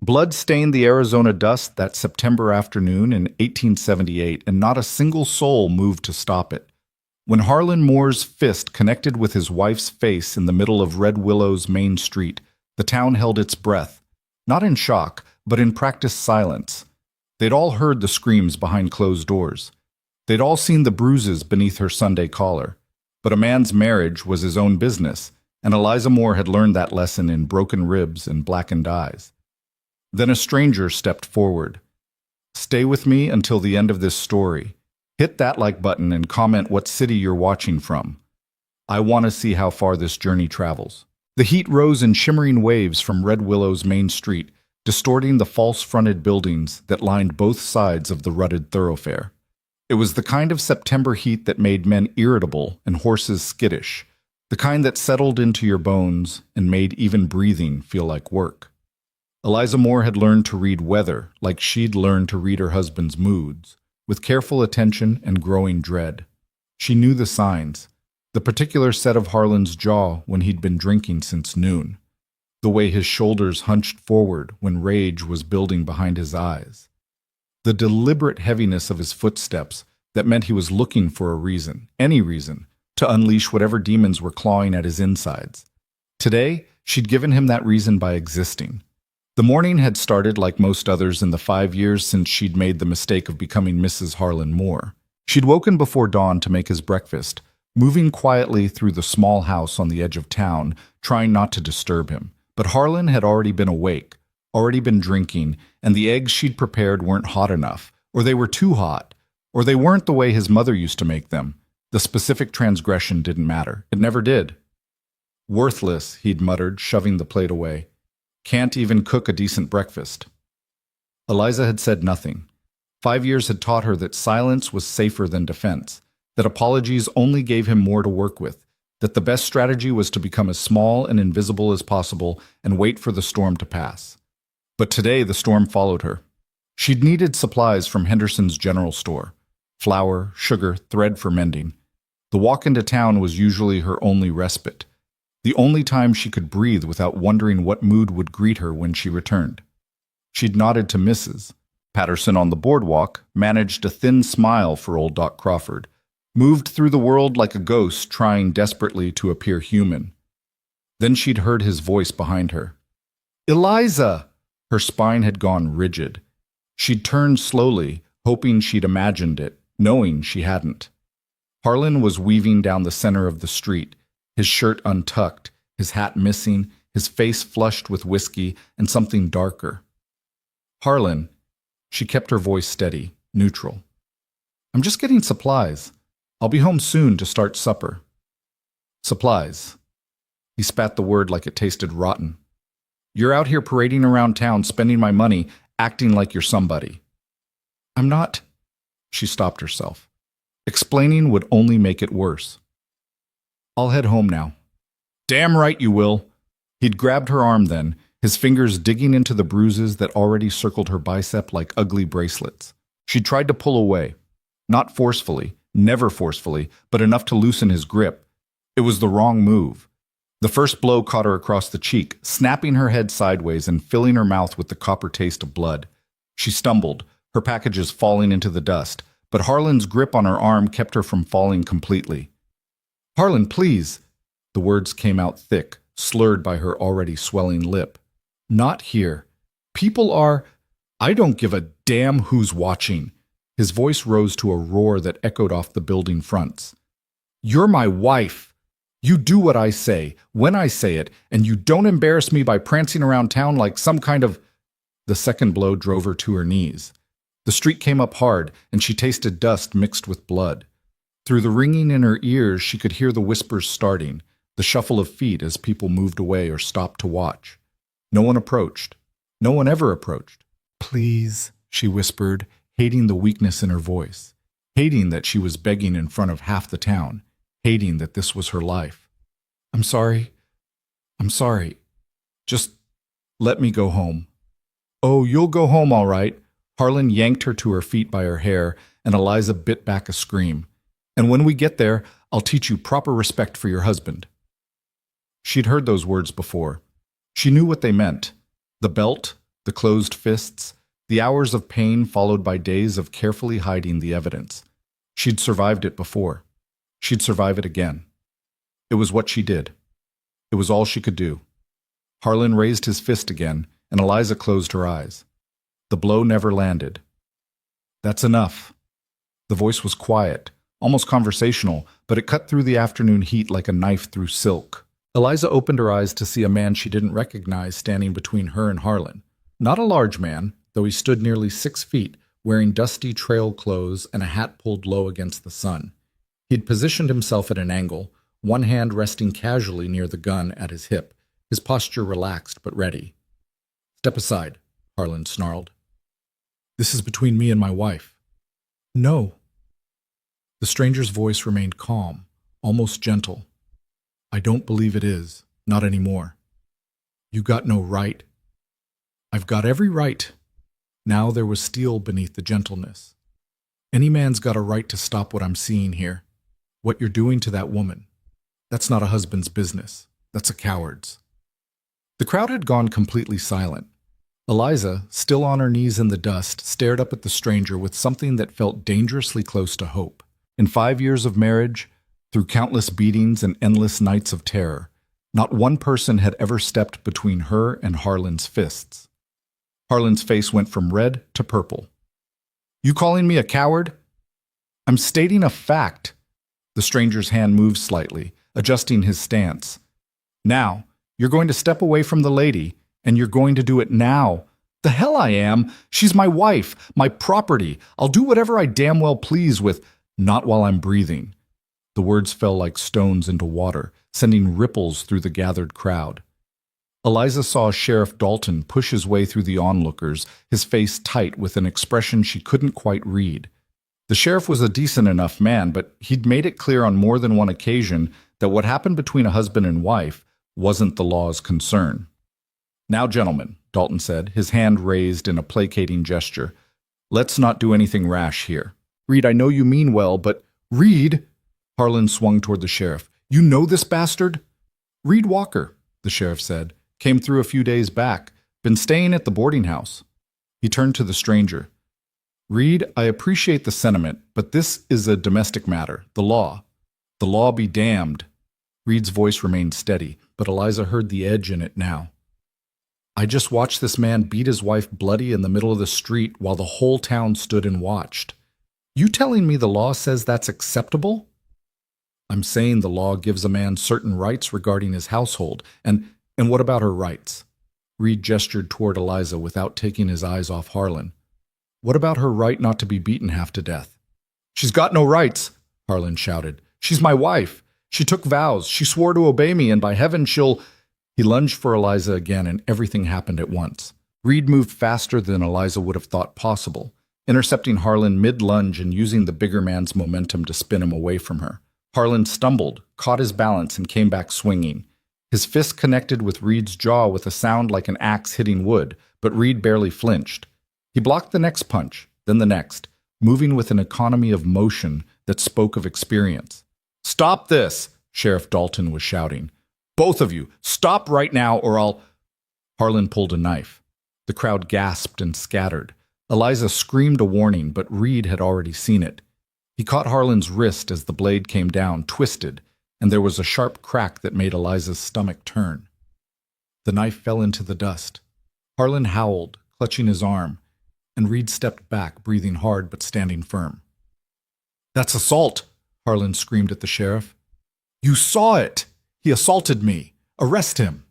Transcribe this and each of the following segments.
Blood stained the Arizona dust that September afternoon in 1878, and not a single soul moved to stop it. When Harlan Moore's fist connected with his wife's face in the middle of Red Willow's main street, the town held its breath, not in shock, but in practiced silence. They'd all heard the screams behind closed doors. They'd all seen the bruises beneath her Sunday collar. But a man's marriage was his own business, and Eliza Moore had learned that lesson in broken ribs and blackened eyes. Then a stranger stepped forward. "Stay with me until the end of this story. Hit that like button and comment what city you're watching from. I want to see how far this journey travels." The heat rose in shimmering waves from Red Willow's main street, distorting the false-fronted buildings that lined both sides of the rutted thoroughfare. It was the kind of September heat that made men irritable and horses skittish, the kind that settled into your bones and made even breathing feel like work. Eliza Moore had learned to read weather like she'd learned to read her husband's moods, with careful attention and growing dread. She knew the signs, the particular set of Harlan's jaw when he'd been drinking since noon, the way his shoulders hunched forward when rage was building behind his eyes, the deliberate heaviness of his footsteps that meant he was looking for a reason, any reason, to unleash whatever demons were clawing at his insides. Today, she'd given him that reason by existing. The morning had started like most others in the 5 years since she'd made the mistake of becoming Mrs. Harlan Moore. She'd woken before dawn to make his breakfast, moving quietly through the small house on the edge of town, trying not to disturb him. But Harlan had already been awake, already been drinking, and the eggs she'd prepared weren't hot enough, or they were too hot, or they weren't the way his mother used to make them. The specific transgression didn't matter. It never did. "Worthless," he'd muttered, shoving the plate away. "Can't even cook a decent breakfast." Eliza had said nothing. 5 years had taught her that silence was safer than defense, that apologies only gave him more to work with, that the best strategy was to become as small and invisible as possible and wait for the storm to pass. But today the storm followed her. She'd needed supplies from Henderson's general store: flour, sugar, thread for mending. The walk into town was usually her only respite, the only time she could breathe without wondering what mood would greet her when she returned. She'd nodded to Mrs. Patterson on the boardwalk, managed a thin smile for old Doc Crawford, moved through the world like a ghost trying desperately to appear human. Then she'd heard his voice behind her. "Eliza!" Her spine had gone rigid. She'd turned slowly, hoping she'd imagined it, knowing she hadn't. Harlan was weaving down the center of the street, his shirt untucked, his hat missing, his face flushed with whiskey and something darker. "Harlan," she kept her voice steady, neutral. "I'm just getting supplies. I'll be home soon to start supper." "Supplies." He spat the word like it tasted rotten. "You're out here parading around town, spending my money, acting like you're somebody." "I'm not—" She stopped herself. Explaining would only make it worse. "I'll head home now." "Damn right you will." He'd grabbed her arm then, his fingers digging into the bruises that already circled her bicep like ugly bracelets. She tried to pull away. Not forcefully, never forcefully, but enough to loosen his grip. It was the wrong move. The first blow caught her across the cheek, snapping her head sideways and filling her mouth with the copper taste of blood. She stumbled, her packages falling into the dust, but Harlan's grip on her arm kept her from falling completely. "Harlan, please!" The words came out thick, slurred by her already swelling lip. "Not here. People are— I don't give a damn who's watching." His voice rose to a roar that echoed off the building fronts. "You're my wife. You do what I say, when I say it, and you don't embarrass me by prancing around town like some kind of—" The second blow drove her to her knees. The street came up hard, and she tasted dust mixed with blood. Through the ringing in her ears, she could hear the whispers starting, the shuffle of feet as people moved away or stopped to watch. No one approached. No one ever approached. "Please," she whispered, hating the weakness in her voice, hating that she was begging in front of half the town, hating that this was her life. I'm sorry. Just let me go home." "Oh, you'll go home all right." Harlan yanked her to her feet by her hair, and Eliza bit back a scream. "And when we get there, I'll teach you proper respect for your husband." She'd heard those words before. She knew what they meant. The belt, The closed fists, the hours of pain followed by days of carefully hiding the evidence. She'd survived it before. She'd survive it again. It was what she did. It was all she could do. Harlan raised his fist again, and Eliza closed her eyes. The blow never landed. That's enough. The voice was quiet, almost conversational, but it cut through the afternoon heat like a knife through silk. Eliza opened her eyes to see a man she didn't recognize standing between her and Harlan. Not a large man, though he stood nearly 6 feet, wearing dusty trail clothes and a hat pulled low against the sun. He'd positioned himself at an angle, one hand resting casually near the gun at his hip, his posture relaxed but ready. "Step aside," Harlan snarled. "This is between me and my wife." "No." The stranger's voice remained calm, almost gentle. "I don't believe it is, not anymore. You got no right." "I've got every right." Now there was steel beneath the gentleness. "Any man's got a right to stop what I'm seeing here. What you're doing to that woman. That's not a husband's business. That's a coward's." The crowd had gone completely silent. Eliza, still on her knees in the dust, stared up at the stranger with something that felt dangerously close to hope. In 5 years of marriage, through countless beatings and endless nights of terror, not one person had ever stepped between her and Harlan's fists. Harlan's face went from red to purple. "You calling me a coward?" "I'm stating a fact." The stranger's hand moved slightly, adjusting his stance. "Now, you're going to step away from the lady, and you're going to do it now." "The hell I am! She's my wife, my property. I'll do whatever I damn well please with—" "Not while I'm breathing." The words fell like stones into water, sending ripples through the gathered crowd. Eliza saw Sheriff Dalton push his way through the onlookers, his face tight with an expression she couldn't quite read. The sheriff was a decent enough man, but he'd made it clear on more than one occasion that what happened between a husband and wife wasn't the law's concern. "Now, gentlemen," Dalton said, his hand raised in a placating gesture, "let's not do anything rash here. Reed, I know you mean well, but—" "Reed!" Harlan swung toward the sheriff. "You know this bastard?" "Reed Walker," the sheriff said. "Came through a few days back. Been staying at the boarding house." He turned to the stranger. "Reed, I appreciate the sentiment, but this is a domestic matter. The law. The law be damned." Reed's voice remained steady, but Eliza heard the edge in it now. "I just watched this man beat his wife bloody in the middle of the street while the whole town stood and watched. You telling me the law says that's acceptable?" "I'm saying the law gives a man certain rights regarding his household, and what about her rights?" Reed gestured toward Eliza without taking his eyes off Harlan. "What about her right not to be beaten half to death?" "She's got no rights," Harlan shouted. "She's my wife. She took vows. She swore to obey me, and by heaven she'll—" He lunged for Eliza again, and everything happened at once. Reed moved faster than Eliza would have thought possible, intercepting Harlan mid-lunge and using the bigger man's momentum to spin him away from her. Harlan stumbled, caught his balance, and came back swinging. His fist connected with Reed's jaw with a sound like an axe hitting wood, but Reed barely flinched. He blocked the next punch, then the next, moving with an economy of motion that spoke of experience. "Stop this!" Sheriff Dalton was shouting. "Both of you, stop right now or I'll—" Harlan pulled a knife. The crowd gasped and scattered. Eliza screamed a warning, but Reed had already seen it. He caught Harlan's wrist as the blade came down, twisted, and there was a sharp crack that made Eliza's stomach turn. The knife fell into the dust. Harlan howled, clutching his arm, and Reed stepped back, breathing hard but standing firm. "That's assault!" Harlan screamed at the sheriff. "You saw it! He assaulted me! Arrest him!"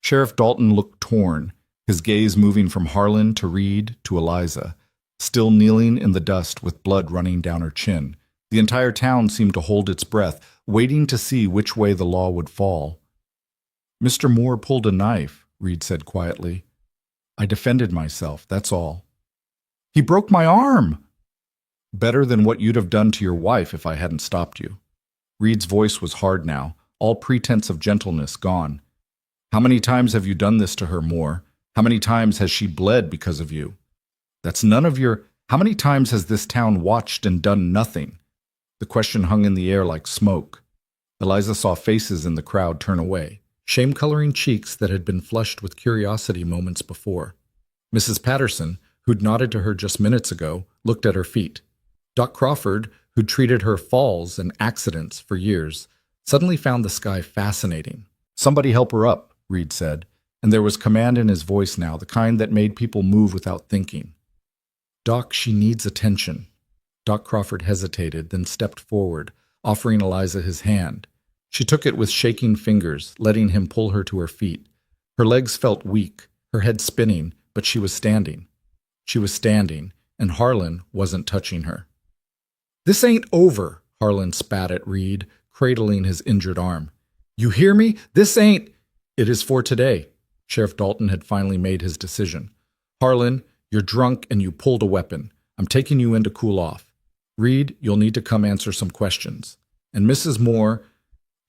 Sheriff Dalton looked torn, his gaze moving from Harlan to Reed to Eliza, still kneeling in the dust with blood running down her chin. The entire town seemed to hold its breath, waiting to see which way the law would fall. "Mr. Moore pulled a knife," Reed said quietly. "I defended myself, that's all." "He broke my arm!" "Better than what you'd have done to your wife if I hadn't stopped you." Reed's voice was hard now, all pretense of gentleness gone. "How many times have you done this to her, Moore? How many times has she bled because of you? That's none of your— How many times has this town watched and done nothing?" The question hung in the air like smoke. Eliza saw faces in the crowd turn away, shame-coloring cheeks that had been flushed with curiosity moments before. Mrs. Patterson, who'd nodded to her just minutes ago, looked at her feet. Doc Crawford, who'd treated her falls and accidents for years, suddenly found the sky fascinating. "Somebody help her up," Reed said, and there was command in his voice now, the kind that made people move without thinking. "Doc, she needs attention." Doc Crawford hesitated, then stepped forward, offering Eliza his hand. She took it with shaking fingers, letting him pull her to her feet. Her legs felt weak, her head spinning, but she was standing. She was standing, and Harlan wasn't touching her. "This ain't over," Harlan spat at Reed, cradling his injured arm. "You hear me? This ain't—" "It is for today." Sheriff Dalton had finally made his decision. "Harlan, you're drunk and you pulled a weapon. I'm taking you in to cool off. Reed, you'll need to come answer some questions. And Mrs. Moore—"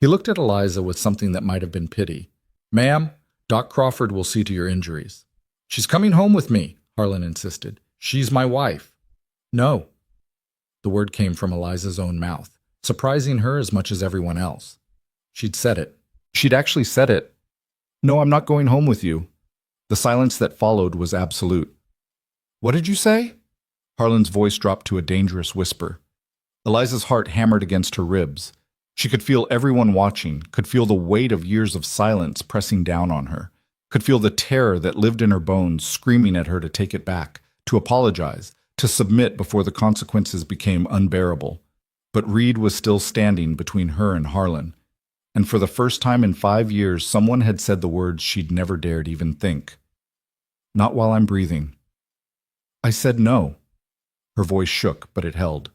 He looked at Eliza with something that might have been pity. "Ma'am, Doc Crawford will see to your injuries." "She's coming home with me," Harlan insisted. "She's my wife." "No." The word came from Eliza's own mouth, surprising her as much as everyone else. She'd said it. She'd actually said it. "No, I'm not going home with you." The silence that followed was absolute. "What did you say?" Harlan's voice dropped to a dangerous whisper. Eliza's heart hammered against her ribs. She could feel everyone watching, could feel the weight of years of silence pressing down on her, could feel the terror that lived in her bones screaming at her to take it back, to apologize, to submit before the consequences became unbearable. But Reed was still standing between her and Harlan. And for the first time in 5 years, someone had said the words she'd never dared even think. "Not while I'm breathing." "I said no." Her voice shook, but it held.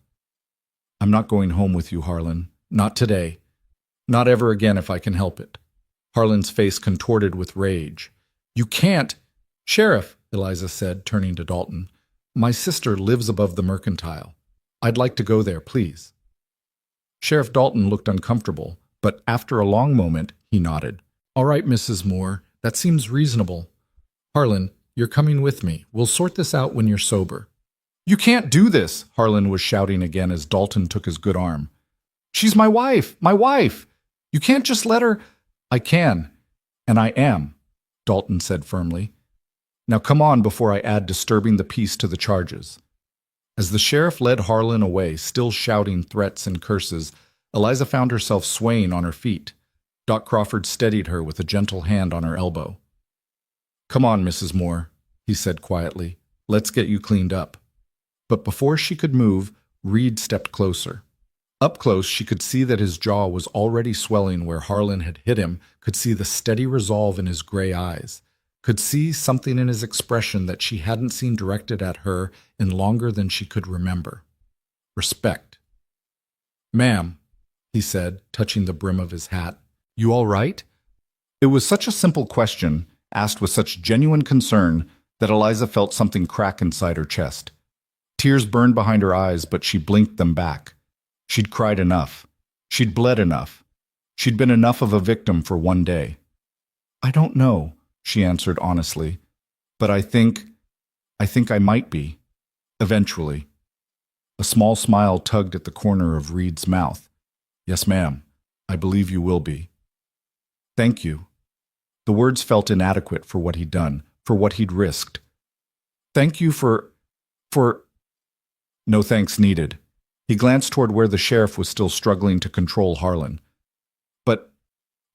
"I'm not going home with you, Harlan. Not today. Not ever again if I can help it." Harlan's face contorted with rage. "You can't—" "Sheriff," Eliza said, turning to Dalton, "my sister lives above the mercantile. I'd like to go there, please." Sheriff Dalton looked uncomfortable, but after a long moment, he nodded. "All right, Mrs. Moore, that seems reasonable. Harlan, you're coming with me. We'll sort this out when you're sober." "You can't do this," Harlan was shouting again as Dalton took his good arm. "She's my wife! My wife! You can't just let her—" "I can, and I am," Dalton said firmly. "Now come on before I add disturbing the peace to the charges." As the sheriff led Harlan away, still shouting threats and curses, Eliza found herself swaying on her feet. Doc Crawford steadied her with a gentle hand on her elbow. "Come on, Mrs. Moore," he said quietly. "Let's get you cleaned up." But before she could move, Reed stepped closer. Up close, she could see that his jaw was already swelling where Harlan had hit him, could see the steady resolve in his gray eyes, could see something in his expression that she hadn't seen directed at her in longer than she could remember. Respect. "Ma'am," he said, touching the brim of his hat, "you all right?" It was such a simple question, asked with such genuine concern, that Eliza felt something crack inside her chest. Tears burned behind her eyes, but she blinked them back. She'd cried enough. She'd bled enough. She'd been enough of a victim for one day. "I don't know," she answered honestly, "but I think I might be. Eventually." A small smile tugged at the corner of Reed's mouth. "Yes, ma'am. I believe you will be." "Thank you." The words felt inadequate for what he'd done, for what he'd risked. "Thank you for... No thanks needed." He glanced toward where the sheriff was still struggling to control Harlan. "But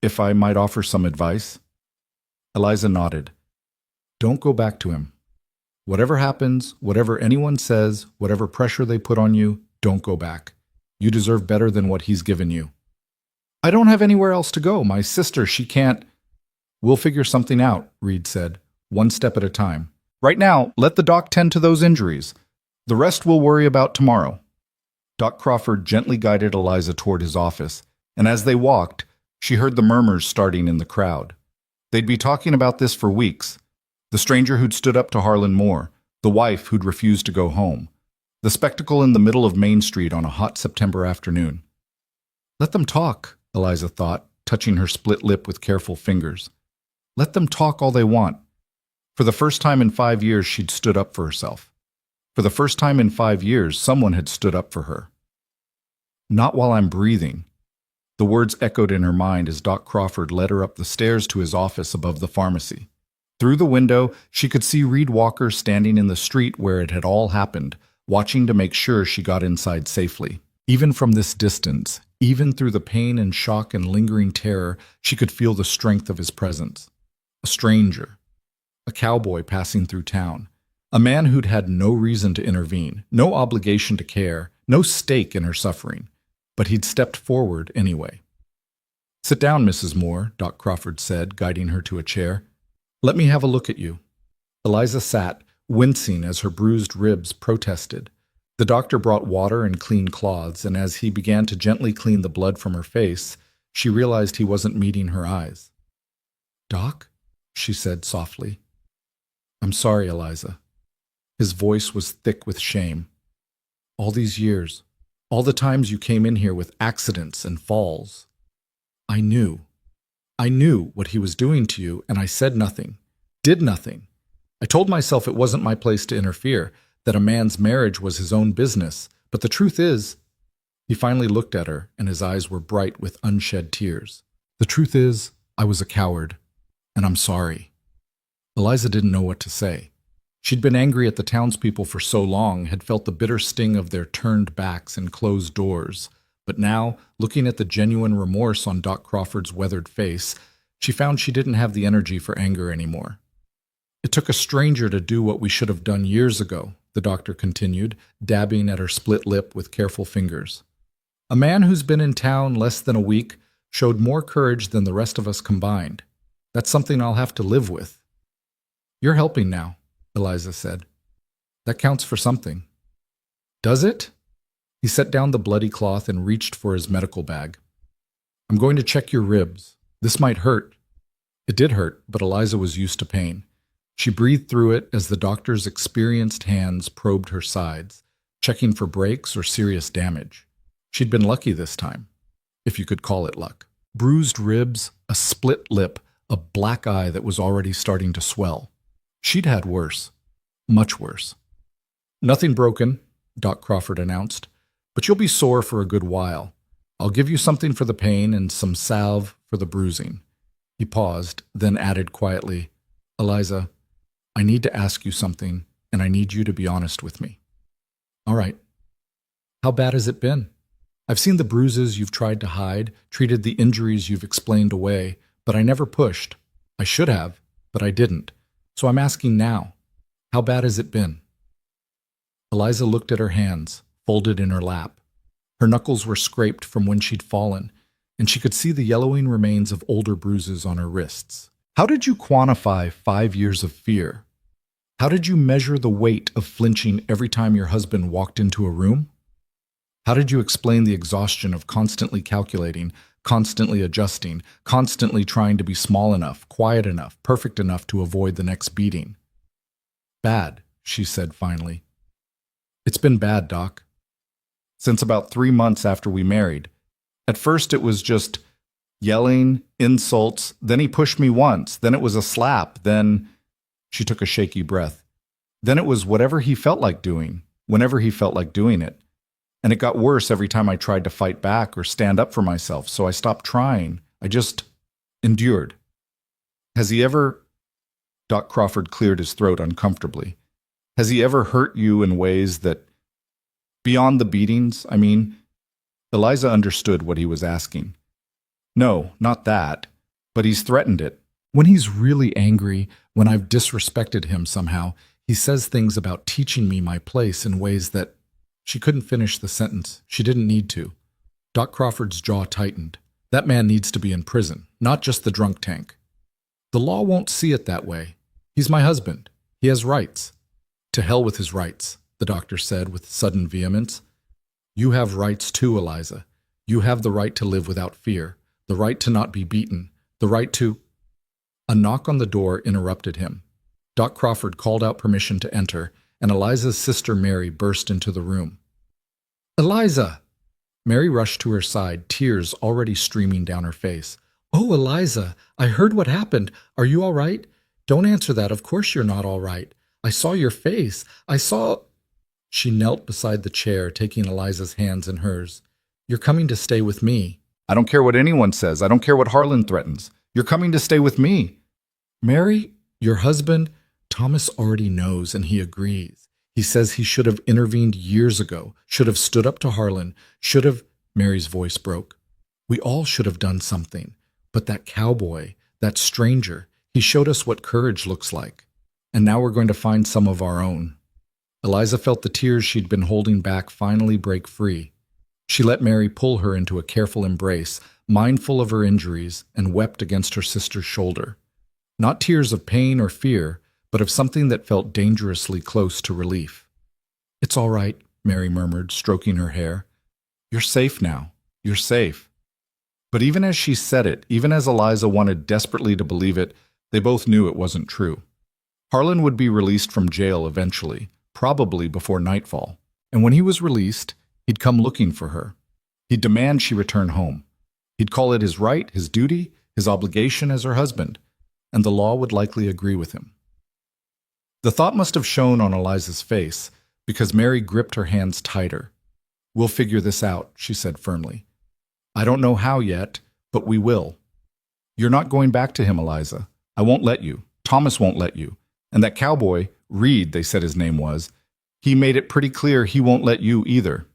if I might offer some advice?" Eliza nodded. "Don't go back to him. Whatever happens, whatever anyone says, whatever pressure they put on you, don't go back. You deserve better than what he's given you." "I don't have anywhere else to go. My sister, she can't—" "We'll figure something out," Reed said, "one step at a time. Right now, let the doc tend to those injuries. The rest we'll worry about tomorrow." Doc Crawford gently guided Eliza toward his office, and as they walked, she heard the murmurs starting in the crowd. They'd be talking about this for weeks. The stranger who'd stood up to Harlan Moore, the wife who'd refused to go home, the spectacle in the middle of Main Street on a hot September afternoon. Let them talk, Eliza thought, touching her split lip with careful fingers. Let them talk all they want. For the first time in 5 years, she'd stood up for herself. For the first time in 5 years, someone had stood up for her. "Not while I'm breathing." The words echoed in her mind as Doc Crawford led her up the stairs to his office above the pharmacy. Through the window, she could see Reed Walker standing in the street where it had all happened, watching to make sure she got inside safely. Even from this distance, even through the pain and shock and lingering terror, she could feel the strength of his presence. A stranger, a cowboy passing through town, a man who'd had no reason to intervene, no obligation to care, no stake in her suffering, but he'd stepped forward anyway. "Sit down, Mrs. Moore," Doc Crawford said, guiding her to a chair. "Let me have a look at you." Eliza sat, wincing as her bruised ribs protested. The doctor brought water and clean cloths, and as he began to gently clean the blood from her face, she realized he wasn't meeting her eyes. "Doc?" she said softly. "I'm sorry, Eliza." His voice was thick with shame. "All these years, all the times you came in here with accidents and falls. I knew what he was doing to you, and I said nothing, did nothing. I told myself it wasn't my place to interfere, that a man's marriage was his own business, but the truth is—" He finally looked at her, and his eyes were bright with unshed tears. "The truth is, I was a coward, and I'm sorry." Eliza didn't know what to say. She'd been angry at the townspeople for so long, had felt the bitter sting of their turned backs and closed doors. But now, looking at the genuine remorse on Doc Crawford's weathered face, she found she didn't have the energy for anger anymore. "It took a stranger to do what we should have done years ago," the doctor continued, dabbing at her split lip with careful fingers. "A man who's been in town less than a week showed more courage than the rest of us combined. That's something I'll have to live with." "You're helping now," Eliza said. "That counts for something." "Does it?" He set down the bloody cloth and reached for his medical bag. "I'm going to check your ribs. This might hurt." It did hurt, but Eliza was used to pain. She breathed through it as the doctor's experienced hands probed her sides, checking for breaks or serious damage. She'd been lucky this time, if you could call it luck. Bruised ribs, a split lip, a black eye that was already starting to swell. She'd had worse, much worse. "Nothing broken," Doc Crawford announced, "but you'll be sore for a good while. I'll give you something for the pain and some salve for the bruising." He paused, then added quietly, "Eliza, I need to ask you something, and I need you to be honest with me." "All right." "How bad has it been? I've seen the bruises you've tried to hide, treated the injuries you've explained away, but I never pushed. I should have, but I didn't. So I'm asking now, how bad has it been?" Eliza looked at her hands, folded in her lap. Her knuckles were scraped from when she'd fallen, and she could see the yellowing remains of older bruises on her wrists. "How did you quantify 5 years of fear? How did you measure the weight of flinching every time your husband walked into a room? How did you explain the exhaustion of constantly calculating, constantly adjusting, constantly trying to be small enough, quiet enough, perfect enough to avoid the next beating?" "Bad," she said finally. "It's been bad, Doc. Since about 3 months after we married. At first it was just yelling, insults, then he pushed me once, then it was a slap, then—" She took a shaky breath. "Then it was whatever he felt like doing, whenever he felt like doing it. And it got worse every time I tried to fight back or stand up for myself, so I stopped trying. I just endured." "Has he ever—" Doc Crawford cleared his throat uncomfortably. "Has he ever hurt you in ways that— beyond the beatings, I mean?" Eliza understood what he was asking. "No, not that. But he's threatened it. When he's really angry, when I've disrespected him somehow, he says things about teaching me my place in ways that—" She couldn't finish the sentence. She didn't need to. Doc Crawford's jaw tightened. That man needs to be in prison, not just the drunk tank. "The law won't see it that way. He's my husband. He has rights." "To hell with his rights," the doctor said with sudden vehemence. "You have rights too, Eliza. You have the right to live without fear, the right to not be beaten, the right to—" A knock on the door interrupted him. Doc Crawford called out permission to enter, and Eliza's sister Mary burst into the room. "Eliza!" Mary rushed to her side, tears already streaming down her face. "Oh, Eliza, I heard what happened. Are you all right? Don't answer that. Of course you're not all right. I saw your face. I saw—" She knelt beside the chair, taking Eliza's hands in hers. "You're coming to stay with me." "I don't care what anyone says. I don't care what Harlan threatens. You're coming to stay with me." "Mary?" Your husband, Thomas already knows and he agrees. He says he should have intervened years ago, should have stood up to Harlan, should have... Mary's voice broke. We all should have done something. But that cowboy, that stranger, he showed us what courage looks like. And now we're going to find some of our own. Eliza felt the tears she'd been holding back finally break free. She let Mary pull her into a careful embrace, mindful of her injuries, and wept against her sister's shoulder. Not tears of pain or fear, but of something that felt dangerously close to relief. It's all right, Mary murmured, stroking her hair. You're safe now. You're safe. But even as she said it, even as Eliza wanted desperately to believe it, they both knew it wasn't true. Harlan would be released from jail eventually, probably before nightfall. And when he was released, he'd come looking for her. He'd demand she return home. He'd call it his right, his duty, his obligation as her husband, and the law would likely agree with him. The thought must have shown on Eliza's face, because Mary gripped her hands tighter. We'll figure this out, she said firmly. I don't know how yet, but we will. You're not going back to him, Eliza. I won't let you. Thomas won't let you. And that cowboy, Reed, they said his name was, he made it pretty clear he won't let you either.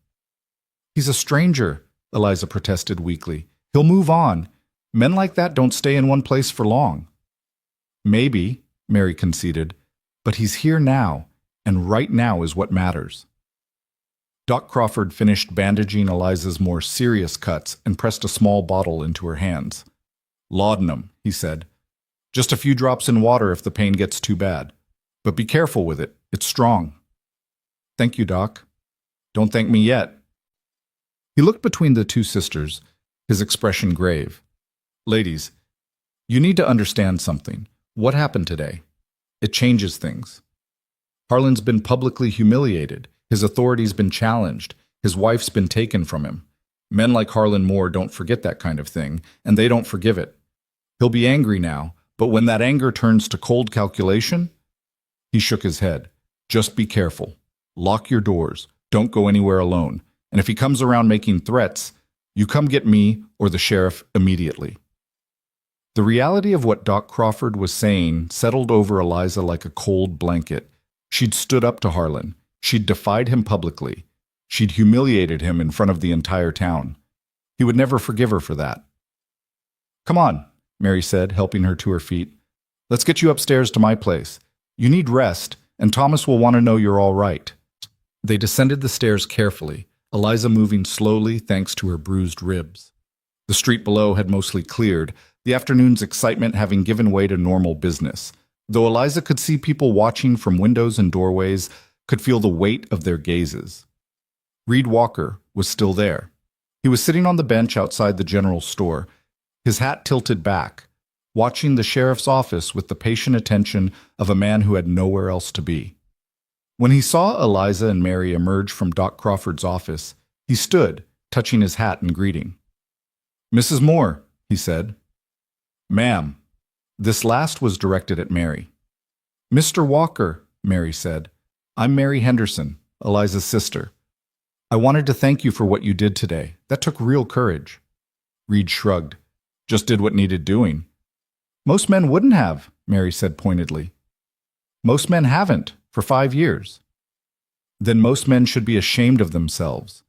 He's a stranger, Eliza protested weakly. He'll move on. Men like that don't stay in one place for long. Maybe, Mary conceded, but he's here now, and right now is what matters. Doc Crawford finished bandaging Eliza's more serious cuts and pressed a small bottle into her hands. Laudanum, he said. Just a few drops in water if the pain gets too bad. But be careful with it. It's strong. Thank you, Doc. Don't thank me yet. He looked between the two sisters, his expression grave. Ladies, you need to understand something. What happened today? It changes things. Harlan's been publicly humiliated. His authority's been challenged. His wife's been taken from him. Men like Harlan Moore don't forget that kind of thing, and they don't forgive it. He'll be angry now, but when that anger turns to cold calculation... He shook his head. Just be careful. Lock your doors. Don't go anywhere alone. And if he comes around making threats, you come get me or the sheriff immediately. The reality of what Doc Crawford was saying settled over Eliza like a cold blanket. She'd stood up to Harlan. She'd defied him publicly. She'd humiliated him in front of the entire town. He would never forgive her for that. Come on, Mary said, helping her to her feet. Let's get you upstairs to my place. You need rest, and Thomas will want to know you're all right. They descended the stairs carefully, Eliza moving slowly thanks to her bruised ribs. The street below had mostly cleared, the afternoon's excitement having given way to normal business. Though Eliza could see people watching from windows and doorways, could feel the weight of their gazes. Reed Walker was still there. He was sitting on the bench outside the general store, his hat tilted back, watching the sheriff's office with the patient attention of a man who had nowhere else to be. When he saw Eliza and Mary emerge from Doc Crawford's office, he stood, touching his hat in greeting. Mrs. Moore, he said. Ma'am. This last was directed at Mary. Mr. Walker, Mary said. I'm Mary Henderson, Eliza's sister. I wanted to thank you for what you did today. That took real courage. Reed shrugged. Just did what needed doing. Most men wouldn't have, Mary said pointedly. Most men haven't, for 5 years. Then most men should be ashamed of themselves.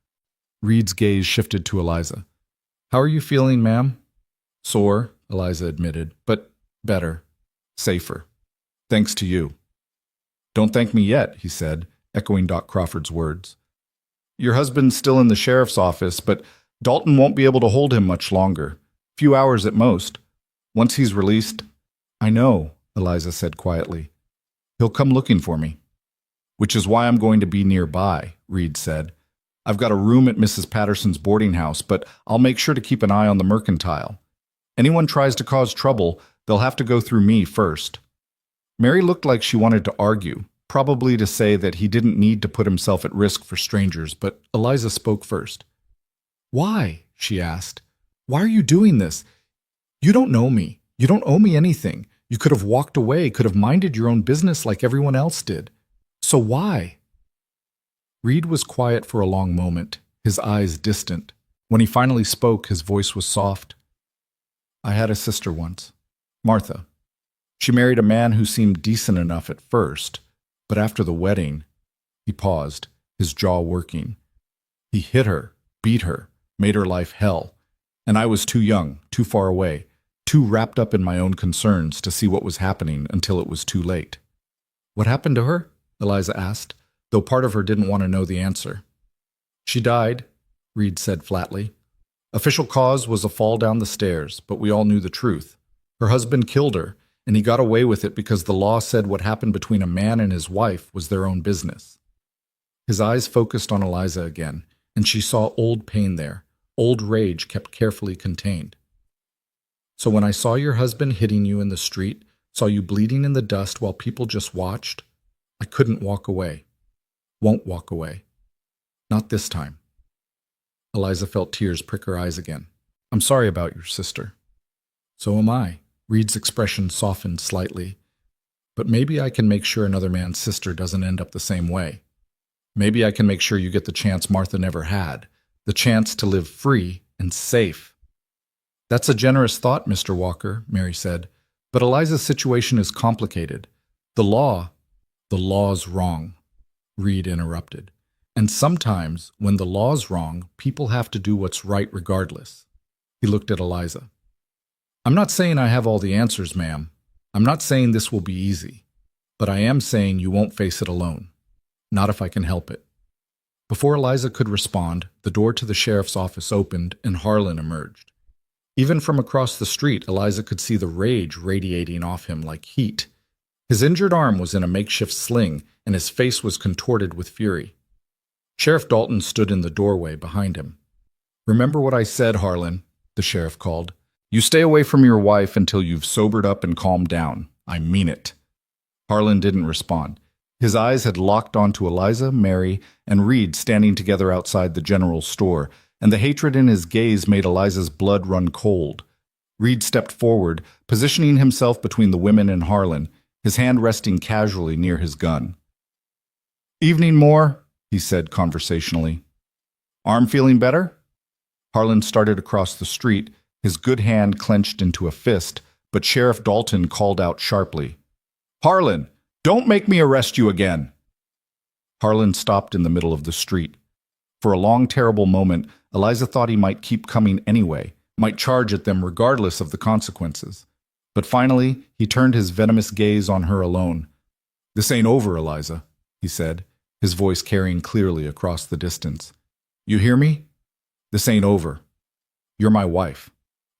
Reed's gaze shifted to Eliza. How are you feeling, ma'am? Sore, Eliza admitted, but better, safer. Thanks to you. Don't thank me yet, he said, echoing Doc Crawford's words. Your husband's still in the sheriff's office, but Dalton won't be able to hold him much longer. Few hours at most. Once he's released... I know, Eliza said quietly. He'll come looking for me. Which is why I'm going to be nearby, Reed said. I've got a room at Mrs. Patterson's boarding house, but I'll make sure to keep an eye on the mercantile. Anyone tries to cause trouble, they'll have to go through me first. Mary looked like she wanted to argue, probably to say that he didn't need to put himself at risk for strangers, but Eliza spoke first. Why? She asked. Why are you doing this? You don't know me. You don't owe me anything. You could have walked away, could have minded your own business like everyone else did. So why? Reed was quiet for a long moment, his eyes distant. When he finally spoke, his voice was soft. I had a sister once, Martha. She married a man who seemed decent enough at first, but after the wedding, he paused, his jaw working. He hit her, beat her, made her life hell, and I was too young, too far away, too wrapped up in my own concerns to see what was happening until it was too late. What happened to her? Eliza asked, though part of her didn't want to know the answer. She died, Reed said flatly. Official cause was a fall down the stairs, but we all knew the truth. Her husband killed her, and he got away with it because the law said what happened between a man and his wife was their own business. His eyes focused on Eliza again, and she saw old pain there, old rage kept carefully contained. So when I saw your husband hitting you in the street, saw you bleeding in the dust while people just watched, I couldn't walk away. Won't walk away. Not this time. Eliza felt tears prick her eyes again. I'm sorry about your sister. So am I. Reed's expression softened slightly. But maybe I can make sure another man's sister doesn't end up the same way. Maybe I can make sure you get the chance Martha never had, the chance to live free and safe. That's a generous thought, Mr. Walker, Mary said, but Eliza's situation is complicated. The law's wrong, Reed interrupted. And sometimes, when the law's wrong, people have to do what's right regardless. He looked at Eliza. I'm not saying I have all the answers, ma'am. I'm not saying this will be easy. But I am saying you won't face it alone. Not if I can help it. Before Eliza could respond, the door to the sheriff's office opened and Harlan emerged. Even from across the street, Eliza could see the rage radiating off him like heat. His injured arm was in a makeshift sling, and his face was contorted with fury. Sheriff Dalton stood in the doorway behind him. Remember what I said, Harlan, the sheriff called. You stay away from your wife until you've sobered up and calmed down. I mean it. Harlan didn't respond. His eyes had locked onto Eliza, Mary, and Reed standing together outside the general store, and the hatred in his gaze made Eliza's blood run cold. Reed stepped forward, positioning himself between the women and Harlan, his hand resting casually near his gun. Evening, Moore, he said conversationally. Arm feeling better? Harlan started across the street, his good hand clenched into a fist, but Sheriff Dalton called out sharply, Harlan, don't make me arrest you again. Harlan stopped in the middle of the street. For a long, terrible moment, Eliza thought he might keep coming anyway, might charge at them regardless of the consequences. But finally, he turned his venomous gaze on her alone. This ain't over, Eliza, he said, his voice carrying clearly across the distance. You hear me? This ain't over. You're my wife,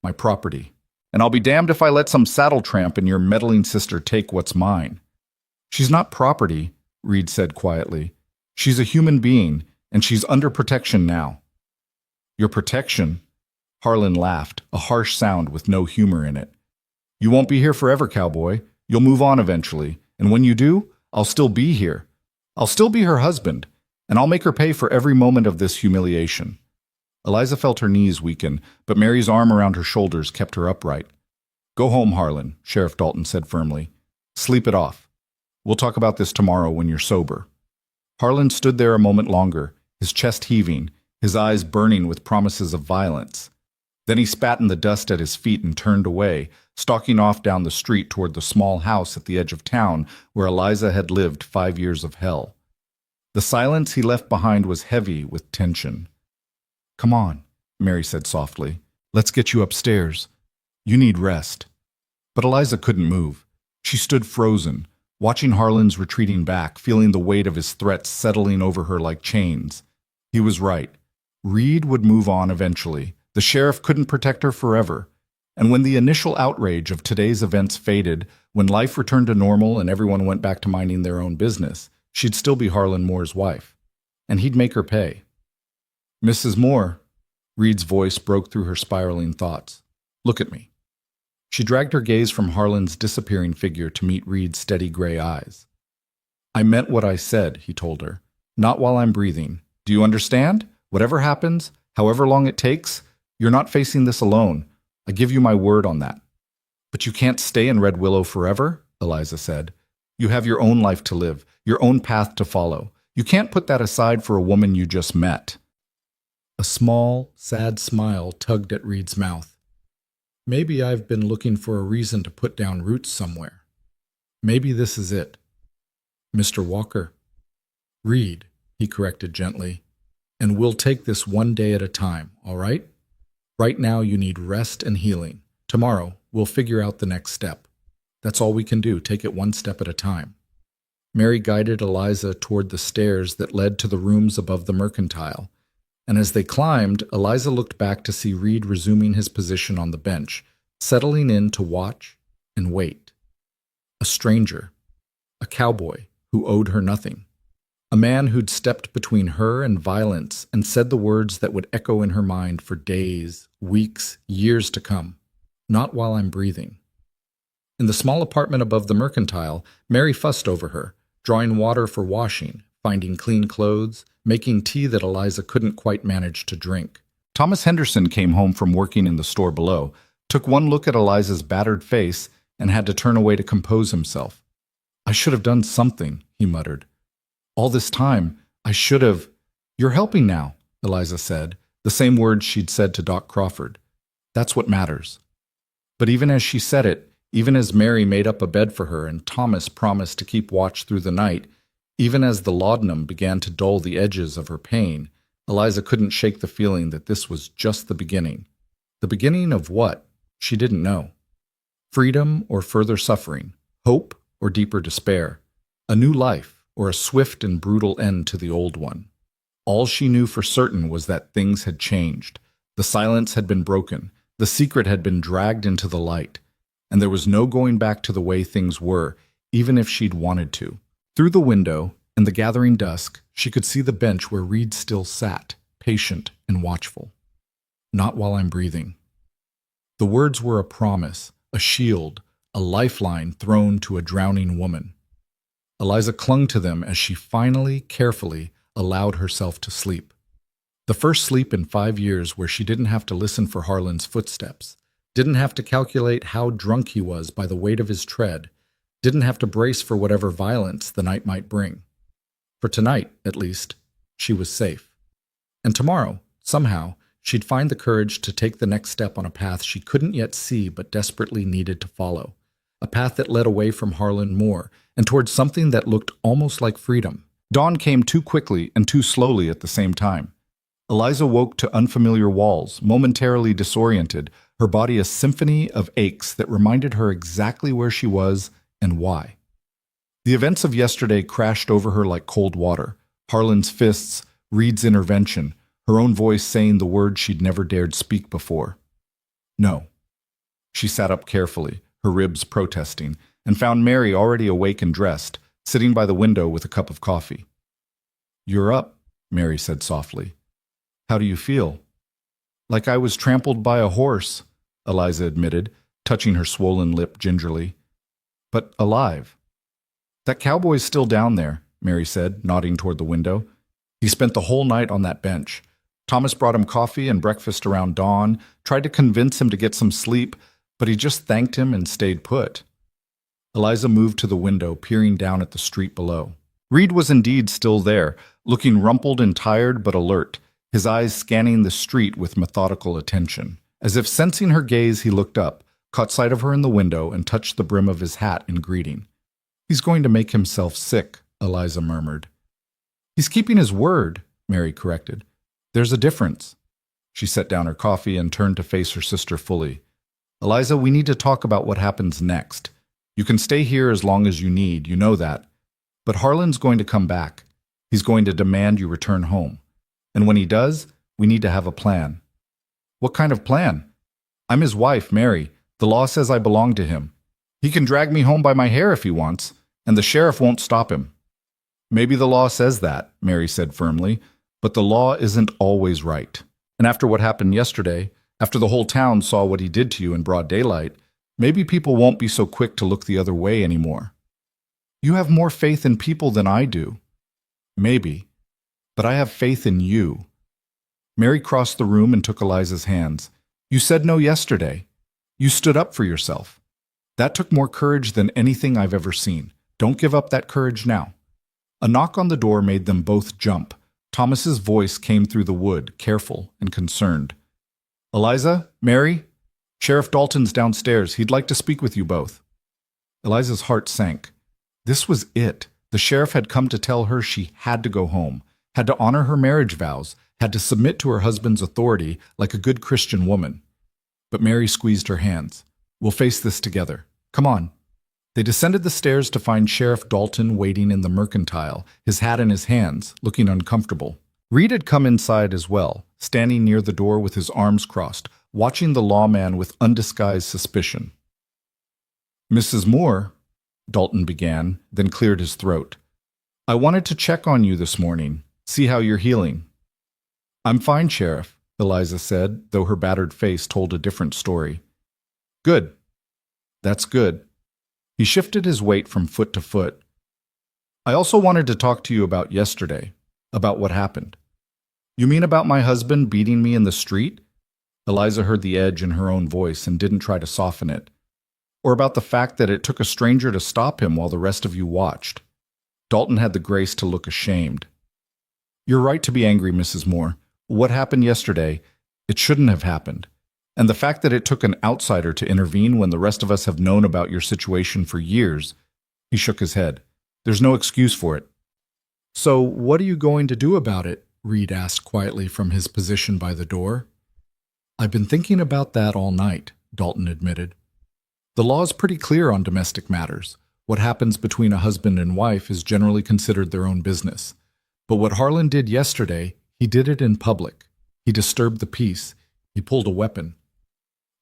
my property, and I'll be damned if I let some saddle tramp and your meddling sister take what's mine. She's not property, Reed said quietly. She's a human being, and she's under protection now. Your protection? Harlan laughed, a harsh sound with no humor in it. You won't be here forever, cowboy. You'll move on eventually, and when you do, I'll still be here. I'll still be her husband, and I'll make her pay for every moment of this humiliation. Eliza felt her knees weaken, but Mary's arm around her shoulders kept her upright. Go home, Harlan, Sheriff Dalton said firmly. Sleep it off. We'll talk about this tomorrow when you're sober. Harlan stood there a moment longer, his chest heaving, his eyes burning with promises of violence. Then he spat in the dust at his feet and turned away, stalking off down the street toward the small house at the edge of town where Eliza had lived 5 years of hell. The silence he left behind was heavy with tension. Come on, Mary said softly. Let's get you upstairs. You need rest. But Eliza couldn't move. She stood frozen, watching Harlan's retreating back, feeling the weight of his threats settling over her like chains. He was right. Reed would move on eventually. The sheriff couldn't protect her forever. And when the initial outrage of today's events faded, when life returned to normal and everyone went back to minding their own business, she'd still be Harlan Moore's wife. And he'd make her pay. Mrs. Moore, Reed's voice broke through her spiraling thoughts. Look at me. She dragged her gaze from Harlan's disappearing figure to meet Reed's steady gray eyes. I meant what I said, he told her. Not while I'm breathing. Do you understand? Whatever happens, however long it takes, you're not facing this alone. I give you my word on that. But you can't stay in Red Willow forever, Eliza said. You have your own life to live, your own path to follow. You can't put that aside for a woman you just met. A small, sad smile tugged at Reed's mouth. Maybe I've been looking for a reason to put down roots somewhere. Maybe this is it. Mr. Walker. Read, he corrected gently. And we'll take this one day at a time, all right? Right now you need rest and healing. Tomorrow, we'll figure out the next step. That's all we can do, take it one step at a time. Mary guided Eliza toward the stairs that led to the rooms above the mercantile, and as they climbed, Eliza looked back to see Reed resuming his position on the bench, settling in to watch and wait. A stranger, a cowboy who owed her nothing, a man who'd stepped between her and violence and said the words that would echo in her mind for days, weeks, years to come. Not while I'm breathing. In the small apartment above the mercantile, Mary fussed over her, drawing water for washing, finding clean clothes, making tea that Eliza couldn't quite manage to drink. Thomas Henderson came home from working in the store below, took one look at Eliza's battered face, and had to turn away to compose himself. I should have done something, he muttered. All this time, I should have. You're helping now, Eliza said, the same words she'd said to Doc Crawford. That's what matters. But even as she said it, even as Mary made up a bed for her and Thomas promised to keep watch through the night, even as the laudanum began to dull the edges of her pain, Eliza couldn't shake the feeling that this was just the beginning. The beginning of what? She didn't know. Freedom or further suffering, hope or deeper despair, a new life or a swift and brutal end to the old one. All she knew for certain was that things had changed. The silence had been broken, the secret had been dragged into the light, and there was no going back to the way things were, even if she'd wanted to. Through the window, in the gathering dusk, she could see the bench where Reed still sat, patient and watchful. Not while I'm breathing. The words were a promise, a shield, a lifeline thrown to a drowning woman. Eliza clung to them as she finally, carefully, allowed herself to sleep. The first sleep in 5 years where she didn't have to listen for Harlan's footsteps, didn't have to calculate how drunk he was by the weight of his tread, didn't have to brace for whatever violence the night might bring. For tonight, at least, she was safe. And tomorrow, somehow, she'd find the courage to take the next step on a path she couldn't yet see but desperately needed to follow. A path that led away from Harlan more and towards something that looked almost like freedom. Dawn came too quickly and too slowly at the same time. Eliza woke to unfamiliar walls, momentarily disoriented, her body a symphony of aches that reminded her exactly where she was and why. The events of yesterday crashed over her like cold water. Harlan's fists, Reed's intervention, her own voice saying the words she'd never dared speak before. No. She sat up carefully, her ribs protesting, and found Mary already awake and dressed, sitting by the window with a cup of coffee. You're up, Mary said softly. How do you feel? Like I was trampled by a horse, Eliza admitted, touching her swollen lip gingerly. But alive. That cowboy's still down there, Mary said, nodding toward the window. He spent the whole night on that bench. Thomas brought him coffee and breakfast around dawn, tried to convince him to get some sleep, but he just thanked him and stayed put. Eliza moved to the window, peering down at the street below. Reed was indeed still there, looking rumpled and tired but alert, his eyes scanning the street with methodical attention. As if sensing her gaze, he looked up, caught sight of her in the window, and touched the brim of his hat in greeting. He's going to make himself sick, Eliza murmured. He's keeping his word, Mary corrected. There's a difference. She set down her coffee and turned to face her sister fully. Eliza, we need to talk about what happens next. You can stay here as long as you need, you know that. But Harlan's going to come back. He's going to demand you return home. And when he does, we need to have a plan. What kind of plan? I'm his wife, Mary. The law says I belong to him. He can drag me home by my hair if he wants, and the sheriff won't stop him. Maybe the law says that, Mary said firmly, but the law isn't always right. And after what happened yesterday, after the whole town saw what he did to you in broad daylight, maybe people won't be so quick to look the other way anymore. You have more faith in people than I do. Maybe. But I have faith in you. Mary crossed the room and took Eliza's hands. You said no yesterday. You stood up for yourself. That took more courage than anything I've ever seen. Don't give up that courage now. A knock on the door made them both jump. Thomas's voice came through the wood, careful and concerned. Eliza, Mary, Sheriff Dalton's downstairs. He'd like to speak with you both. Eliza's heart sank. This was it. The sheriff had come to tell her she had to go home, had to honor her marriage vows, had to submit to her husband's authority like a good Christian woman. But Mary squeezed her hands. We'll face this together. Come on. They descended the stairs to find Sheriff Dalton waiting in the mercantile, his hat in his hands, looking uncomfortable. Reed had come inside as well, standing near the door with his arms crossed, watching the lawman with undisguised suspicion. Mrs. Moore, Dalton began, then cleared his throat. I wanted to check on you this morning, see how you're healing. I'm fine, Sheriff, Eliza said, though her battered face told a different story. Good. That's good. He shifted his weight from foot to foot. I also wanted to talk to you about yesterday, about what happened. You mean about my husband beating me in the street? Eliza heard the edge in her own voice and didn't try to soften it. Or about the fact that it took a stranger to stop him while the rest of you watched. Dalton had the grace to look ashamed. You're right to be angry, Mrs. Moore. What happened yesterday, it shouldn't have happened. And the fact that it took an outsider to intervene when the rest of us have known about your situation for years, he shook his head. There's no excuse for it. So what are you going to do about it? Reed asked quietly from his position by the door. I've been thinking about that all night, Dalton admitted. The law is pretty clear on domestic matters. What happens between a husband and wife is generally considered their own business. But what Harlan did yesterday, he did it in public. He disturbed the peace. He pulled a weapon.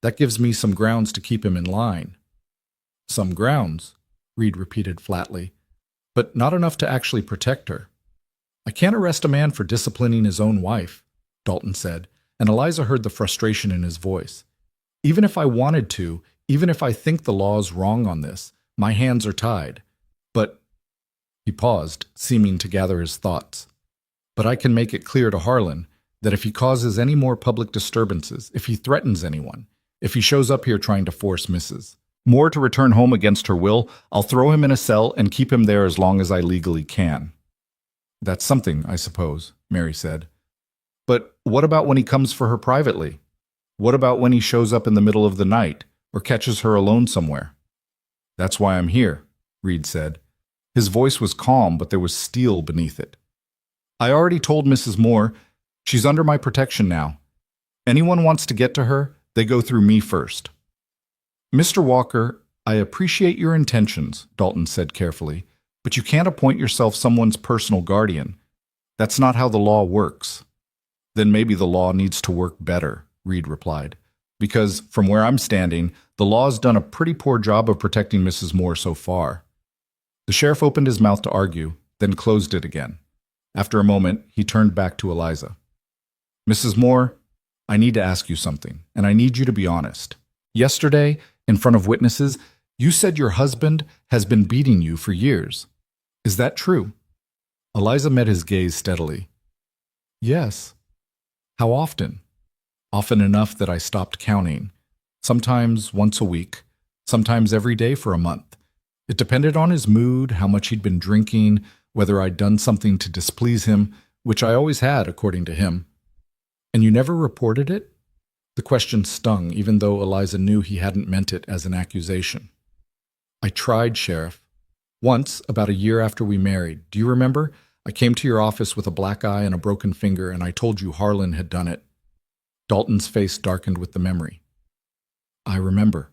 That gives me some grounds to keep him in line. Some grounds, Reed repeated flatly, but not enough to actually protect her. I can't arrest a man for disciplining his own wife, Dalton said, and Eliza heard the frustration in his voice. Even if I wanted to, even if I think the law's wrong on this, my hands are tied. But, he paused, seeming to gather his thoughts. But I can make it clear to Harlan that if he causes any more public disturbances, if he threatens anyone, if he shows up here trying to force Mrs. Moore to return home against her will, I'll throw him in a cell and keep him there as long as I legally can. That's something, I suppose, Mary said. But what about when he comes for her privately? What about when he shows up in the middle of the night or catches her alone somewhere? That's why I'm here, Reed said. His voice was calm, but there was steel beneath it. I already told Mrs. Moore. She's under my protection now. Anyone wants to get to her, they go through me first. Mr. Walker, I appreciate your intentions, Dalton said carefully, but you can't appoint yourself someone's personal guardian. That's not how the law works. Then maybe the law needs to work better, Reed replied, because from where I'm standing, the law's done a pretty poor job of protecting Mrs. Moore so far. The sheriff opened his mouth to argue, then closed it again. After a moment, he turned back to Eliza. Mrs. Moore, I need to ask you something, and I need you to be honest. Yesterday, in front of witnesses, you said your husband has been beating you for years. Is that true? Eliza met his gaze steadily. Yes. How often? Often enough that I stopped counting. Sometimes once a week, sometimes every day for a month. It depended on his mood, how much he'd been drinking, whether I'd done something to displease him, which I always had, according to him. And you never reported it? The question stung, even though Eliza knew he hadn't meant it as an accusation. I tried, Sheriff. Once, about a year after we married, do you remember? I came to your office with a black eye and a broken finger, and I told you Harlan had done it. Dalton's face darkened with the memory. I remember.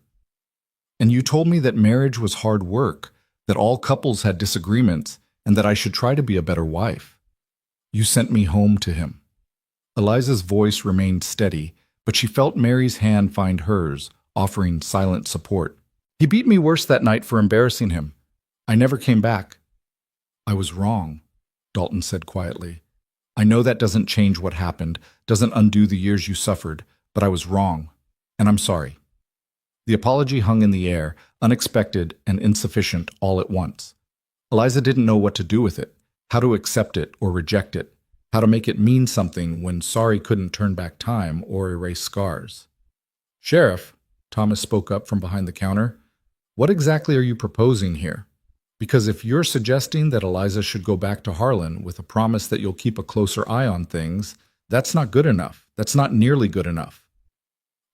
And you told me that marriage was hard work, that all couples had disagreements, and that I should try to be a better wife. You sent me home to him. Eliza's voice remained steady, but she felt Mary's hand find hers, offering silent support. He beat me worse that night for embarrassing him. I never came back. I was wrong, Dalton said quietly. I know that doesn't change what happened, doesn't undo the years you suffered, but I was wrong, and I'm sorry. The apology hung in the air, unexpected and insufficient all at once. Eliza didn't know what to do with it, how to accept it or reject it, how to make it mean something when sorry couldn't turn back time or erase scars. Sheriff, Thomas spoke up from behind the counter, what exactly are you proposing here? Because if you're suggesting that Eliza should go back to Harlan with a promise that you'll keep a closer eye on things, that's not good enough. That's not nearly good enough.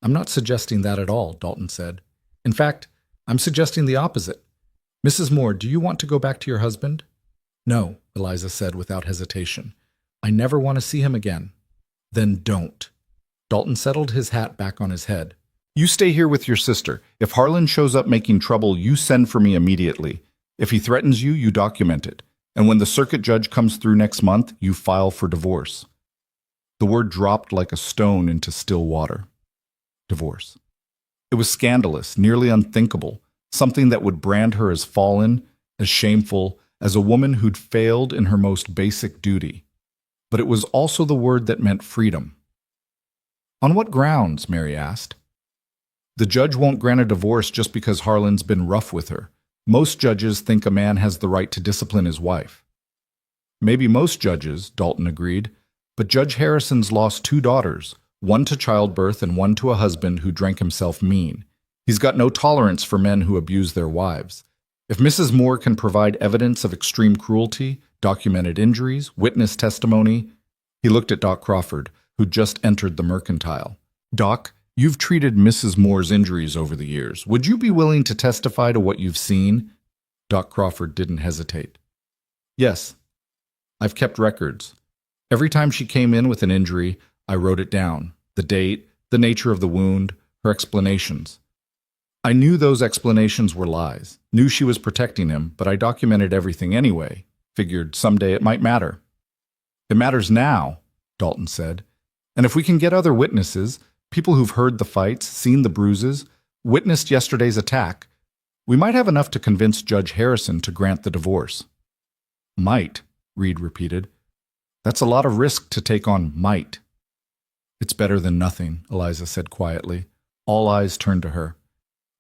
I'm not suggesting that at all, Dalton said. In fact, I'm suggesting the opposite. Mrs. Moore, do you want to go back to your husband? No, Eliza said without hesitation. I never want to see him again. Then don't. Dalton settled his hat back on his head. You stay here with your sister. If Harlan shows up making trouble, you send for me immediately. If he threatens you, you document it. And when the circuit judge comes through next month, you file for divorce. The word dropped like a stone into still water. Divorce. It was scandalous, nearly unthinkable, something that would brand her as fallen, as shameful, as a woman who'd failed in her most basic duty. But it was also the word that meant freedom. On what grounds? Mary asked. The judge won't grant a divorce just because Harlan's been rough with her. Most judges think a man has the right to discipline his wife. Maybe most judges, Dalton agreed, but Judge Harrison's lost 2 daughters, one to childbirth and one to a husband who drank himself mean. He's got no tolerance for men who abuse their wives. If Mrs. Moore can provide evidence of extreme cruelty, documented injuries, witness testimony. He looked at Doc Crawford, who'd just entered the mercantile. Doc, you've treated Mrs. Moore's injuries over the years. Would you be willing to testify to what you've seen? Doc Crawford didn't hesitate. Yes, I've kept records. Every time she came in with an injury, I wrote it down. The date, the nature of the wound, her explanations. I knew those explanations were lies, knew she was protecting him, but I documented everything anyway. Figured someday it might matter. It matters now, Dalton said. And if we can get other witnesses, people who've heard the fights, seen the bruises, witnessed yesterday's attack, we might have enough to convince Judge Harrison to grant the divorce. Might, Reed repeated. That's a lot of risk to take on might. It's better than nothing, Eliza said quietly. All eyes turned to her.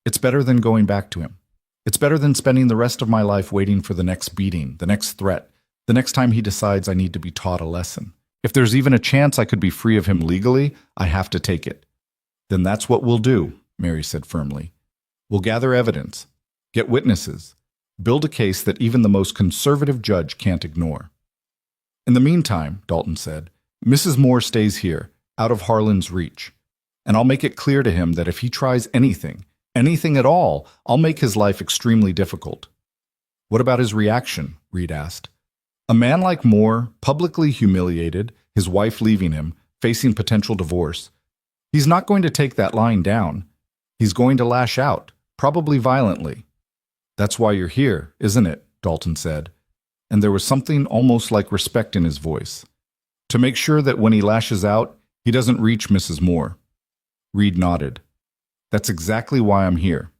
It's better than going back to him. It's better than spending the rest of my life waiting for the next beating, the next threat, the next time he decides I need to be taught a lesson. If there's even a chance I could be free of him legally, I have to take it. Then that's what we'll do, Mary said firmly. We'll gather evidence, get witnesses, build a case that even the most conservative judge can't ignore. In the meantime, Dalton said, Mrs. Moore stays here, out of Harlan's reach. And I'll make it clear to him that if he tries anything at all, I'll make his life extremely difficult. What about his reaction? Reed asked. A man like Moore, publicly humiliated, his wife leaving him, facing potential divorce, he's not going to take that lying down. He's going to lash out, probably violently. That's why you're here, isn't it? Dalton said. And there was something almost like respect in his voice. To make sure that when he lashes out, he doesn't reach Mrs. Moore. Reed nodded. That's exactly why I'm here.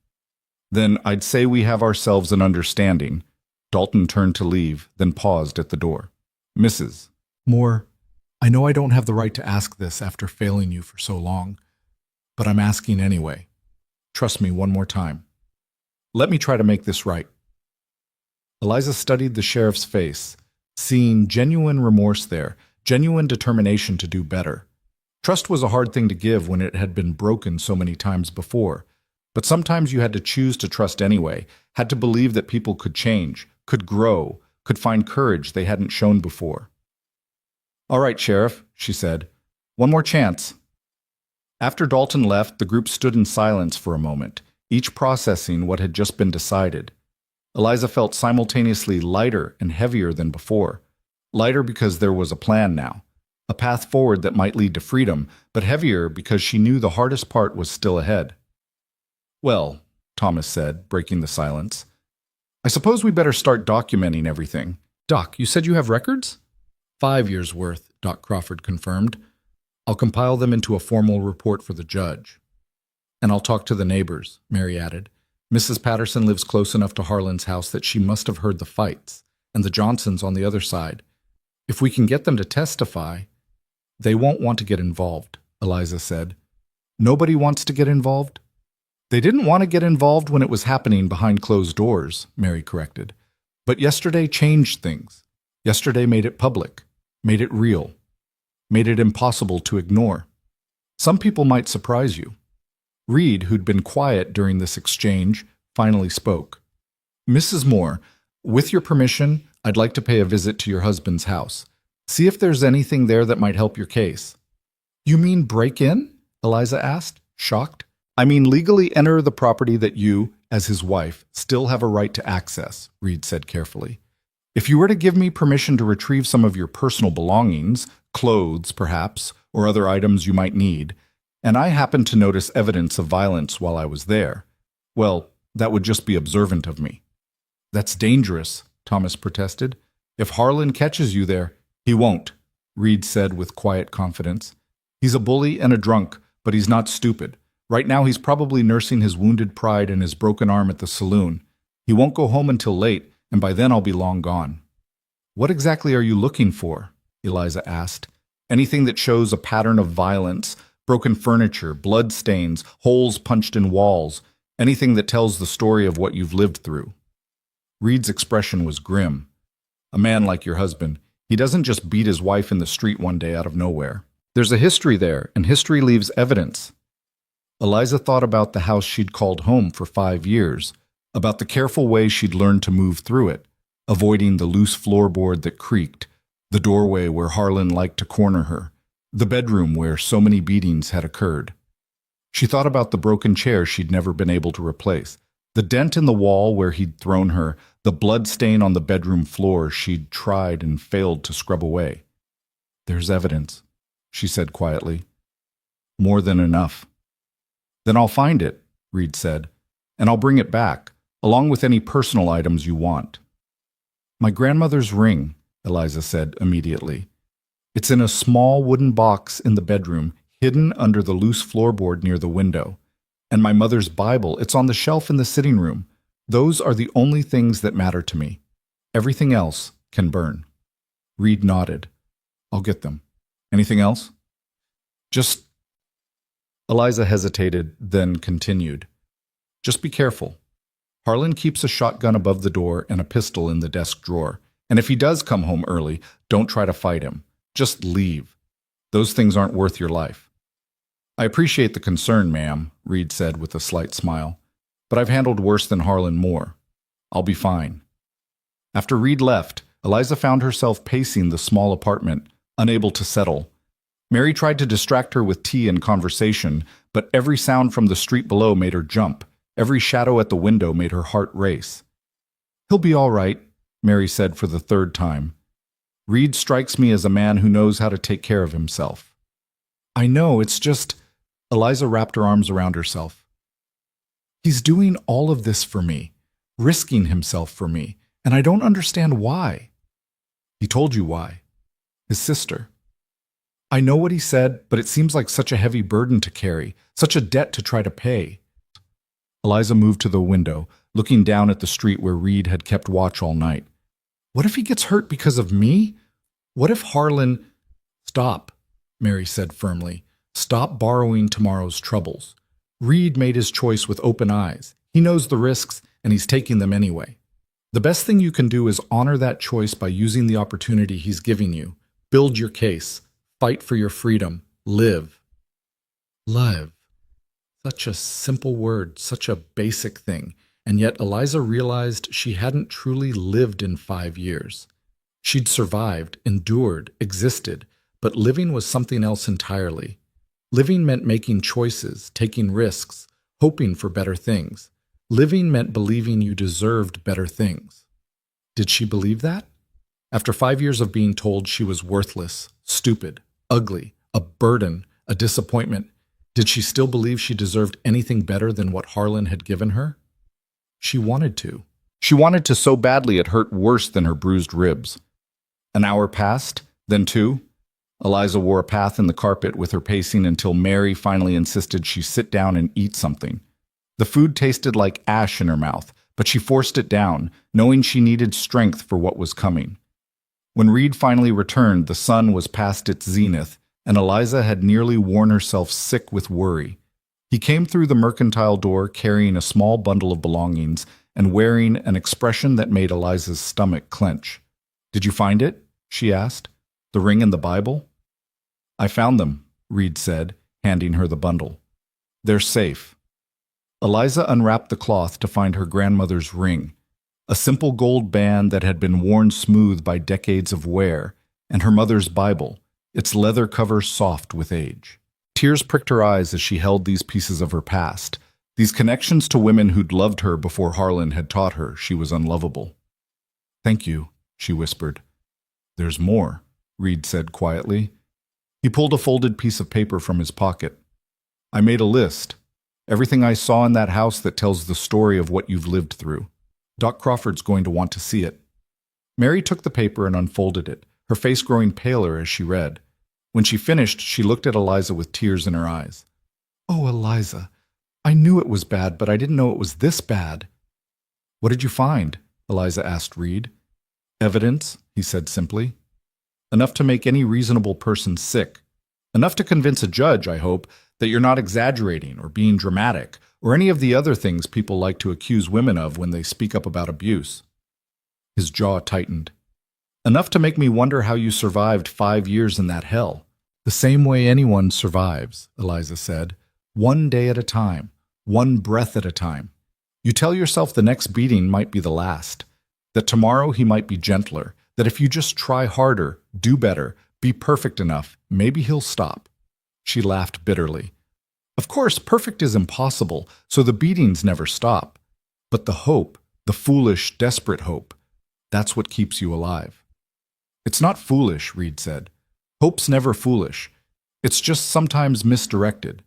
Then I'd say we have ourselves an understanding. Dalton turned to leave, then paused at the door. Mrs. Moore, I know I don't have the right to ask this after failing you for so long, but I'm asking anyway. Trust me one more time. Let me try to make this right. Eliza studied the sheriff's face, seeing genuine remorse there, genuine determination to do better. Trust was a hard thing to give when it had been broken so many times before, but sometimes you had to choose to trust anyway, had to believe that people could change, could grow, could find courage they hadn't shown before. All right, Sheriff, she said. One more chance. After Dalton left, the group stood in silence for a moment, each processing what had just been decided. Eliza felt simultaneously lighter and heavier than before. Lighter because there was a plan now, a path forward that might lead to freedom, but heavier because she knew the hardest part was still ahead. Well, Thomas said, breaking the silence, I suppose we better start documenting everything. Doc, you said you have records? 5 years' worth, Doc Crawford confirmed. I'll compile them into a formal report for the judge. And I'll talk to the neighbors, Mary added. Mrs. Patterson lives close enough to Harlan's house that she must have heard the fights, and the Johnsons on the other side. If we can get them to testify, they won't want to get involved, Eliza said. Nobody wants to get involved? They didn't want to get involved when it was happening behind closed doors, Mary corrected. But yesterday changed things. Yesterday made it public, made it real, made it impossible to ignore. Some people might surprise you. Reed, who'd been quiet during this exchange, finally spoke. Mrs. Moore, with your permission, I'd like to pay a visit to your husband's house. See if there's anything there that might help your case. You mean break in? Eliza asked, shocked. I mean legally enter the property that you, as his wife, still have a right to access, Reed said carefully. If you were to give me permission to retrieve some of your personal belongings, clothes perhaps, or other items you might need, and I happened to notice evidence of violence while I was there, well, that would just be observant of me. That's dangerous, Thomas protested. If Harlan catches you there, he won't, Reed said with quiet confidence. He's a bully and a drunk, but he's not stupid. Right now he's probably nursing his wounded pride and his broken arm at the saloon. He won't go home until late, and by then I'll be long gone. What exactly are you looking for? Eliza asked. Anything that shows a pattern of violence, broken furniture, blood stains, holes punched in walls, anything that tells the story of what you've lived through. Reed's expression was grim. A man like your husband, he doesn't just beat his wife in the street one day out of nowhere. There's a history there, and history leaves evidence. Eliza thought about the house she'd called home for 5 years, about the careful way she'd learned to move through it, avoiding the loose floorboard that creaked, the doorway where Harlan liked to corner her, the bedroom where so many beatings had occurred. She thought about the broken chair she'd never been able to replace, the dent in the wall where he'd thrown her, the blood stain on the bedroom floor she'd tried and failed to scrub away. There's evidence, she said quietly. More than enough. Then I'll find it, Reed said, and I'll bring it back, along with any personal items you want. My grandmother's ring, Eliza said immediately. It's in a small wooden box in the bedroom, hidden under the loose floorboard near the window. And my mother's Bible, it's on the shelf in the sitting room. Those are the only things that matter to me. Everything else can burn. Reed nodded. I'll get them. Anything else? Just... Eliza hesitated, then continued. Just be careful. Harlan keeps a shotgun above the door and a pistol in the desk drawer. And if he does come home early, don't try to fight him. Just leave. Those things aren't worth your life. I appreciate the concern, ma'am, Reed said with a slight smile. But I've handled worse than Harlan Moore. I'll be fine. After Reed left, Eliza found herself pacing the small apartment, unable to settle. Mary tried to distract her with tea and conversation, but every sound from the street below made her jump. Every shadow at the window made her heart race. He'll be all right, Mary said for the 3rd time. Reed strikes me as a man who knows how to take care of himself. I know, it's just... Eliza wrapped her arms around herself. He's doing all of this for me, risking himself for me, and I don't understand why. He told you why. His sister. I know what he said, but it seems like such a heavy burden to carry, such a debt to try to pay. Eliza moved to the window, looking down at the street where Reed had kept watch all night. What if he gets hurt because of me? What if Harlan... Stop, Mary said firmly. Stop borrowing tomorrow's troubles. Reed made his choice with open eyes. He knows the risks, and he's taking them anyway. The best thing you can do is honor that choice by using the opportunity he's giving you. Build your case. Fight for your freedom. Live. Live. Such a simple word, such a basic thing, and yet Eliza realized she hadn't truly lived in 5 years. She'd survived, endured, existed, but living was something else entirely. Living meant making choices, taking risks, hoping for better things. Living meant believing you deserved better things. Did she believe that? After 5 years of being told she was worthless, stupid, ugly, a burden, a disappointment, did she still believe she deserved anything better than what Harlan had given her? She wanted to. She wanted to so badly it hurt worse than her bruised ribs. An hour passed, then 2. Eliza wore a path in the carpet with her pacing until Mary finally insisted she sit down and eat something. The food tasted like ash in her mouth, but she forced it down, knowing she needed strength for what was coming. When Reed finally returned, the sun was past its zenith, and Eliza had nearly worn herself sick with worry. He came through the mercantile door carrying a small bundle of belongings and wearing an expression that made Eliza's stomach clench. "Did you find it?" she asked. "The ring and the Bible?" "I found them," Reed said, handing her the bundle. "They're safe." Eliza unwrapped the cloth to find her grandmother's ring, a simple gold band that had been worn smooth by decades of wear, and her mother's Bible, its leather cover soft with age. Tears pricked her eyes as she held these pieces of her past, These connections to women who'd loved her before Harlan had taught her she was unlovable. "Thank you," she whispered. "There's more," Reed said quietly. He pulled a folded piece of paper from his pocket. "I made a list. Everything I saw in that house that tells the story of what you've lived through. Doc Crawford's going to want to see it." Mary took the paper and unfolded it, her face growing paler as she read. When she finished, she looked at Eliza with tears in her eyes. "Oh, Eliza, I knew it was bad, but I didn't know it was this bad." "What did you find?" Eliza asked Reed. "Evidence," he said simply. "Enough to make any reasonable person sick. Enough to convince a judge, I hope, that you're not exaggerating or being dramatic or any of the other things people like to accuse women of when they speak up about abuse." His jaw tightened. "Enough to make me wonder how you survived 5 years in that hell." "The same way anyone survives," Eliza said. "One day at a time, one breath at a time. You tell yourself the next beating might be the last, that tomorrow he might be gentler, that if you just try harder, do better, be perfect enough, maybe he'll stop." She laughed bitterly. "Of course, perfect is impossible, so the beatings never stop. But the hope, the foolish, desperate hope, that's what keeps you alive." "It's not foolish," Reed said. "Hope's never foolish. It's just sometimes misdirected.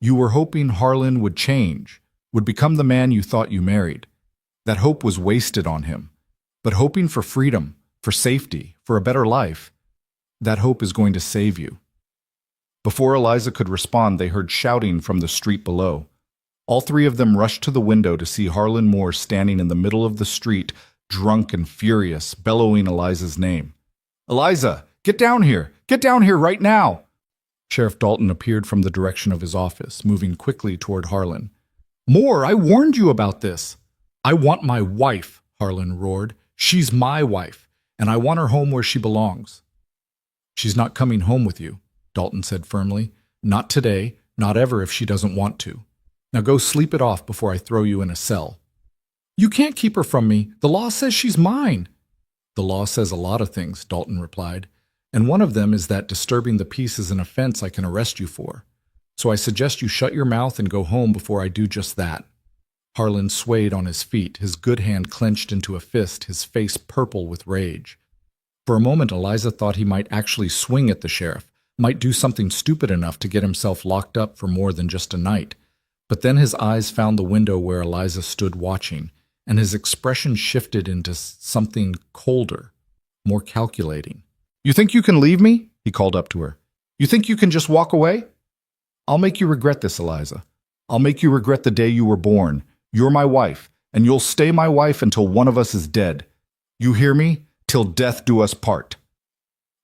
You were hoping Harlan would change, would become the man you thought you married. That hope was wasted on him. But hoping for freedom, for safety, for a better life, that hope is going to save you." Before Eliza could respond, they heard shouting from the street below. All three of them rushed to the window to see Harlan Moore standing in the middle of the street, drunk and furious, bellowing Eliza's name. "Eliza, get down here! Get down here right now!" Sheriff Dalton appeared from the direction of his office, moving quickly toward Harlan. "Moore, I warned you about this." "I want my wife," Harlan roared. "She's my wife, and I want her home where she belongs." "She's not coming home with you," Dalton said firmly. "Not today, not ever if she doesn't want to. Now go sleep it off before I throw you in a cell." "You can't keep her from me. The law says she's mine." "The law says a lot of things," Dalton replied, "and one of them is that disturbing the peace is an offense I can arrest you for. So I suggest you shut your mouth and go home before I do just that." Harlan swayed on his feet, his good hand clenched into a fist, his face purple with rage. For a moment, Eliza thought he might actually swing at the sheriff, might do something stupid enough to get himself locked up for more than just a night. But then his eyes found the window where Eliza stood watching, and his expression shifted into something colder, more calculating. "You think you can leave me?" he called up to her. "You think you can just walk away?" "I'll make you regret this, Eliza. I'll make you regret the day you were born. You're my wife, and you'll stay my wife until one of us is dead. You hear me? Till death do us part."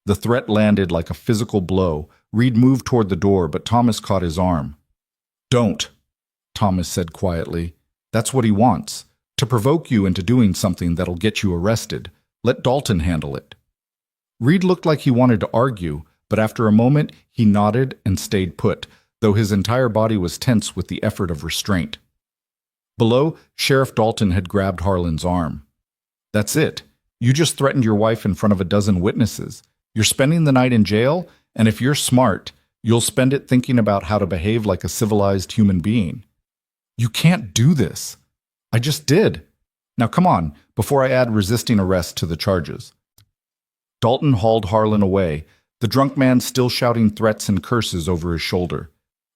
The threat landed like a physical blow. Reed moved toward the door, but Thomas caught his arm. "Don't," Thomas said quietly. "That's what he wants, to provoke you into doing something that'll get you arrested. Let Dalton handle it." Reed looked like he wanted to argue, but after a moment he nodded and stayed put, though his entire body was tense with the effort of restraint. Below, Sheriff Dalton had grabbed Harlan's arm. "That's it. You just threatened your wife in front of a dozen witnesses. You're spending the night in jail, and if you're smart, you'll spend it thinking about how to behave like a civilized human being." "You can't do this." "I just did. Now come on, before I add resisting arrest to the charges." Dalton hauled Harlan away, the drunk man still shouting threats and curses over his shoulder.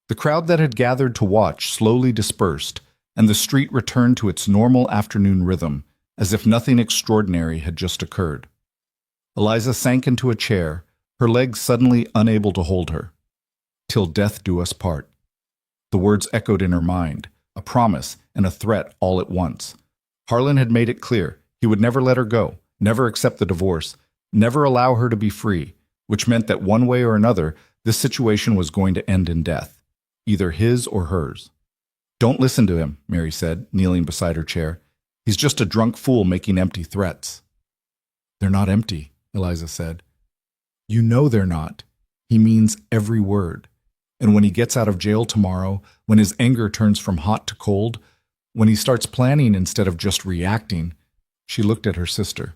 The crowd that had gathered to watch slowly dispersed, and the street returned to its normal afternoon rhythm, as if nothing extraordinary had just occurred. Eliza sank into a chair, her legs suddenly unable to hold her. "Till death do us part." The words echoed in her mind, a promise and a threat all at once. Harlan had made it clear he would never let her go, never accept the divorce, never allow her to be free, which meant that one way or another, this situation was going to end in death, either his or hers. "Don't listen to him," Mary said, kneeling beside her chair. "He's just a drunk fool making empty threats." "They're not empty," Eliza said. "You know they're not. He means every word. And when he gets out of jail tomorrow, when his anger turns from hot to cold, when he starts planning instead of just reacting," she looked at her sister.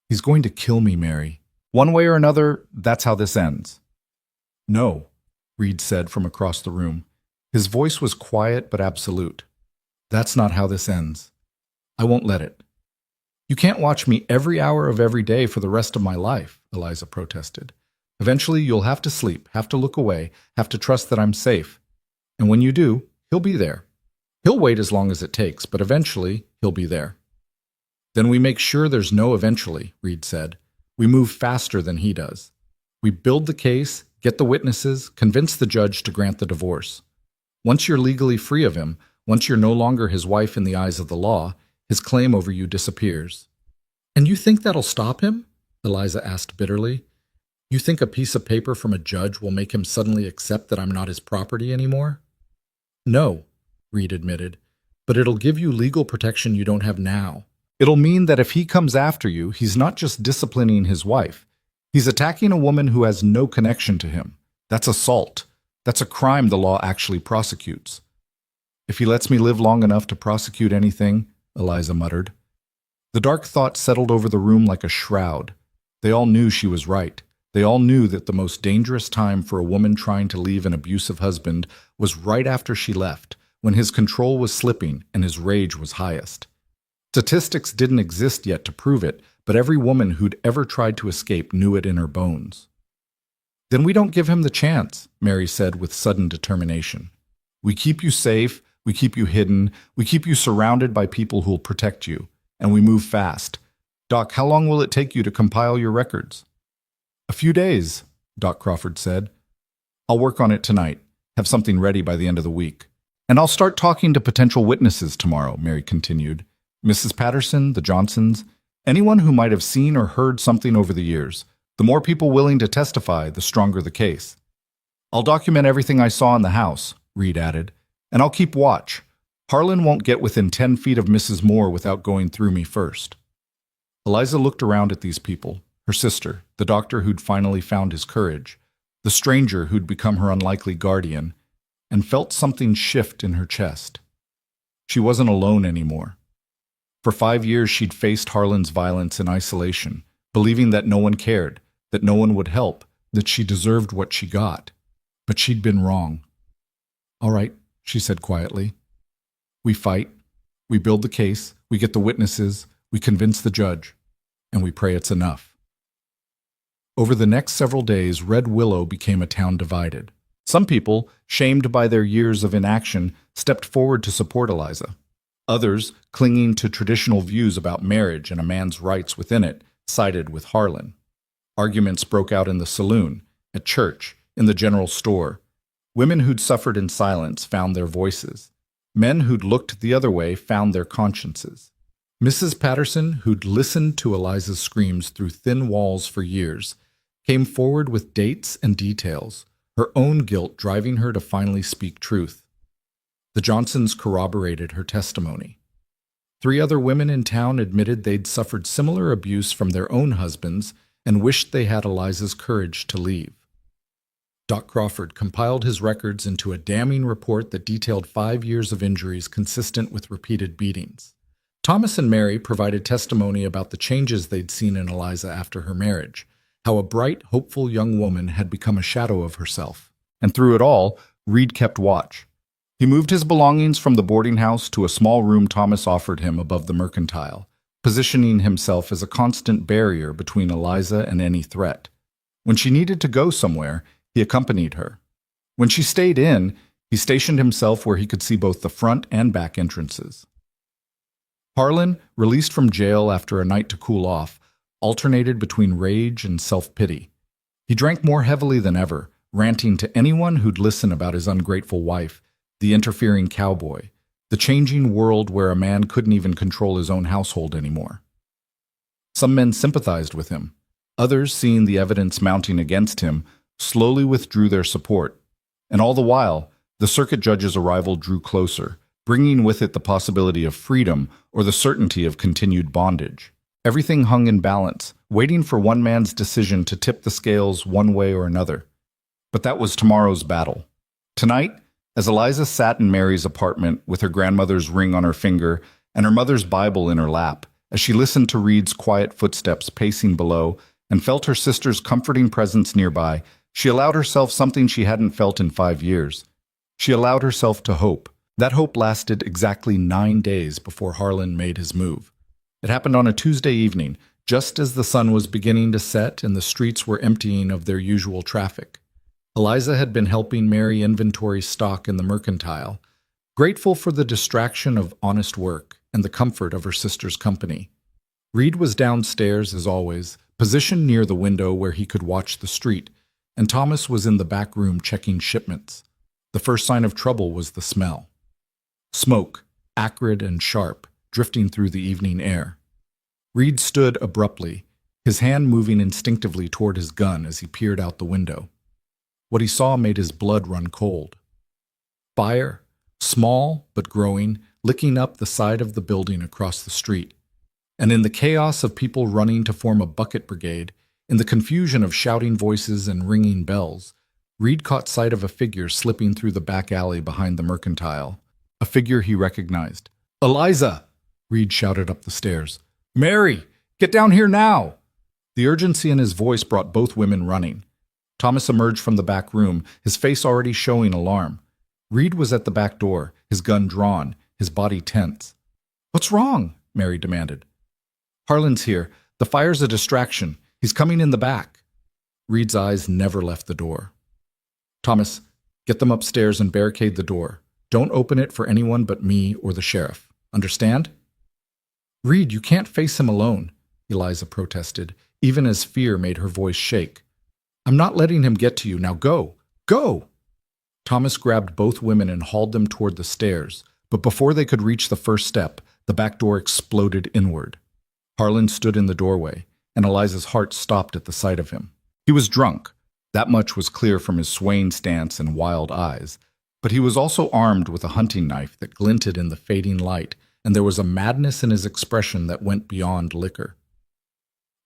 "He's going to kill me, Mary. One way or another, that's how this ends." "No," Reed said from across the room. His voice was quiet but absolute. "That's not how this ends. I won't let it." "You can't watch me every hour of every day for the rest of my life," Eliza protested. "Eventually you'll have to sleep, have to look away, have to trust that I'm safe. And when you do, he'll be there. He'll wait as long as it takes, but eventually he'll be there." "Then we make sure there's no eventually," Reed said. "We move faster than he does. We build the case, get the witnesses, convince the judge to grant the divorce. Once you're legally free of him, once you're no longer his wife in the eyes of the law, his claim over you disappears." "And you think that'll stop him?" Eliza asked bitterly. "You think a piece of paper from a judge will make him suddenly accept that I'm not his property anymore?" "No," Reed admitted, "but it'll give you legal protection you don't have now. It'll mean that if he comes after you, he's not just disciplining his wife. He's attacking a woman who has no connection to him. That's assault. That's a crime the law actually prosecutes." "If he lets me live long enough to prosecute anything," Eliza muttered. The dark thought settled over the room like a shroud. They all knew she was right. They all knew that the most dangerous time for a woman trying to leave an abusive husband was right after she left, when his control was slipping and his rage was highest. Statistics didn't exist yet to prove it, but every woman who'd ever tried to escape knew it in her bones. "Then we don't give him the chance," Mary said with sudden determination. "We keep you safe, we keep you hidden, we keep you surrounded by people who'll protect you, and we move fast. Doc, how long will it take you to compile your records?" "A few days," Doc Crawford said. "I'll work on it tonight, have something ready by the end of the week. And I'll start talking to potential witnesses tomorrow," Mary continued. "Mrs. Patterson, the Johnsons, anyone who might have seen or heard something over the years. The more people willing to testify, the stronger the case. I'll document everything I saw in the house," Reed added, "and I'll keep watch. Harlan won't get within 10 feet of Mrs. Moore without going through me first." Eliza looked around at these people, her sister, the doctor who'd finally found his courage, the stranger who'd become her unlikely guardian, and felt something shift in her chest. She wasn't alone anymore. For 5 years she'd faced Harlan's violence in isolation, believing that no one cared, that no one would help, that she deserved what she got. But she'd been wrong. "All right," she said quietly. "We fight, we build the case, we get the witnesses, we convince the judge, and we pray it's enough." Over the next several days, Red Willow became a town divided. Some people, shamed by their years of inaction, stepped forward to support Eliza. Others, clinging to traditional views about marriage and a man's rights within it, sided with Harlan. Arguments broke out in the saloon, at church, in the general store. Women who'd suffered in silence found their voices. Men who'd looked the other way found their consciences. Mrs. Patterson, who'd listened to Eliza's screams through thin walls for years, came forward with dates and details, her own guilt driving her to finally speak truth. The Johnsons corroborated her testimony. 3 other women in town admitted they'd suffered similar abuse from their own husbands and wished they had Eliza's courage to leave. Doc Crawford compiled his records into a damning report that detailed 5 years of injuries consistent with repeated beatings. Thomas and Mary provided testimony about the changes they'd seen in Eliza after her marriage, how a bright, hopeful young woman had become a shadow of herself. And through it all, Reed kept watch. He moved his belongings from the boarding house to a small room Thomas offered him above the mercantile, positioning himself as a constant barrier between Eliza and any threat. When she needed to go somewhere, he accompanied her. When she stayed in, he stationed himself where he could see both the front and back entrances. Harlan, released from jail after a night to cool off, alternated between rage and self-pity. He drank more heavily than ever, ranting to anyone who'd listen about his ungrateful wife, the interfering cowboy, the changing world where a man couldn't even control his own household anymore. Some men sympathized with him. Others, seeing the evidence mounting against him, slowly withdrew their support. And all the while, the circuit judge's arrival drew closer, bringing with it the possibility of freedom or the certainty of continued bondage. Everything hung in balance, waiting for one man's decision to tip the scales one way or another. But that was tomorrow's battle. Tonight, as Eliza sat in Mary's apartment with her grandmother's ring on her finger and her mother's Bible in her lap, as she listened to Reed's quiet footsteps pacing below and felt her sister's comforting presence nearby, she allowed herself something she hadn't felt in 5 years. She allowed herself to hope. That hope lasted exactly 9 days before Harlan made his move. It happened on a Tuesday evening, just as the sun was beginning to set and the streets were emptying of their usual traffic. Eliza had been helping Mary inventory stock in the mercantile, grateful for the distraction of honest work and the comfort of her sister's company. Reed was downstairs, as always, positioned near the window where he could watch the street, and Thomas was in the back room checking shipments. The first sign of trouble was the smell. Smoke, acrid and sharp, drifting through the evening air. Reed stood abruptly, his hand moving instinctively toward his gun as he peered out the window. What he saw made his blood run cold. Fire, small but growing, licking up the side of the building across the street. And in the chaos of people running to form a bucket brigade, in the confusion of shouting voices and ringing bells, Reed caught sight of a figure slipping through the back alley behind the mercantile, a figure he recognized. "Eliza!" Reed shouted up the stairs. "Mary! Get down here now!" The urgency in his voice brought both women running. Thomas emerged from the back room, his face already showing alarm. Reed was at the back door, his gun drawn, his body tense. "What's wrong?" Mary demanded. "Harlan's here. The fire's a distraction. He's coming in the back." Reed's eyes never left the door. "Thomas, get them upstairs and barricade the door. Don't open it for anyone but me or the sheriff. Understand?" "Reed, you can't face him alone," Eliza protested, even as fear made her voice shake. "I'm not letting him get to you. Now go! Go!" Thomas grabbed both women and hauled them toward the stairs, but before they could reach the first step, the back door exploded inward. Harlan stood in the doorway, and Eliza's heart stopped at the sight of him. He was drunk. That much was clear from his swaying stance and wild eyes, but he was also armed with a hunting knife that glinted in the fading light, and there was a madness in his expression that went beyond liquor.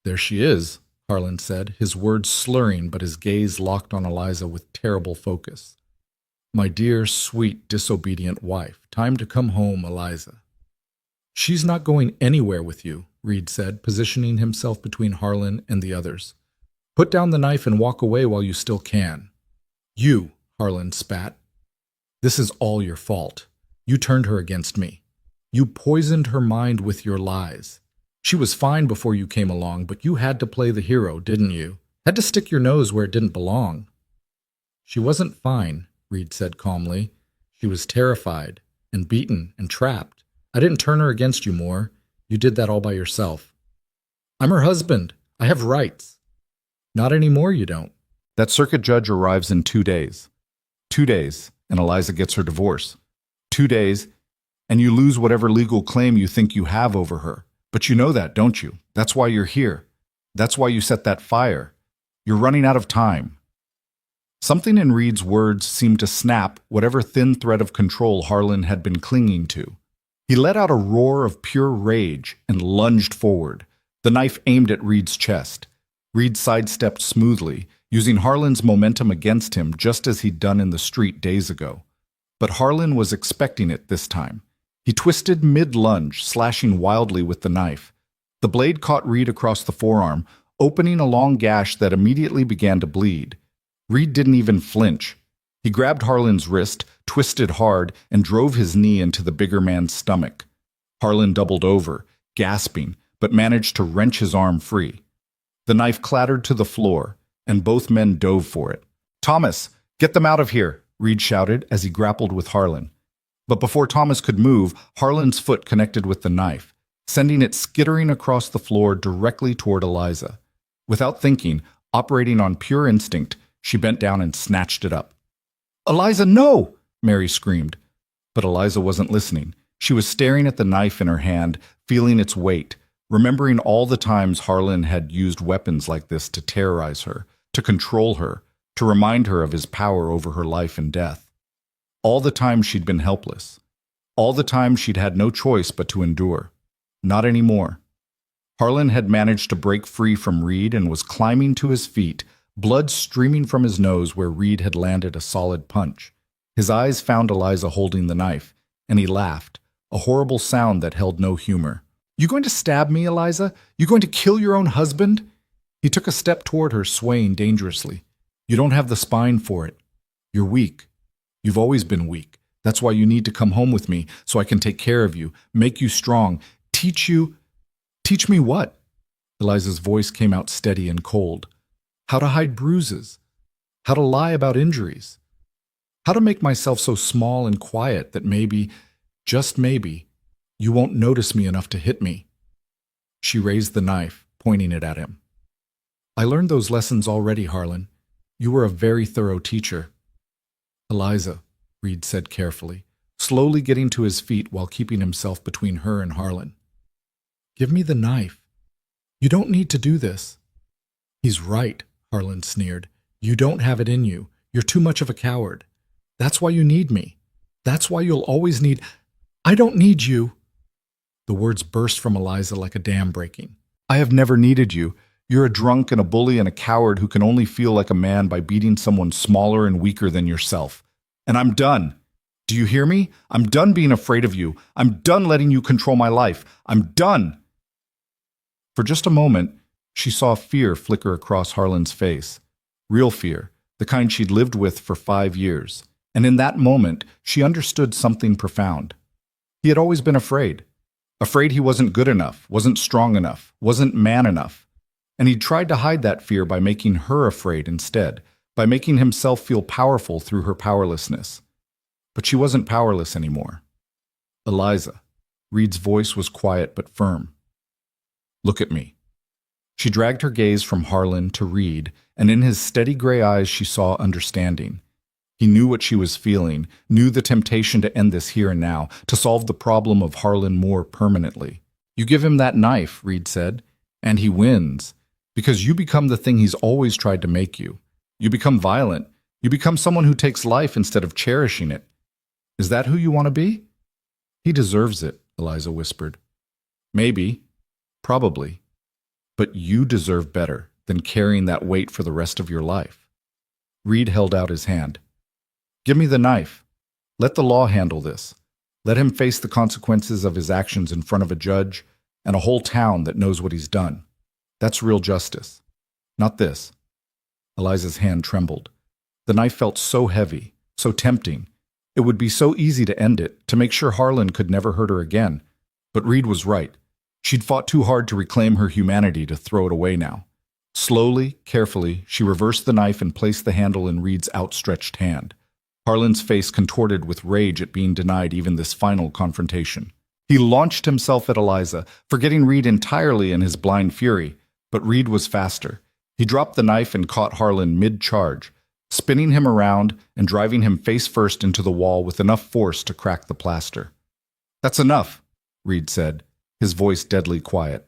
"There she is," Harlan said, his words slurring but his gaze locked on Eliza with terrible focus. "My dear, sweet, disobedient wife. Time to come home, Eliza." "She's not going anywhere with you," Reed said, positioning himself between Harlan and the others. "Put down the knife and walk away while you still can." "You," Harlan spat. "This is all your fault. You turned her against me. You poisoned her mind with your lies. She was fine before you came along, but you had to play the hero, didn't you? Had to stick your nose where it didn't belong." "She wasn't fine," Reed said calmly. "She was terrified and beaten and trapped. I didn't turn her against you more. You did that all by yourself." "I'm her husband. I have rights." "Not anymore, you don't." That circuit judge arrives in 2 days. 2 days, and Eliza gets her divorce. 2 days, and you lose whatever legal claim you think you have over her. But you know that, don't you? That's why you're here. That's why you set that fire. You're running out of time. Something in Reed's words seemed to snap whatever thin thread of control Harlan had been clinging to. He let out a roar of pure rage and lunged forward, the knife aimed at Reed's chest. Reed sidestepped smoothly, using Harlan's momentum against him just as he'd done in the street days ago. But Harlan was expecting it this time. He twisted mid-lunge, slashing wildly with the knife. The blade caught Reed across the forearm, opening a long gash that immediately began to bleed. Reed didn't even flinch. He grabbed Harlan's wrist, twisted hard, and drove his knee into the bigger man's stomach. Harlan doubled over, gasping, but managed to wrench his arm free. The knife clattered to the floor, and both men dove for it. "Thomas, get them out of here," Reed shouted as he grappled with Harlan. But before Thomas could move, Harlan's foot connected with the knife, sending it skittering across the floor directly toward Eliza. Without thinking, operating on pure instinct, she bent down and snatched it up. "Eliza, no!" Mary screamed. But Eliza wasn't listening. She was staring at the knife in her hand, feeling its weight, remembering all the times Harlan had used weapons like this to terrorize her, to control her, to remind her of his power over her life and death. All the time she'd been helpless. All the time she'd had no choice but to endure. Not anymore. Harlan had managed to break free from Reed and was climbing to his feet, blood streaming from his nose where Reed had landed a solid punch. His eyes found Eliza holding the knife, and he laughed, a horrible sound that held no humor. "You going to stab me, Eliza? You going to kill your own husband?" He took a step toward her, swaying dangerously. "You don't have the spine for it. You're weak. You've always been weak. That's why you need to come home with me so I can take care of you, make you strong, teach you. Teach me what? Eliza's voice came out steady and cold. How to hide bruises. How to lie about injuries. How to make myself so small and quiet that maybe, just maybe, you won't notice me enough to hit me. She raised the knife, pointing it at him. I learned those lessons already, Harlan. You were a very thorough teacher. Eliza, Reed said carefully, slowly getting to his feet while keeping himself between her and Harlan. Give me the knife. You don't need to do this. He's right, Harlan sneered. You don't have it in you. You're too much of a coward. That's why you need me. That's why you'll always need... I don't need you. The words burst from Eliza like a dam breaking. I have never needed you. You're a drunk and a bully and a coward who can only feel like a man by beating someone smaller and weaker than yourself. And I'm done. Do you hear me? I'm done being afraid of you. I'm done letting you control my life. I'm done. For just a moment, she saw fear flicker across Harlan's face. Real fear, the kind she'd lived with for 5 years. And in that moment, she understood something profound. He had always been afraid. Afraid he wasn't good enough, wasn't strong enough, wasn't man enough. And he tried to hide that fear by making her afraid instead, by making himself feel powerful through her powerlessness. But she wasn't powerless anymore. Eliza. Reed's voice was quiet but firm. Look at me. She dragged her gaze from Harlan to Reed, and in his steady gray eyes she saw understanding. He knew what she was feeling, knew the temptation to end this here and now, to solve the problem of Harlan Moore permanently. You give him that knife, Reed said, and he wins, because you become the thing he's always tried to make you. You become violent. You become someone who takes life instead of cherishing it. Is that who you want to be? He deserves it, Eliza whispered. Maybe. Probably. But you deserve better than carrying that weight for the rest of your life. Reed held out his hand. Give me the knife. Let the law handle this. Let him face the consequences of his actions in front of a judge and a whole town that knows what he's done. That's real justice. Not this. Eliza's hand trembled. The knife felt so heavy, so tempting. It would be so easy to end it, to make sure Harlan could never hurt her again. But Reed was right. She'd fought too hard to reclaim her humanity to throw it away now. Slowly, carefully, she reversed the knife and placed the handle in Reed's outstretched hand. Harlan's face contorted with rage at being denied even this final confrontation. He launched himself at Eliza, forgetting Reed entirely in his blind fury, but Reed was faster. He dropped the knife and caught Harlan mid-charge, spinning him around and driving him face first into the wall with enough force to crack the plaster. That's enough, Reed said, his voice deadly quiet.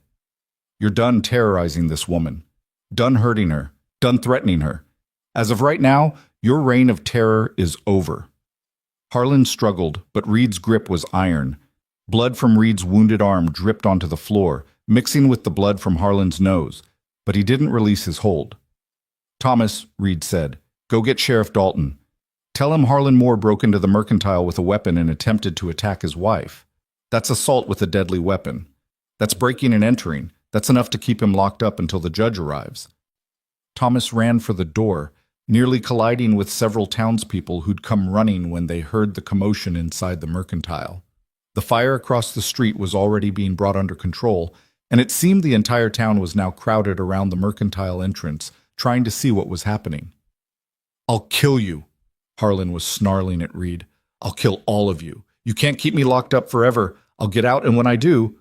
You're done terrorizing this woman. Done hurting her. Done threatening her. As of right now, your reign of terror is over. Harlan struggled, but Reed's grip was iron. Blood from Reed's wounded arm dripped onto the floor, mixing with the blood from Harlan's nose, but he didn't release his hold. Thomas, Reed said, go get Sheriff Dalton. Tell him Harlan Moore broke into the mercantile with a weapon and attempted to attack his wife. That's assault with a deadly weapon. That's breaking and entering. That's enough to keep him locked up until the judge arrives. Thomas ran for the door, nearly colliding with several townspeople who'd come running when they heard the commotion inside the mercantile. The fire across the street was already being brought under control, and it seemed the entire town was now crowded around the mercantile entrance, trying to see what was happening. I'll kill you, Harlan was snarling at Reed. I'll kill all of you. You can't keep me locked up forever. I'll get out, and when I do...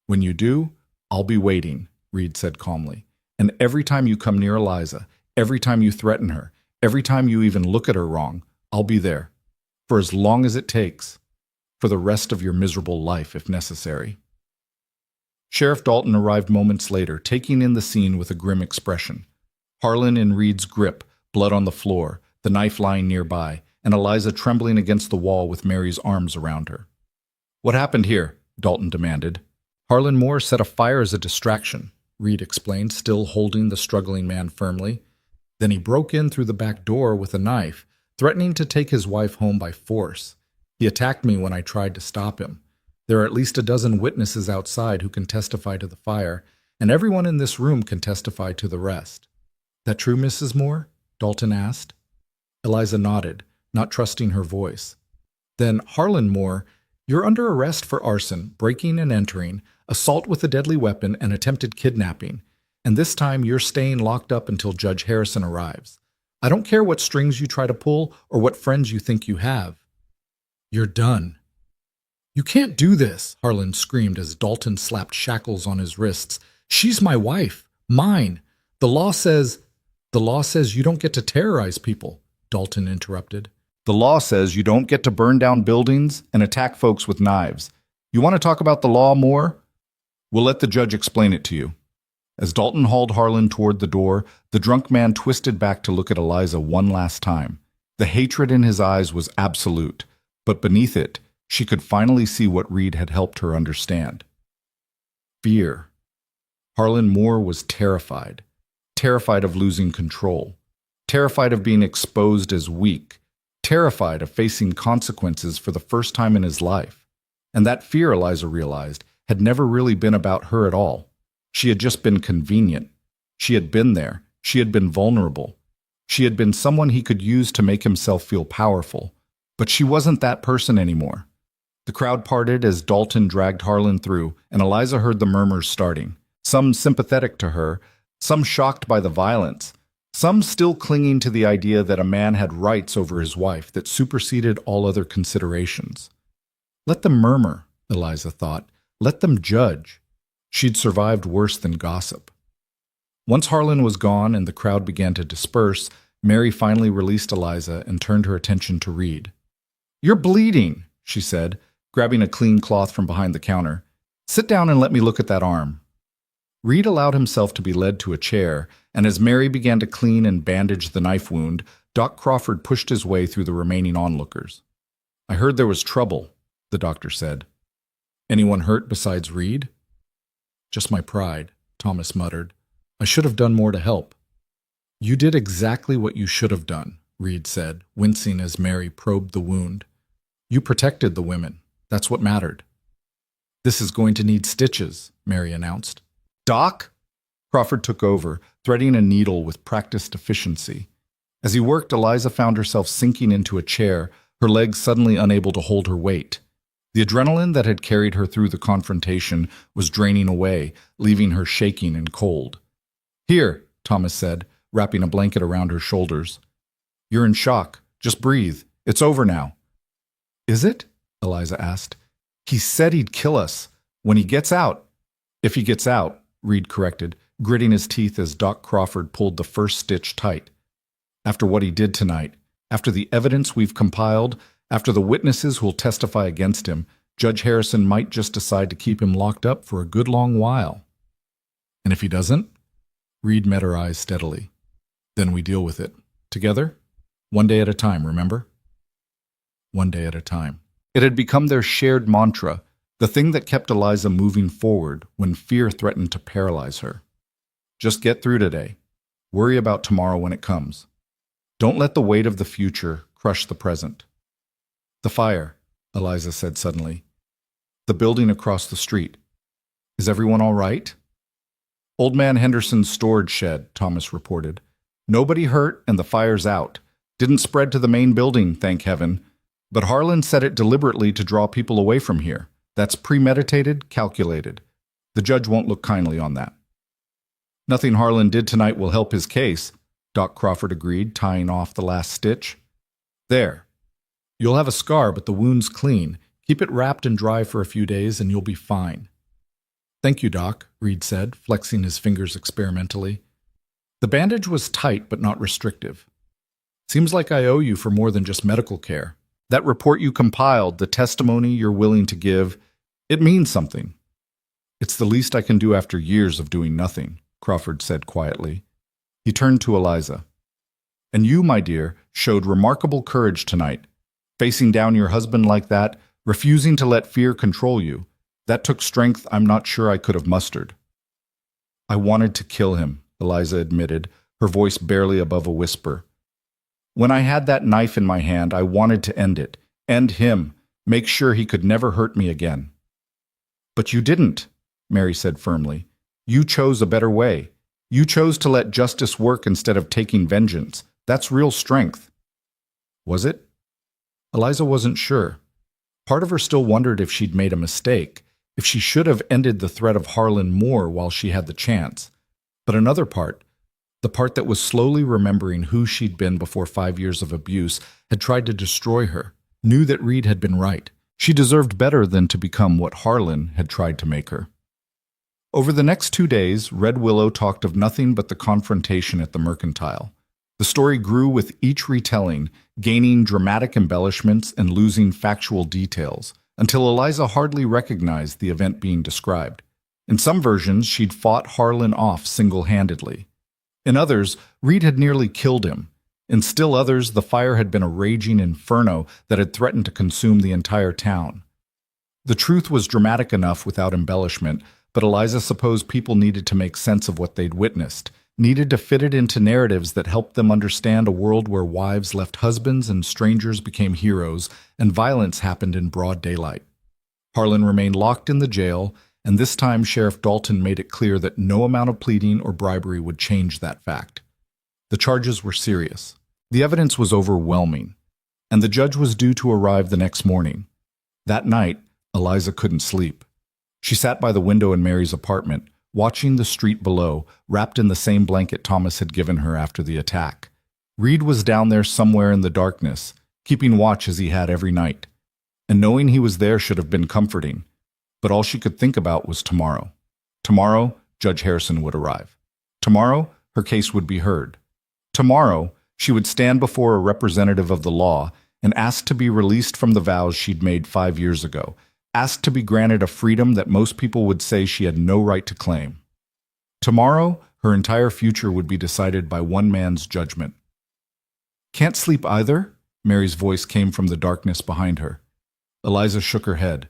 When you do, I'll be waiting, Reed said calmly. And every time you come near Eliza, every time you threaten her, every time you even look at her wrong, I'll be there. For as long as it takes. For the rest of your miserable life, if necessary. Sheriff Dalton arrived moments later, taking in the scene with a grim expression. Harlan in Reed's grip, blood on the floor, the knife lying nearby, and Eliza trembling against the wall with Mary's arms around her. What happened here? Dalton demanded. Harlan Moore set a fire as a distraction, Reed explained, still holding the struggling man firmly. Then he broke in through the back door with a knife, threatening to take his wife home by force. He attacked me when I tried to stop him. There are at least a dozen witnesses outside who can testify to the fire, and everyone in this room can testify to the rest. That true, Mrs. Moore? Dalton asked. Eliza nodded, not trusting her voice. Then, Harlan Moore, you're under arrest for arson, breaking and entering, assault with a deadly weapon, and attempted kidnapping. And this time you're staying locked up until Judge Harrison arrives. I don't care what strings you try to pull or what friends you think you have. You're done. You can't do this, Harlan screamed as Dalton slapped shackles on his wrists. She's my wife. Mine. The law says you don't get to terrorize people, Dalton interrupted. The law says you don't get to burn down buildings and attack folks with knives. You want to talk about the law more? We'll let the judge explain it to you. As Dalton hauled Harlan toward the door, the drunk man twisted back to look at Eliza one last time. The hatred in his eyes was absolute, but beneath it, she could finally see what Reed had helped her understand. Fear. Harlan Moore was terrified. Terrified of losing control. Terrified of being exposed as weak. Terrified of facing consequences for the first time in his life. And that fear, Eliza realized, had never really been about her at all. She had just been convenient. She had been there. She had been vulnerable. She had been someone he could use to make himself feel powerful. But she wasn't that person anymore. The crowd parted as Dalton dragged Harlan through, and Eliza heard the murmurs starting. Some sympathetic to her, some shocked by the violence, some still clinging to the idea that a man had rights over his wife that superseded all other considerations. Let them murmur, Eliza thought. Let them judge. She'd survived worse than gossip. Once Harlan was gone and the crowd began to disperse, Mary finally released Eliza and turned her attention to Reed. You're bleeding, she said, grabbing a clean cloth from behind the counter. Sit down and let me look at that arm. Reed allowed himself to be led to a chair, and as Mary began to clean and bandage the knife wound, Doc Crawford pushed his way through the remaining onlookers. I heard there was trouble, the doctor said. Anyone hurt besides Reed? Just my pride, Thomas muttered. I should have done more to help. You did exactly what you should have done, Reed said, wincing as Mary probed the wound. You protected the women. That's what mattered. This is going to need stitches, Mary announced. Doc? Crawford took over, threading a needle with practiced efficiency. As he worked, Eliza found herself sinking into a chair, her legs suddenly unable to hold her weight. The adrenaline that had carried her through the confrontation was draining away, leaving her shaking and cold. Here, Thomas said, wrapping a blanket around her shoulders. You're in shock. Just breathe. It's over now. Is it? Eliza asked. He said he'd kill us. When he gets out. If he gets out, Reed corrected, gritting his teeth as Doc Crawford pulled the first stitch tight. After what he did tonight, after the evidence we've compiled, after the witnesses who'll testify against him, Judge Harrison might just decide to keep him locked up for a good long while. And if he doesn't? Reed met her eyes steadily. Then we deal with it. Together? One day at a time, remember? One day at a time. It had become their shared mantra, the thing that kept Eliza moving forward when fear threatened to paralyze her. Just get through today. Worry about tomorrow when it comes. Don't let the weight of the future crush the present. The fire, Eliza said suddenly. The building across the street. Is everyone all right? Old Man Henderson's storage shed, Thomas reported. Nobody hurt and the fire's out. Didn't spread to the main building, thank heaven. But Harlan said it deliberately to draw people away from here. That's premeditated, calculated. The judge won't look kindly on that. Nothing Harlan did tonight will help his case, Doc Crawford agreed, tying off the last stitch. There. You'll have a scar, but the wound's clean. Keep it wrapped and dry for a few days and you'll be fine. Thank you, Doc, Reed said, flexing his fingers experimentally. The bandage was tight but not restrictive. Seems like I owe you for more than just medical care. That report you compiled, the testimony you're willing to give, it means something. It's the least I can do after years of doing nothing, Crawford said quietly. He turned to Eliza. And you, my dear, showed remarkable courage tonight. Facing down your husband like that, refusing to let fear control you, that took strength I'm not sure I could have mustered. I wanted to kill him, Eliza admitted, her voice barely above a whisper. When I had that knife in my hand, I wanted to end it, end him, make sure he could never hurt me again. But you didn't, Mary said firmly. You chose a better way. You chose to let justice work instead of taking vengeance. That's real strength. Was it? Eliza wasn't sure. Part of her still wondered if she'd made a mistake, if she should have ended the threat of Harlan more while she had the chance. But another part, the part that was slowly remembering who she'd been before 5 years of abuse, had tried to destroy her, knew that Reed had been right. She deserved better than to become what Harlan had tried to make her. Over the next 2 days, Red Willow talked of nothing but the confrontation at the Mercantile. The story grew with each retelling, gaining dramatic embellishments and losing factual details, until Eliza hardly recognized the event being described. In some versions, she'd fought Harlan off single-handedly. In others, Reed had nearly killed him. In still others, the fire had been a raging inferno that had threatened to consume the entire town. The truth was dramatic enough without embellishment, but Eliza supposed people needed to make sense of what they'd witnessed, needed to fit it into narratives that helped them understand a world where wives left husbands and strangers became heroes, and violence happened in broad daylight. Harlan remained locked in the jail, and this time Sheriff Dalton made it clear that no amount of pleading or bribery would change that fact. The charges were serious. The evidence was overwhelming, and the judge was due to arrive the next morning. That night, Eliza couldn't sleep. She sat by the window in Mary's apartment, watching the street below, wrapped in the same blanket Thomas had given her after the attack. Reed was down there somewhere in the darkness, keeping watch as he had every night. And knowing he was there should have been comforting. But all she could think about was tomorrow. Tomorrow, Judge Harrison would arrive. Tomorrow, her case would be heard. Tomorrow, she would stand before a representative of the law and ask to be released from the vows she'd made 5 years ago, ask to be granted a freedom that most people would say she had no right to claim. Tomorrow, her entire future would be decided by one man's judgment. "Can't sleep either?" Mary's voice came from the darkness behind her. Eliza shook her head.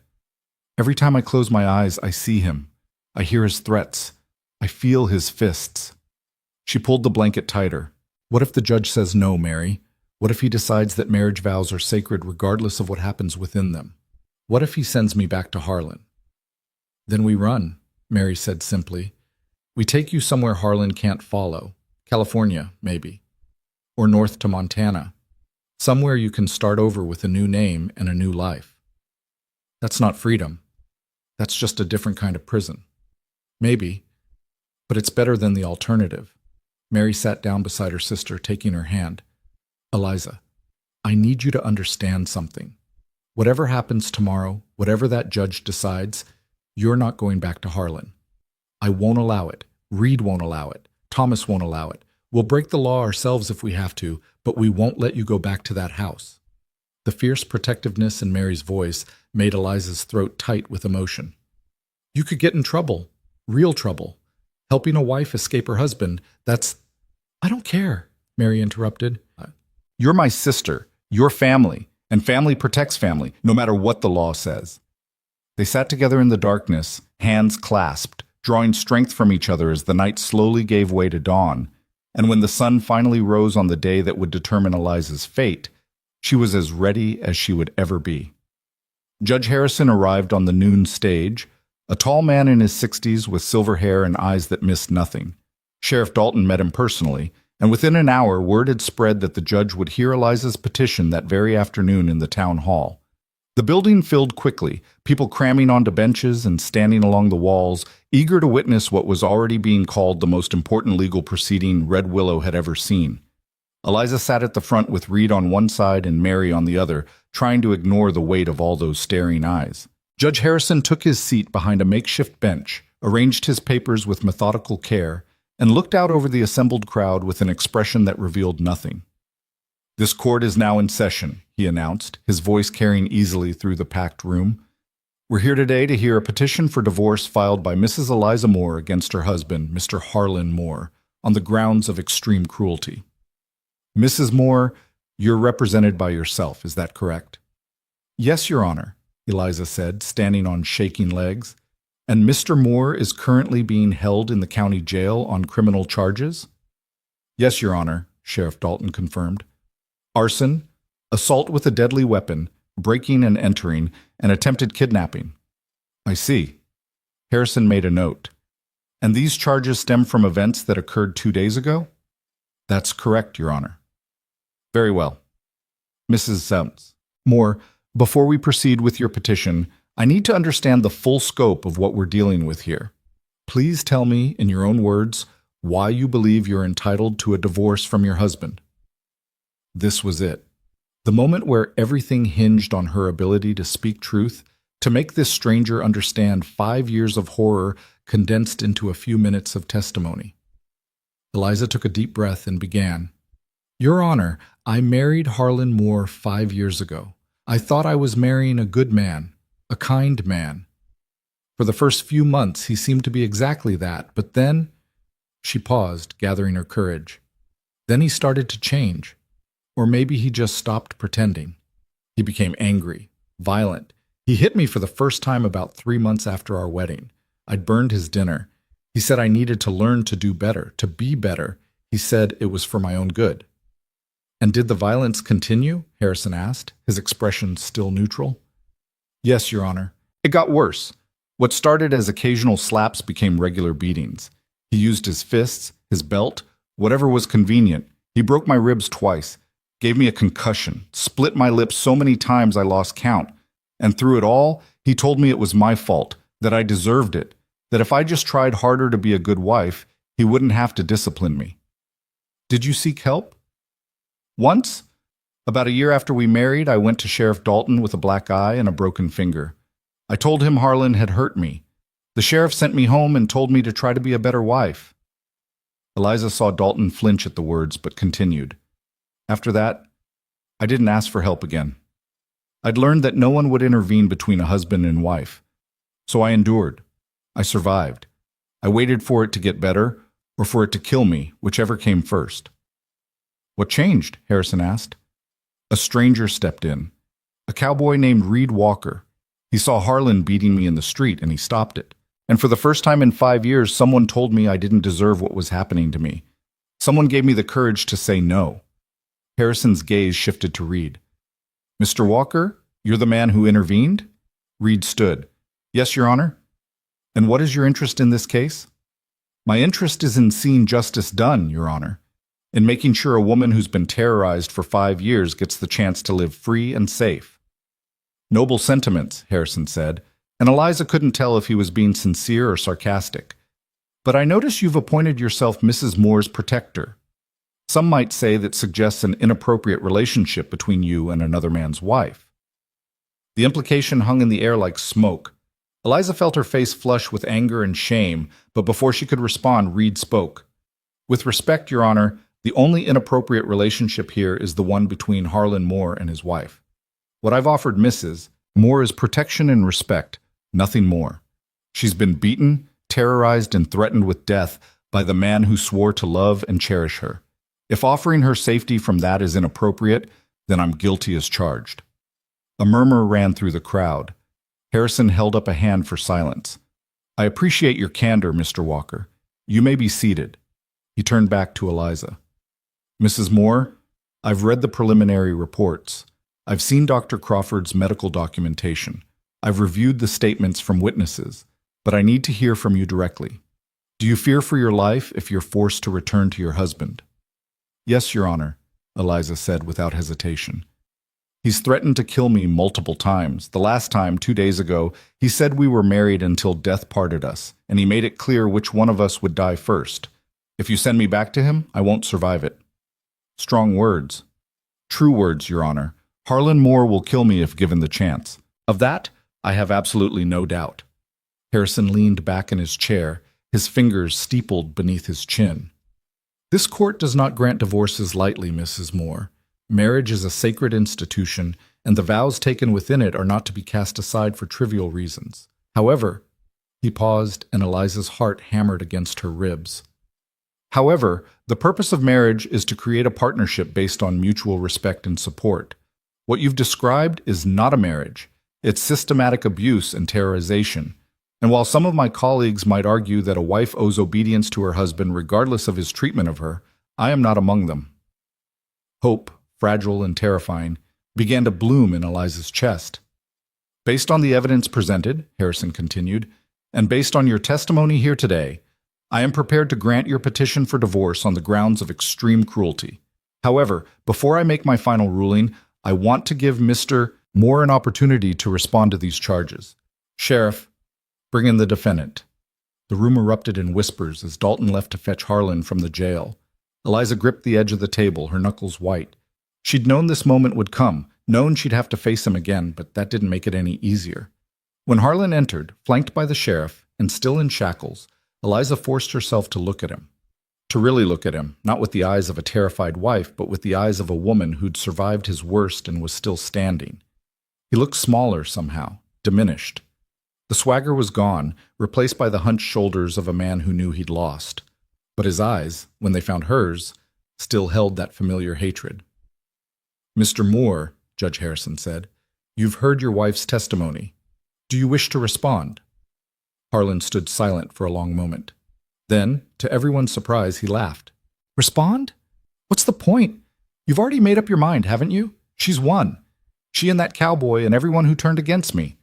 "Every time I close my eyes, I see him. I hear his threats. I feel his fists." She pulled the blanket tighter. "What if the judge says no, Mary? What if he decides that marriage vows are sacred regardless of what happens within them? What if he sends me back to Harlan?" "Then we run," Mary said simply. "We take you somewhere Harlan can't follow. California, maybe. Or north to Montana. Somewhere you can start over with a new name and a new life." "That's not freedom. That's just a different kind of prison." "Maybe. But it's better than the alternative." Mary sat down beside her sister, taking her hand. "Eliza, I need you to understand something. Whatever happens tomorrow, whatever that judge decides, you're not going back to Harlan. I won't allow it. Reed won't allow it. Thomas won't allow it. We'll break the law ourselves if we have to, but we won't let you go back to that house." The fierce protectiveness in Mary's voice made Eliza's throat tight with emotion. "You could get in trouble. Real trouble. Helping a wife escape her husband, that's—" "I don't care," Mary interrupted. "You're my sister, your family, and family protects family, no matter what the law says." They sat together in the darkness, hands clasped, drawing strength from each other as the night slowly gave way to dawn, and when the sun finally rose on the day that would determine Eliza's fate, she was as ready as she would ever be. Judge Harrison arrived on the noon stage, a tall man in his 60s with silver hair and eyes that missed nothing. Sheriff Dalton met him personally, and within an hour word had spread that the judge would hear Eliza's petition that very afternoon in the town hall. The building filled quickly, people cramming onto benches and standing along the walls, eager to witness what was already being called the most important legal proceeding Red Willow had ever seen. Eliza sat at the front with Reed on one side and Mary on the other, trying to ignore the weight of all those staring eyes. Judge Harrison took his seat behind a makeshift bench, arranged his papers with methodical care, and looked out over the assembled crowd with an expression that revealed nothing. "This court is now in session," he announced, his voice carrying easily through the packed room. "We're here today to hear a petition for divorce filed by Mrs. Eliza Moore against her husband, Mr. Harlan Moore, on the grounds of extreme cruelty. Mrs. Moore, you're represented by yourself, is that correct?" "Yes, Your Honor," Eliza said, standing on shaking legs. "And Mr. Moore is currently being held in the county jail on criminal charges?" "Yes, Your Honor," Sheriff Dalton confirmed. "Arson, assault with a deadly weapon, breaking and entering, and attempted kidnapping." "I see." Harrison made a note. "And these charges stem from events that occurred 2 days ago?" "That's correct, Your Honor." "Very well. Mrs. Moore, before we proceed with your petition, I need to understand the full scope of what we're dealing with here. Please tell me, in your own words, why you believe you're entitled to a divorce from your husband. This was it. The moment where everything hinged on her ability to speak truth, to make this stranger understand 5 years of horror condensed into a few minutes of testimony. Eliza took a deep breath and began. Your Honor, I married Harlan Moore 5 years ago. I thought I was marrying a good man, a kind man. For the first few months, he seemed to be exactly that, but then... She paused, gathering her courage. Then he started to change. Or maybe he just stopped pretending. He became angry, violent. He hit me for the first time about 3 months after our wedding. I'd burned his dinner. He said I needed to learn to do better, to be better. He said it was for my own good. And did the violence continue? Harrison asked, his expression still neutral. Yes, Your Honor. It got worse. What started as occasional slaps became regular beatings. He used his fists, his belt, whatever was convenient. He broke my ribs twice, gave me a concussion, split my lips so many times I lost count. And through it all, he told me it was my fault, that I deserved it, that if I just tried harder to be a good wife, he wouldn't have to discipline me. Did you seek help? Once, about a year after we married, I went to Sheriff Dalton with a black eye and a broken finger. I told him Harlan had hurt me. The sheriff sent me home and told me to try to be a better wife. Eliza saw Dalton flinch at the words, but continued. After that, I didn't ask for help again. I'd learned that no one would intervene between a husband and wife. So I endured. I survived. I waited for it to get better, or for it to kill me, whichever came first. What changed? Harrison asked. A stranger stepped in. A cowboy named Reed Walker. He saw Harlan beating me in the street, and he stopped it. And for the first time in 5 years, someone told me I didn't deserve what was happening to me. Someone gave me the courage to say no. Harrison's gaze shifted to Reed. Mr. Walker, you're the man who intervened? Reed stood. Yes, Your Honor. And what is your interest in this case? My interest is in seeing justice done, Your Honor, in making sure a woman who's been terrorized for 5 years gets the chance to live free and safe. Noble sentiments, Harrison said, and Eliza couldn't tell if he was being sincere or sarcastic. But I notice you've appointed yourself Mrs. Moore's protector. Some might say that suggests an inappropriate relationship between you and another man's wife. The implication hung in the air like smoke. Eliza felt her face flush with anger and shame, but before she could respond, Reed spoke. With respect, Your Honor, the only inappropriate relationship here is the one between Harlan Moore and his wife. What I've offered Mrs. Moore is protection and respect, nothing more. She's been beaten, terrorized, and threatened with death by the man who swore to love and cherish her. If offering her safety from that is inappropriate, then I'm guilty as charged. A murmur ran through the crowd. Harrison held up a hand for silence. I appreciate your candor, Mr. Walker. You may be seated. He turned back to Eliza. Mrs. Moore, I've read the preliminary reports. I've seen Dr. Crawford's medical documentation. I've reviewed the statements from witnesses, but I need to hear from you directly. Do you fear for your life if you're forced to return to your husband? Yes, Your Honor, Eliza said without hesitation. He's threatened to kill me multiple times. The last time, 2 days ago, he said we were married until death parted us, and he made it clear which one of us would die first. If you send me back to him, I won't survive it. Strong words. True words, Your Honor. Harlan Moore will kill me if given the chance. Of that, I have absolutely no doubt. Harrison leaned back in his chair, his fingers steepled beneath his chin. This court does not grant divorces lightly, Mrs. Moore. Marriage is a sacred institution, and the vows taken within it are not to be cast aside for trivial reasons. However, he paused, and Eliza's heart hammered against her ribs. However, the purpose of marriage is to create a partnership based on mutual respect and support. What you've described is not a marriage. It's systematic abuse and terrorization. And while some of my colleagues might argue that a wife owes obedience to her husband regardless of his treatment of her, I am not among them. Hope, fragile and terrifying, began to bloom in Eliza's chest. Based on the evidence presented, Harrison continued, and based on your testimony here today, I am prepared to grant your petition for divorce on the grounds of extreme cruelty. However, before I make my final ruling, I want to give Mr. Moore an opportunity to respond to these charges. Sheriff, bring in the defendant. The room erupted in whispers as Dalton left to fetch Harlan from the jail. Eliza gripped the edge of the table, her knuckles white. She'd known this moment would come, known she'd have to face him again, but that didn't make it any easier. When Harlan entered, flanked by the sheriff, and still in shackles, Eliza forced herself to look at him. To really look at him, not with the eyes of a terrified wife, but with the eyes of a woman who'd survived his worst and was still standing. He looked smaller somehow, diminished. The swagger was gone, replaced by the hunched shoulders of a man who knew he'd lost. But his eyes, when they found hers, still held that familiar hatred. "Mr. Moore," Judge Harrison said, "you've heard your wife's testimony. Do you wish to respond?" Harlan stood silent for a long moment. Then, to everyone's surprise, he laughed. "Respond? What's the point? You've already made up your mind, haven't you? She's won. She and that cowboy and everyone who turned against me.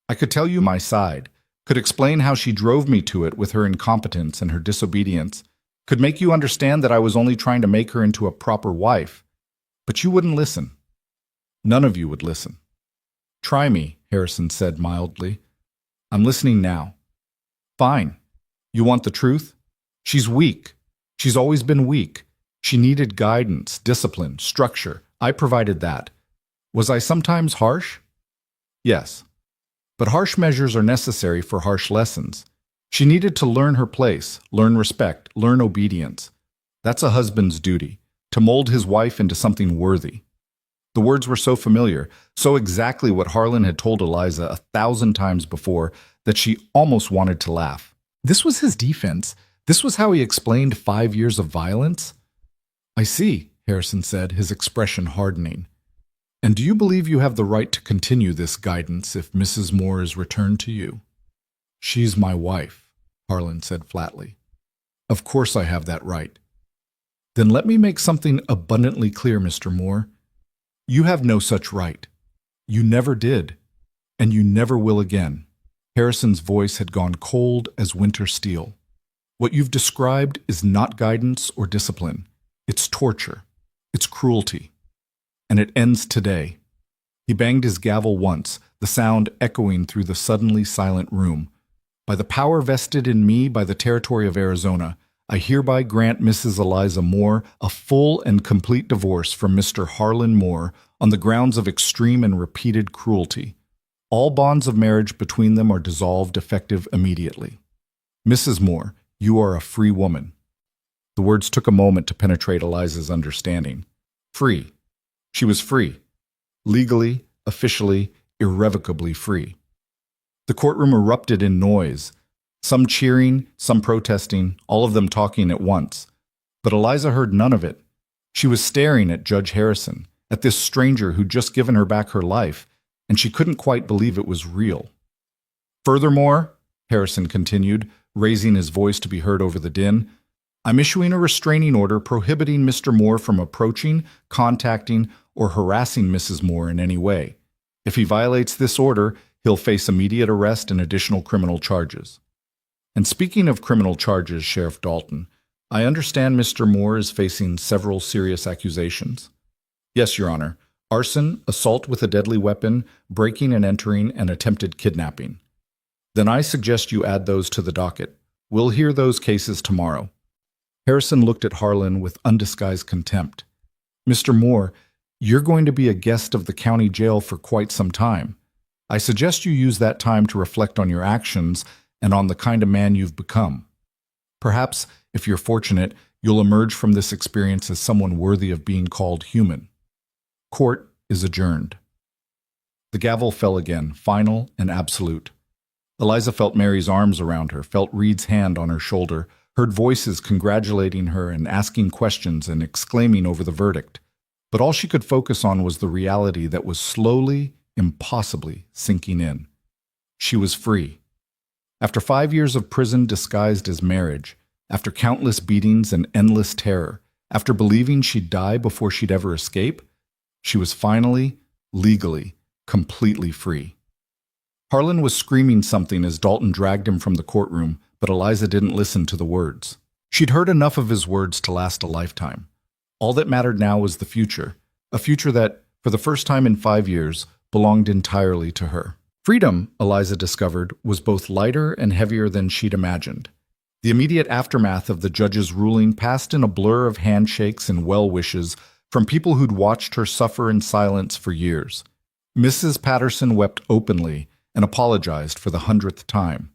I could tell you my side, could explain how she drove me to it with her incompetence and her disobedience, could make you understand that I was only trying to make her into a proper wife. But you wouldn't listen. None of you would listen." "Try me," Harrison said mildly. "I'm listening now." "Fine. You want the truth? She's weak. She's always been weak. She needed guidance, discipline, structure. I provided that. Was I sometimes harsh? Yes. But harsh measures are necessary for harsh lessons. She needed to learn her place, learn respect, learn obedience. That's a husband's duty, to mold his wife into something worthy." The words were so familiar, so exactly what Harlan had told Eliza 1,000 times before, that she almost wanted to laugh. This was his defense. This was how he explained 5 years of violence. "I see," Harrison said, his expression hardening. "And do you believe you have the right to continue this guidance if Mrs. Moore is returned to you?" "She's my wife," Harlan said flatly. "Of course I have that right." "Then let me make something abundantly clear, Mr. Moore. You have no such right. You never did, and you never will again." Harrison's voice had gone cold as winter steel. "What you've described is not guidance or discipline. It's torture. It's cruelty. And it ends today." He banged his gavel once, the sound echoing through the suddenly silent room. "By the power vested in me by the territory of Arizona, I hereby grant Mrs. Eliza Moore a full and complete divorce from Mr. Harlan Moore on the grounds of extreme and repeated cruelty. All bonds of marriage between them are dissolved effective immediately. Mrs. Moore, you are a free woman." The words took a moment to penetrate Eliza's understanding. Free. She was free. Legally, officially, irrevocably free. The courtroom erupted in noise. Some cheering, some protesting, all of them talking at once. But Eliza heard none of it. She was staring at Judge Harrison, at this stranger who'd just given her back her life, and she couldn't quite believe it was real. "Furthermore," Harrison continued, raising his voice to be heard over the din, "I'm issuing a restraining order prohibiting Mr. Moore from approaching, contacting, or harassing Mrs. Moore in any way. If he violates this order, he'll face immediate arrest and additional criminal charges. And speaking of criminal charges, Sheriff Dalton, I understand Mr. Moore is facing several serious accusations." "Yes, Your Honor. Arson, assault with a deadly weapon, breaking and entering, and attempted kidnapping." "Then I suggest you add those to the docket. We'll hear those cases tomorrow." Harrison looked at Harlan with undisguised contempt. "Mr. Moore, you're going to be a guest of the county jail for quite some time. I suggest you use that time to reflect on your actions and on the kind of man you've become. Perhaps, if you're fortunate, you'll emerge from this experience as someone worthy of being called human. Court is adjourned." The gavel fell again, final and absolute. Eliza felt Mary's arms around her, felt Reed's hand on her shoulder, heard voices congratulating her and asking questions and exclaiming over the verdict. But all she could focus on was the reality that was slowly, impossibly sinking in. She was free. After 5 years of prison disguised as marriage, after countless beatings and endless terror, after believing she'd die before she'd ever escape, she was finally, legally, completely free. Harlan was screaming something as Dalton dragged him from the courtroom, but Eliza didn't listen to the words. She'd heard enough of his words to last a lifetime. All that mattered now was the future, a future that, for the first time in 5 years, belonged entirely to her. Freedom, Eliza discovered, was both lighter and heavier than she'd imagined. The immediate aftermath of the judge's ruling passed in a blur of handshakes and well wishes from people who'd watched her suffer in silence for years. Mrs. Patterson wept openly and apologized for the 100th time.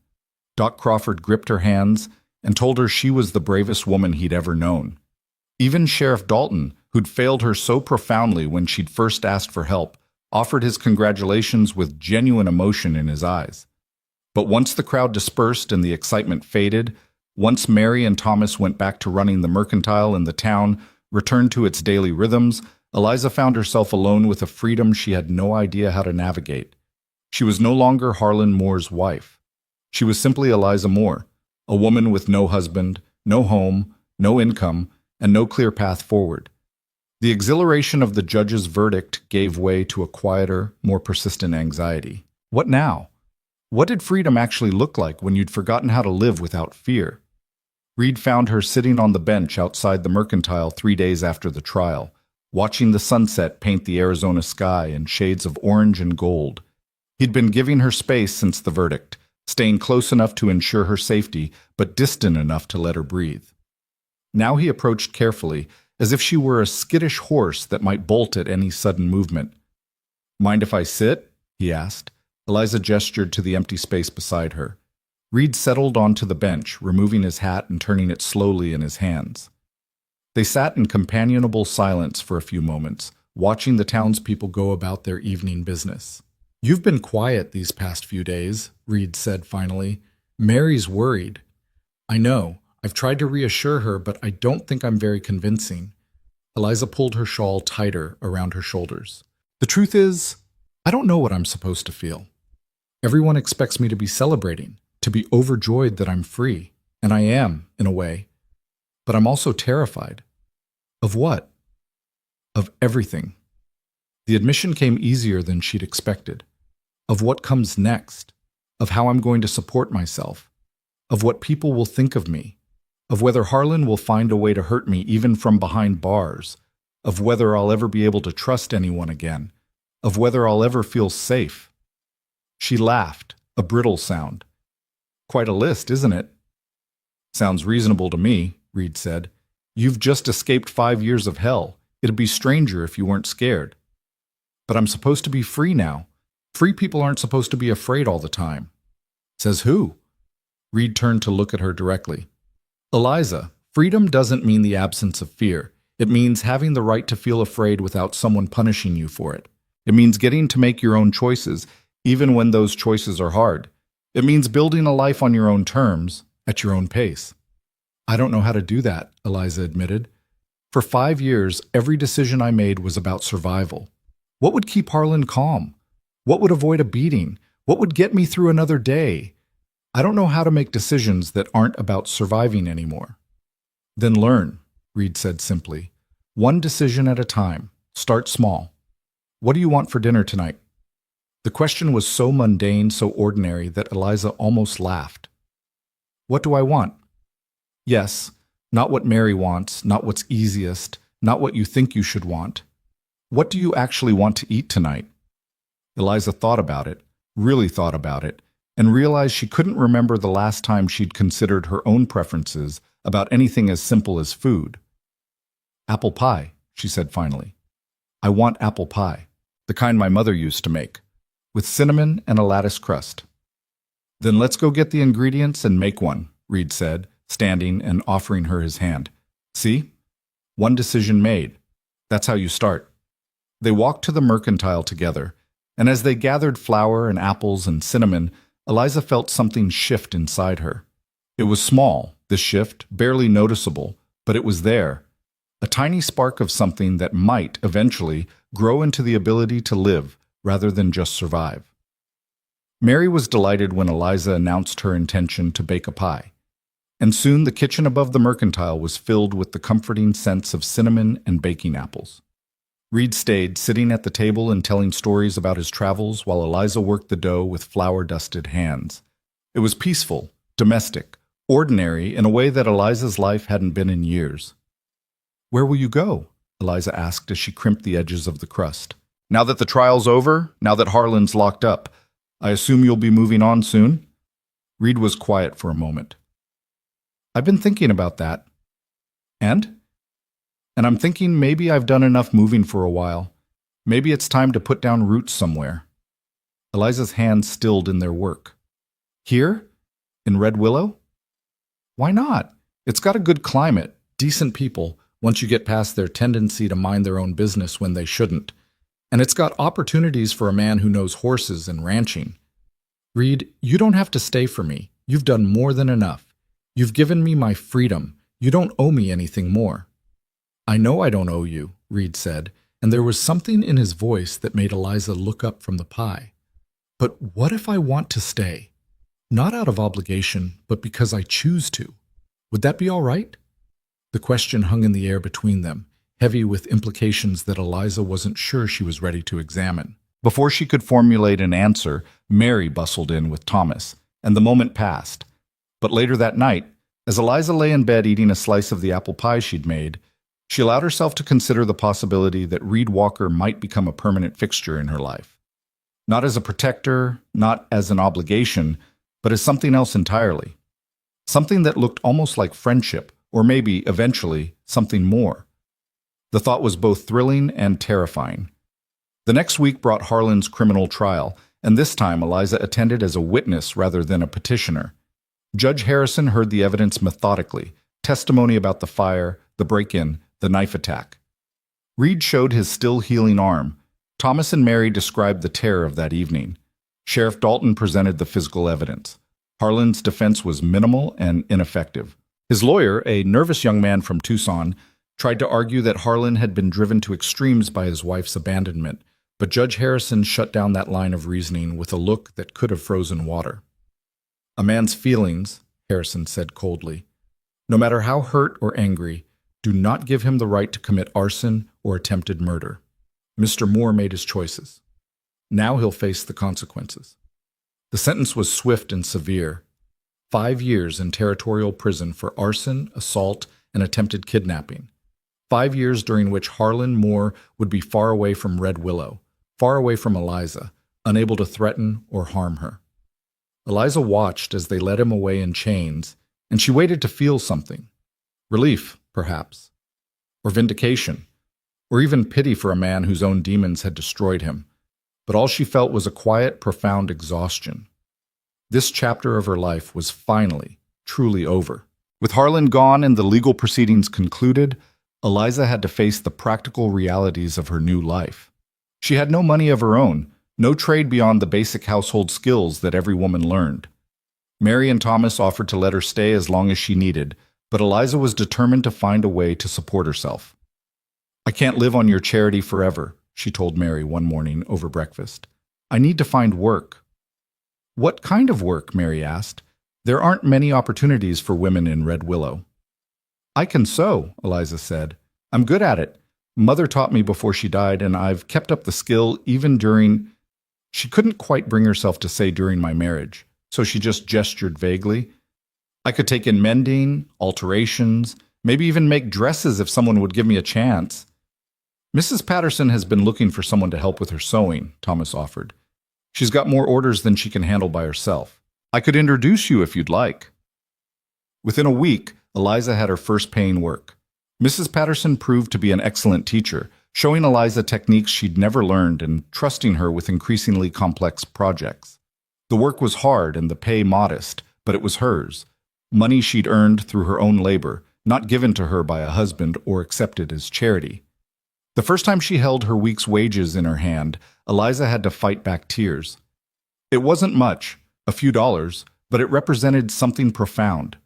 Doc Crawford gripped her hands and told her she was the bravest woman he'd ever known. Even Sheriff Dalton, who'd failed her so profoundly when she'd first asked for help, offered his congratulations with genuine emotion in his eyes. But once the crowd dispersed and the excitement faded, once Mary and Thomas went back to running the mercantile and the town returned to its daily rhythms, Eliza found herself alone with a freedom she had no idea how to navigate. She was no longer Harlan Moore's wife. She was simply Eliza Moore, a woman with no husband, no home, no income, and no clear path forward. The exhilaration of the judge's verdict gave way to a quieter, more persistent anxiety. What now? What did freedom actually look like when you'd forgotten how to live without fear? Reed found her sitting on the bench outside the mercantile 3 days after the trial, watching the sunset paint the Arizona sky in shades of orange and gold. He'd been giving her space since the verdict, staying close enough to ensure her safety, but distant enough to let her breathe. Now he approached carefully, as if she were a skittish horse that might bolt at any sudden movement. "Mind if I sit?" he asked. Eliza gestured to the empty space beside her. Reed settled onto the bench, removing his hat and turning it slowly in his hands. They sat in companionable silence for a few moments, watching the townspeople go about their evening business. "You've been quiet these past few days," Reed said finally. "Mary's worried." "I know. I've tried to reassure her, but I don't think I'm very convincing." Eliza pulled her shawl tighter around her shoulders. "The truth is, I don't know what I'm supposed to feel. Everyone expects me to be celebrating, to be overjoyed that I'm free, and I am, in a way. But I'm also terrified. Of what? Of everything." The admission came easier than she'd expected. Of what comes next. Of how I'm going to support myself. Of what people will think of me. Of whether Harlan will find a way to hurt me even from behind bars. Of whether I'll ever be able to trust anyone again. Of whether I'll ever feel safe. She laughed, a brittle sound. "Quite a list, isn't it?" "Sounds reasonable to me," Reed said. "You've just escaped 5 years of hell. It'd be stranger if you weren't scared." "But I'm supposed to be free now. Free people aren't supposed to be afraid all the time." "Says who?" Reed turned to look at her directly. "Eliza, freedom doesn't mean the absence of fear. It means having the right to feel afraid without someone punishing you for it. It means getting to make your own choices, even when those choices are hard. It means building a life on your own terms, at your own pace." "I don't know how to do that," Eliza admitted. "For 5 years, every decision I made was about survival. What would keep Harlan calm? What would avoid a beating? What would get me through another day? I don't know how to make decisions that aren't about surviving anymore." "Then learn," Reed said simply. "One decision at a time. Start small. What do you want for dinner tonight?" The question was so mundane, so ordinary, that Eliza almost laughed. "What do I want?" "Yes, not what Mary wants, not what's easiest, not what you think you should want. What do you actually want to eat tonight?" Eliza thought about it, really thought about it, and realized she couldn't remember the last time she'd considered her own preferences about anything as simple as food. "Apple pie," she said finally. "I want apple pie, the kind my mother used to make, with cinnamon and a lattice crust." "Then let's go get the ingredients and make one," Reed said, standing and offering her his hand. "See? One decision made. That's how you start." They walked to the mercantile together, and as they gathered flour and apples and cinnamon, Eliza felt something shift inside her. It was small, this shift, barely noticeable, but it was there. A tiny spark of something that might, eventually, grow into the ability to live rather than just survive. Mary was delighted when Eliza announced her intention to bake a pie. And soon the kitchen above the mercantile was filled with the comforting scents of cinnamon and baking apples. Reed stayed, sitting at the table and telling stories about his travels while Eliza worked the dough with flour-dusted hands. It was peaceful, domestic, ordinary in a way that Eliza's life hadn't been in years. "Where will you go?" Eliza asked as she crimped the edges of the crust. Now that the trial's over, now that Harlan's locked up, I assume you'll be moving on soon? Reed was quiet for a moment. I've been thinking about that. And? And I'm thinking maybe I've done enough moving for a while. Maybe it's time to put down roots somewhere. Eliza's hands stilled in their work. Here? In Red Willow? Why not? It's got a good climate, decent people, once you get past their tendency to mind their own business when they shouldn't. And it's got opportunities for a man who knows horses and ranching. Reed, you don't have to stay for me. You've done more than enough. You've given me my freedom. You don't owe me anything more. I know I don't owe you, Reed said, and there was something in his voice that made Eliza look up from the pie. But what if I want to stay? Not out of obligation, but because I choose to. Would that be all right? The question hung in the air between them, heavy with implications that Eliza wasn't sure she was ready to examine. Before she could formulate an answer, Mary bustled in with Thomas, and the moment passed. But later that night, as Eliza lay in bed eating a slice of the apple pie she'd made, she allowed herself to consider the possibility that Reed Walker might become a permanent fixture in her life. Not as a protector, not as an obligation, but as something else entirely. Something that looked almost like friendship, or maybe, eventually, something more. The thought was both thrilling and terrifying. The next week brought Harlan's criminal trial, and this time Eliza attended as a witness rather than a petitioner. Judge Harrison heard the evidence methodically, testimony about the fire, the break-in, the knife attack. Reed showed his still-healing arm. Thomas and Mary described the terror of that evening. Sheriff Dalton presented the physical evidence. Harlan's defense was minimal and ineffective. His lawyer, a nervous young man from Tucson, tried to argue that Harlan had been driven to extremes by his wife's abandonment, but Judge Harrison shut down that line of reasoning with a look that could have frozen water. A man's feelings, Harrison said coldly, no matter how hurt or angry, do not give him the right to commit arson or attempted murder. Mr. Moore made his choices. Now he'll face the consequences. The sentence was swift and severe. 5 years in territorial prison for arson, assault, and attempted kidnapping. 5 years during which Harlan Moore would be far away from Red Willow, far away from Eliza, unable to threaten or harm her. Eliza watched as they led him away in chains, and she waited to feel something. Relief, perhaps. Or vindication. Or even pity for a man whose own demons had destroyed him. But all she felt was a quiet, profound exhaustion. This chapter of her life was finally, truly over. With Harlan gone and the legal proceedings concluded, Eliza had to face the practical realities of her new life. She had no money of her own, no trade beyond the basic household skills that every woman learned. Mary and Thomas offered to let her stay as long as she needed, but Eliza was determined to find a way to support herself. I can't live on your charity forever, she told Mary one morning over breakfast. I need to find work. What kind of work? Mary asked. There aren't many opportunities for women in Red Willow. I can sew, Eliza said. I'm good at it. Mother taught me before she died, and I've kept up the skill even during... She couldn't quite bring herself to say during my marriage, so she just gestured vaguely. I could take in mending, alterations, maybe even make dresses if someone would give me a chance. Mrs. Patterson has been looking for someone to help with her sewing, Thomas offered. She's got more orders than she can handle by herself. I could introduce you if you'd like. Within a week, Eliza had her first paying work. Mrs. Patterson proved to be an excellent teacher, showing Eliza techniques she'd never learned and trusting her with increasingly complex projects. The work was hard and the pay modest, but it was hers. Money she'd earned through her own labor, not given to her by a husband or accepted as charity. The first time she held her week's wages in her hand, Eliza had to fight back tears. It wasn't much, a few dollars, but it represented something profound.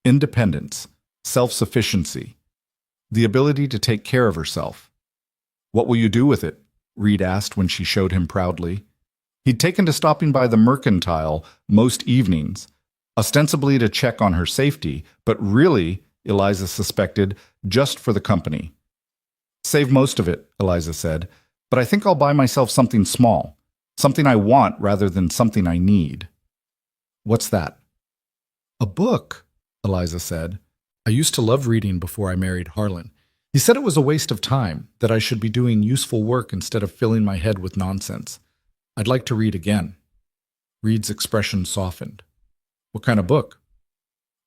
Independence, self-sufficiency, the ability to take care of herself. What will you do with it? Reed asked when she showed him proudly. He'd taken to stopping by the Mercantile most evenings, ostensibly to check on her safety, but really, Eliza suspected, just for the company. Save most of it, Eliza said, but I think I'll buy myself something small, something I want rather than something I need. What's that? A book, Eliza said. I used to love reading before I married Harlan. He said it was a waste of time, that I should be doing useful work instead of filling my head with nonsense. I'd like to read again. Reed's expression softened. What kind of book?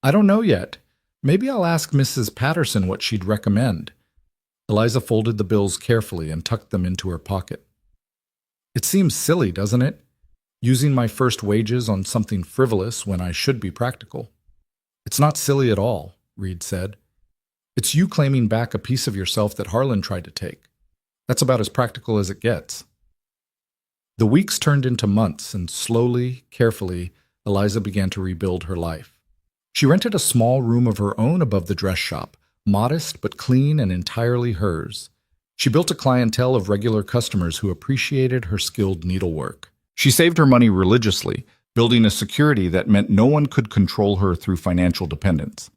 I don't know yet. Maybe I'll ask Mrs. Patterson what she'd recommend. Eliza folded the bills carefully and tucked them into her pocket. It seems silly, doesn't it? Using my first wages on something frivolous when I should be practical. It's not silly at all, Reed said. It's you claiming back a piece of yourself that Harlan tried to take. That's about as practical as it gets. The weeks turned into months, and slowly, carefully, Eliza began to rebuild her life. She rented a small room of her own above the dress shop, modest but clean and entirely hers. She built a clientele of regular customers who appreciated her skilled needlework. She saved her money religiously, building a security that meant no one could control her through financial dependence.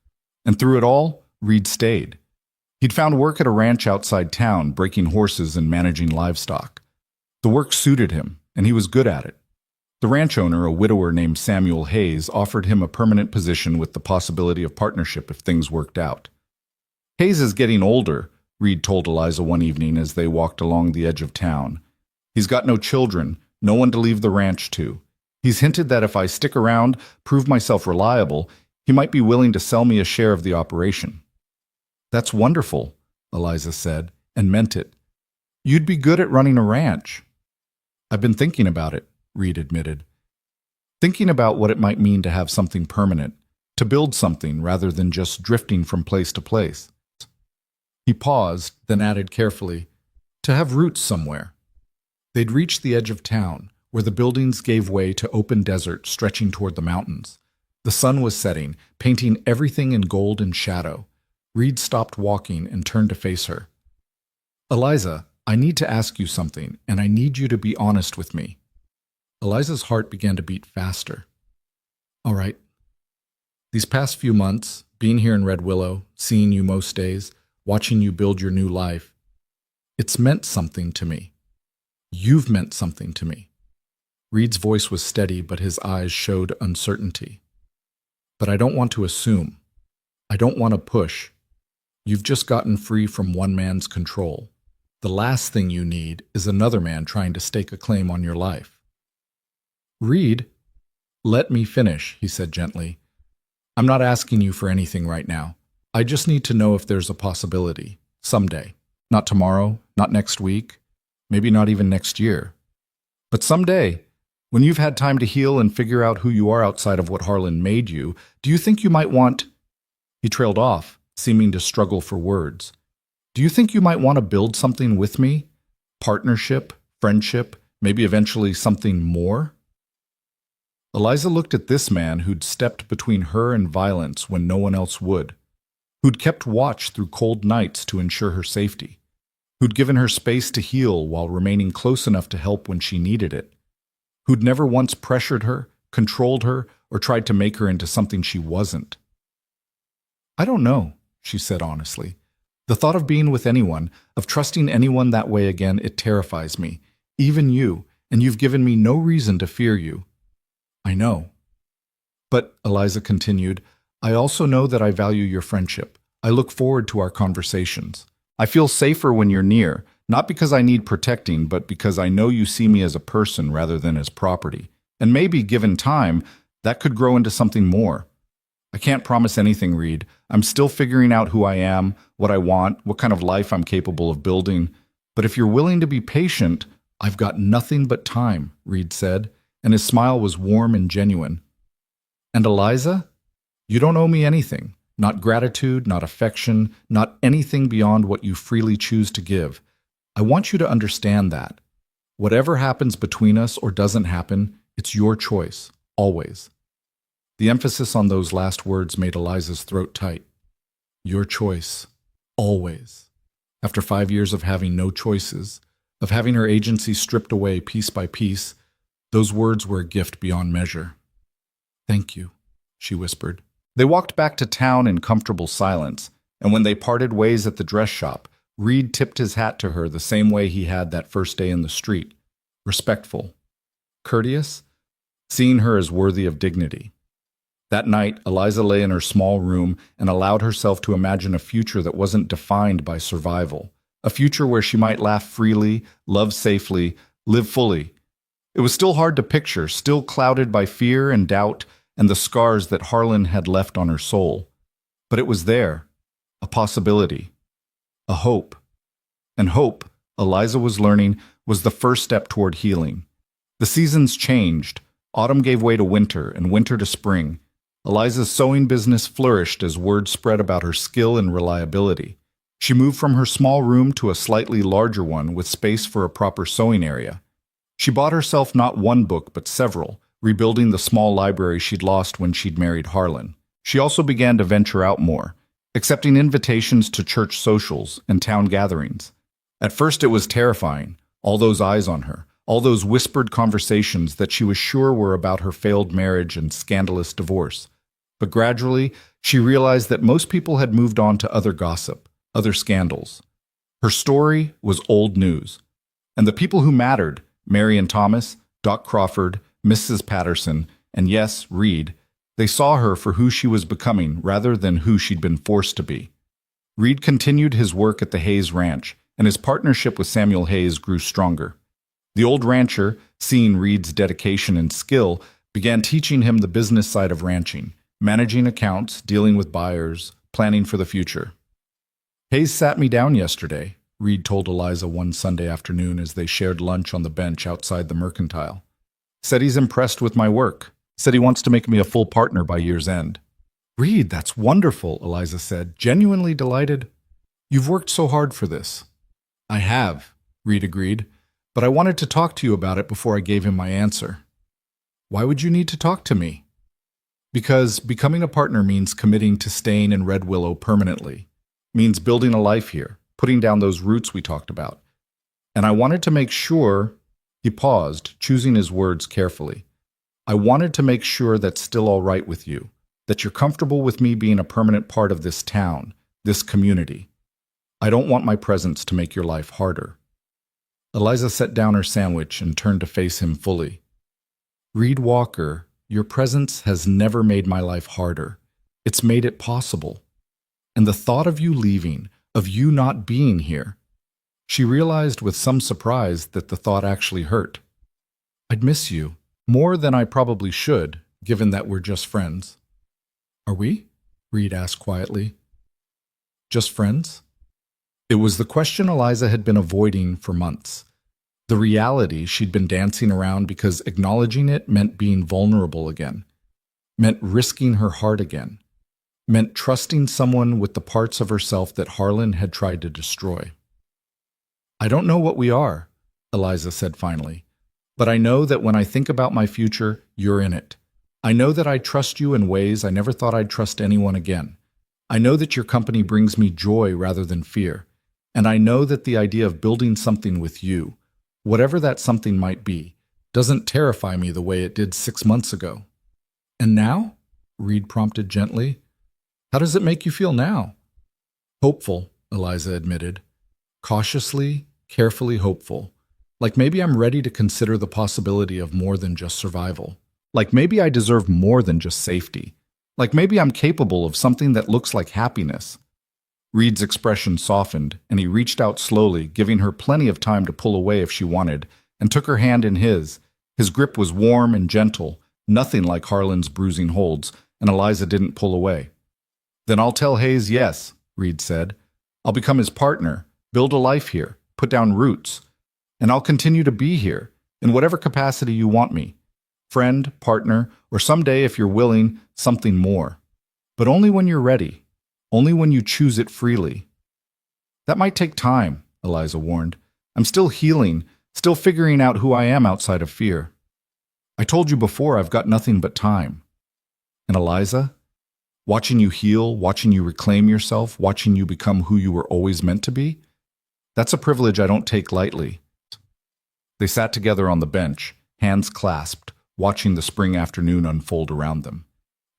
And through it all, Reed stayed. He'd found work at a ranch outside town, breaking horses and managing livestock. The work suited him, and he was good at it. The ranch owner, a widower named Samuel Hayes, offered him a permanent position with the possibility of partnership if things worked out. Hayes is getting older, Reed told Eliza one evening as they walked along the edge of town. He's got no children, no one to leave the ranch to. He's hinted that if I stick around, prove myself reliable, he might be willing to sell me a share of the operation. That's wonderful, Eliza said, and meant it. You'd be good at running a ranch. I've been thinking about it, Reed admitted. Thinking about what it might mean to have something permanent, to build something rather than just drifting from place to place. He paused, then added carefully, to have roots somewhere. They'd reached the edge of town, where the buildings gave way to open desert stretching toward the mountains. The sun was setting, painting everything in gold and shadow. Reed stopped walking and turned to face her. Eliza, I need to ask you something, and I need you to be honest with me. Eliza's heart began to beat faster. All right. These past few months, being here in Red Willow, seeing you most days, watching you build your new life, it's meant something to me. You've meant something to me. Reed's voice was steady, but his eyes showed uncertainty. But I don't want to assume. I don't want to push. You've just gotten free from one man's control. The last thing you need is another man trying to stake a claim on your life. Reed, let me finish, he said gently. I'm not asking you for anything right now. I just need to know if there's a possibility, someday. Not tomorrow, not next week, maybe not even next year. But someday, when you've had time to heal and figure out who you are outside of what Harlan made you, do you think you might want... He trailed off, seeming to struggle for words. Do you think you might want to build something with me? Partnership, friendship, maybe eventually something more? Eliza looked at this man who'd stepped between her and violence when no one else would, who'd kept watch through cold nights to ensure her safety, who'd given her space to heal while remaining close enough to help when she needed it, who'd never once pressured her, controlled her, or tried to make her into something she wasn't. I don't know, she said honestly. The thought of being with anyone, of trusting anyone that way again, it terrifies me. Even you, and you've given me no reason to fear you. I know. But, Eliza continued, I also know that I value your friendship. I look forward to our conversations. I feel safer when you're near, not because I need protecting, but because I know you see me as a person rather than as property. And maybe, given time, that could grow into something more. I can't promise anything, Reed. I'm still figuring out who I am, what I want, what kind of life I'm capable of building. But if you're willing to be patient, I've got nothing but time, Reed said, and his smile was warm and genuine. And Eliza, you don't owe me anything. Not gratitude, not affection, not anything beyond what you freely choose to give. I want you to understand that. Whatever happens between us or doesn't happen, it's your choice, always. The emphasis on those last words made Eliza's throat tight. Your choice, always. After 5 years of having no choices, of having her agency stripped away piece by piece, those words were a gift beyond measure. Thank you, she whispered. They walked back to town in comfortable silence, and when they parted ways at the dress shop, Reed tipped his hat to her the same way he had that first day in the street. Respectful. Courteous, seeing her as worthy of dignity. That night, Eliza lay in her small room and allowed herself to imagine a future that wasn't defined by survival. A future where she might laugh freely, love safely, live fully. It was still hard to picture, still clouded by fear and doubt and the scars that Harlan had left on her soul. But it was there, a possibility, a hope. And hope, Eliza was learning, was the first step toward healing. The seasons changed. Autumn gave way to winter, and winter to spring. Eliza's sewing business flourished as word spread about her skill and reliability. She moved from her small room to a slightly larger one with space for a proper sewing area. She bought herself not one book but several, rebuilding the small library she'd lost when she'd married Harlan. She also began to venture out more, accepting invitations to church socials and town gatherings. At first it was terrifying, all those eyes on her, all those whispered conversations that she was sure were about her failed marriage and scandalous divorce. But gradually, she realized that most people had moved on to other gossip, other scandals. Her story was old news. And the people who mattered, Mary and Thomas, Doc Crawford, Mrs. Patterson, and yes, Reed, they saw her for who she was becoming rather than who she'd been forced to be. Reed continued his work at the Hayes Ranch, and his partnership with Samuel Hayes grew stronger. The old rancher, seeing Reed's dedication and skill, began teaching him the business side of ranching, managing accounts, dealing with buyers, planning for the future. Hayes sat me down yesterday, Reed told Eliza one Sunday afternoon as they shared lunch on the bench outside the mercantile. Said he's impressed with my work. Said he wants to make me a full partner by year's end. Reed, that's wonderful, Eliza said, genuinely delighted. You've worked so hard for this. I have, Reed agreed, but I wanted to talk to you about it before I gave him my answer. Why would you need to talk to me? Because becoming a partner means committing to staying in Red Willow permanently, means building a life here, putting down those roots we talked about. And I wanted to make sure, he paused, choosing his words carefully. I wanted to make sure that's still all right with you, that you're comfortable with me being a permanent part of this town, this community. I don't want my presence to make your life harder. Eliza set down her sandwich and turned to face him fully. Reed Walker, your presence has never made my life harder. It's made it possible. And the thought of you leaving, of you not being here, she realized with some surprise that the thought actually hurt. I'd miss you, more than I probably should, given that we're just friends. Are we? Reed asked quietly. Just friends? It was the question Eliza had been avoiding for months. The reality she'd been dancing around because acknowledging it meant being vulnerable again, meant risking her heart again, meant trusting someone with the parts of herself that Harlan had tried to destroy. I don't know what we are, Eliza said finally, but I know that when I think about my future, you're in it. I know that I trust you in ways I never thought I'd trust anyone again. I know that your company brings me joy rather than fear. And I know that the idea of building something with you, whatever that something might be, doesn't terrify me the way it did 6 months ago. And now? Reed prompted gently. How does it make you feel now? Hopeful, Eliza admitted. Cautiously, carefully hopeful. Like maybe I'm ready to consider the possibility of more than just survival. Like maybe I deserve more than just safety. Like maybe I'm capable of something that looks like happiness. Reed's expression softened, and he reached out slowly, giving her plenty of time to pull away if she wanted, and took her hand in his. His grip was warm and gentle, nothing like Harlan's bruising holds, and Eliza didn't pull away. Then I'll tell Hayes yes, Reed said. I'll become his partner, build a life here, put down roots. And I'll continue to be here, in whatever capacity you want me. Friend, partner, or someday, if you're willing, something more. But only when you're ready. Only when you choose it freely. That might take time, Eliza warned. I'm still healing, still figuring out who I am outside of fear. I told you before I've got nothing but time. And Eliza, watching you heal, watching you reclaim yourself, watching you become who you were always meant to be, that's a privilege I don't take lightly. They sat together on the bench, hands clasped, watching the spring afternoon unfold around them.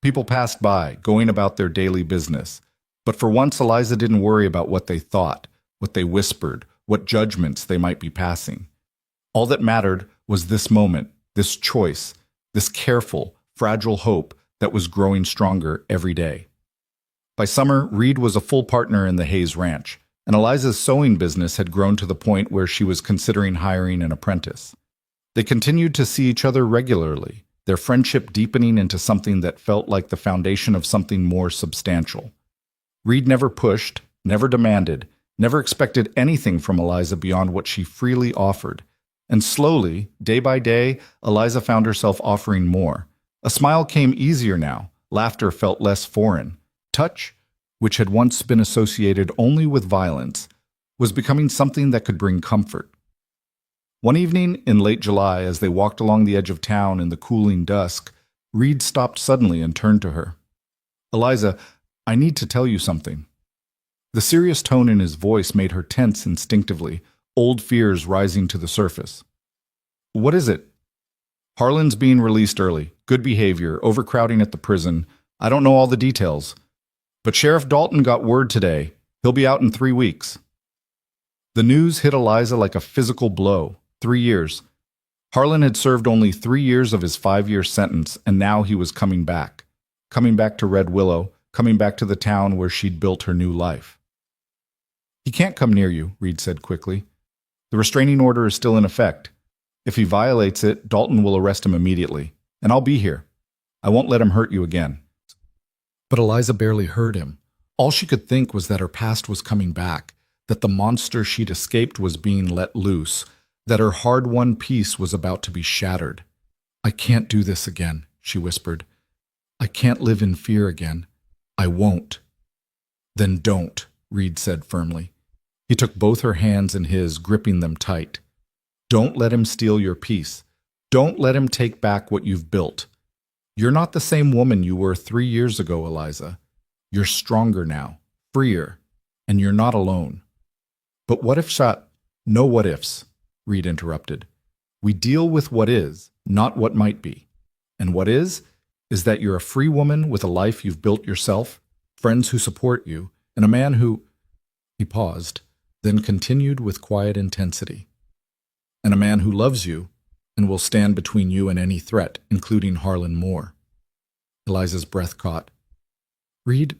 People passed by, going about their daily business. But for once, Eliza didn't worry about what they thought, what they whispered, what judgments they might be passing. All that mattered was this moment, this choice, this careful, fragile hope that was growing stronger every day. By summer, Reed was a full partner in the Hayes Ranch, and Eliza's sewing business had grown to the point where she was considering hiring an apprentice. They continued to see each other regularly, their friendship deepening into something that felt like the foundation of something more substantial. Reed never pushed, never demanded, never expected anything from Eliza beyond what she freely offered. And slowly, day by day, Eliza found herself offering more. A smile came easier now, laughter felt less foreign. Touch, which had once been associated only with violence, was becoming something that could bring comfort. One evening in late July, as they walked along the edge of town in the cooling dusk, Reed stopped suddenly and turned to her. "Eliza, I need to tell you something." The serious tone in his voice made her tense instinctively, old fears rising to the surface. "What is it?" "Harlan's being released early. Good behavior, overcrowding at the prison. I don't know all the details. But Sheriff Dalton got word today. He'll be out in 3 weeks. The news hit Eliza like a physical blow. 3 years. Harlan had served only 3 years of his 5-year sentence, and now he was coming back. Coming back to Red Willow, coming back to the town where she'd built her new life. "He can't come near you," Reed said quickly. "The restraining order is still in effect. If he violates it, Dalton will arrest him immediately, and I'll be here. I won't let him hurt you again." But Eliza barely heard him. All she could think was that her past was coming back, that the monster she'd escaped was being let loose, that her hard-won peace was about to be shattered. "I can't do this again," she whispered. "I can't live in fear again. I won't." "Then don't," Reed said firmly. He took both her hands in his, gripping them tight. "Don't let him steal your peace. Don't let him take back what you've built. You're not the same woman you were 3 years ago, Eliza. You're stronger now, freer, and you're not alone." "But what if shot?" "No what ifs," Reed interrupted. "We deal with what is, not what might be. And what is that you're a free woman with a life you've built yourself, friends who support you, and a man who—" He paused, then continued with quiet intensity. "And a man who loves you and will stand between you and any threat, including Harlan Moore." Eliza's breath caught. "Reed,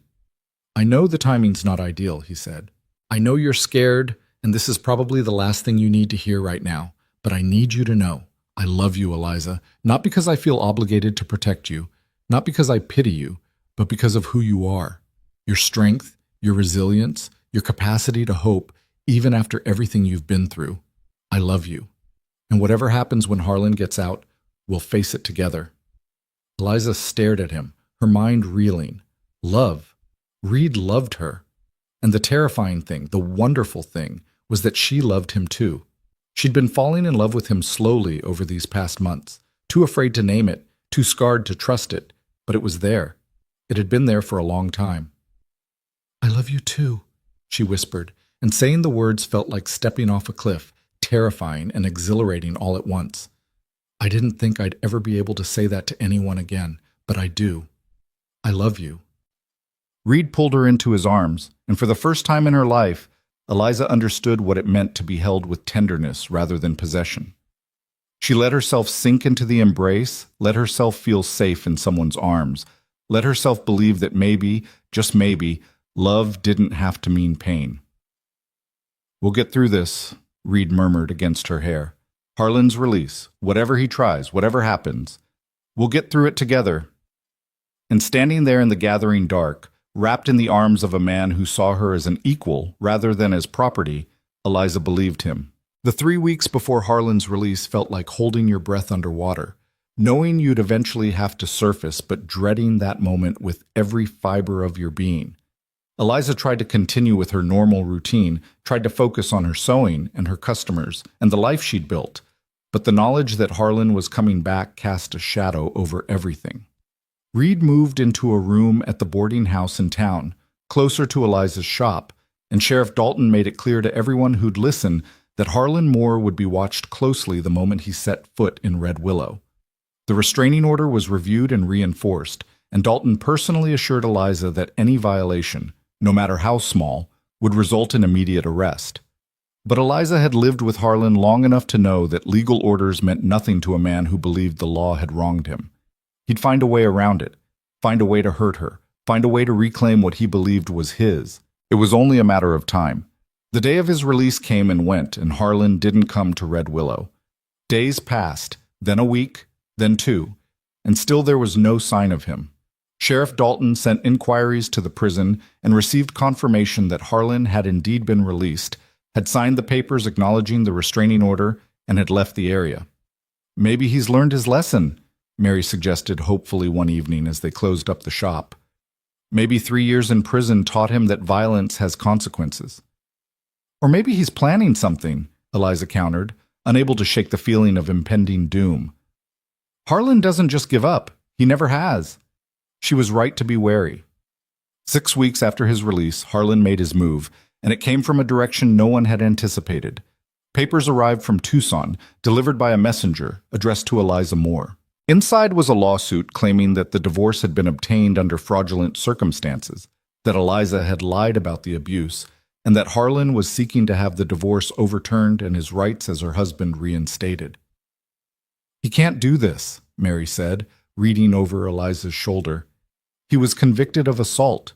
I know the timing's not ideal," he said. "I know you're scared, and this is probably the last thing you need to hear right now, but I need you to know I love you, Eliza, not because I feel obligated to protect you, not because I pity you, but because of who you are. Your strength, your resilience, your capacity to hope, even after everything you've been through. I love you. And whatever happens when Harlan gets out, we'll face it together." Eliza stared at him, her mind reeling. Love. Reed loved her. And the terrifying thing, the wonderful thing, was that she loved him too. She'd been falling in love with him slowly over these past months, too afraid to name it, too scarred to trust it, but it was there. It had been there for a long time. "I love you too," she whispered, and saying the words felt like stepping off a cliff, terrifying and exhilarating all at once. "I didn't think I'd ever be able to say that to anyone again, but I do. I love you." Reed pulled her into his arms, and for the first time in her life, Eliza understood what it meant to be held with tenderness rather than possession. She let herself sink into the embrace, let herself feel safe in someone's arms, let herself believe that maybe, just maybe, love didn't have to mean pain. "We'll get through this," Reed murmured against her hair. "Harlan's release, whatever he tries, whatever happens. We'll get through it together." And standing there in the gathering dark, wrapped in the arms of a man who saw her as an equal rather than as property, Eliza believed him. The 3 weeks before Harlan's release felt like holding your breath underwater, knowing you'd eventually have to surface but dreading that moment with every fiber of your being. Eliza tried to continue with her normal routine, tried to focus on her sewing and her customers and the life she'd built, but the knowledge that Harlan was coming back cast a shadow over everything. Reed moved into a room at the boarding house in town, closer to Eliza's shop, and Sheriff Dalton made it clear to everyone who'd listen that Harlan Moore would be watched closely the moment he set foot in Red Willow. The restraining order was reviewed and reinforced, and Dalton personally assured Eliza that any violation, no matter how small, would result in immediate arrest. But Eliza had lived with Harlan long enough to know that legal orders meant nothing to a man who believed the law had wronged him. He'd find a way around it. find a way to hurt her, find a way to reclaim what he believed was his. It was only a matter of time. The day of his release came and went, and Harlan didn't come to Red Willow. Days passed, then a week, then two, and still there was no sign of him. Sheriff Dalton sent inquiries to the prison and received confirmation that Harlan had indeed been released, had signed the papers acknowledging the restraining order, and had left the area. "Maybe he's learned his lesson," Mary suggested hopefully one evening as they closed up the shop. "Maybe 3 years in prison taught him that violence has consequences." "Or maybe he's planning something," Eliza countered, unable to shake the feeling of impending doom. "Harlan doesn't just give up. He never has." She was right to be wary. 6 weeks after his release, Harlan made his move, and it came from a direction no one had anticipated. Papers arrived from Tucson, delivered by a messenger, addressed to Eliza Moore. Inside was a lawsuit claiming that the divorce had been obtained under fraudulent circumstances, that Eliza had lied about the abuse, and that Harlan was seeking to have the divorce overturned and his rights as her husband reinstated. "He can't do this," Mary said, reading over Eliza's shoulder. "He was convicted of assault.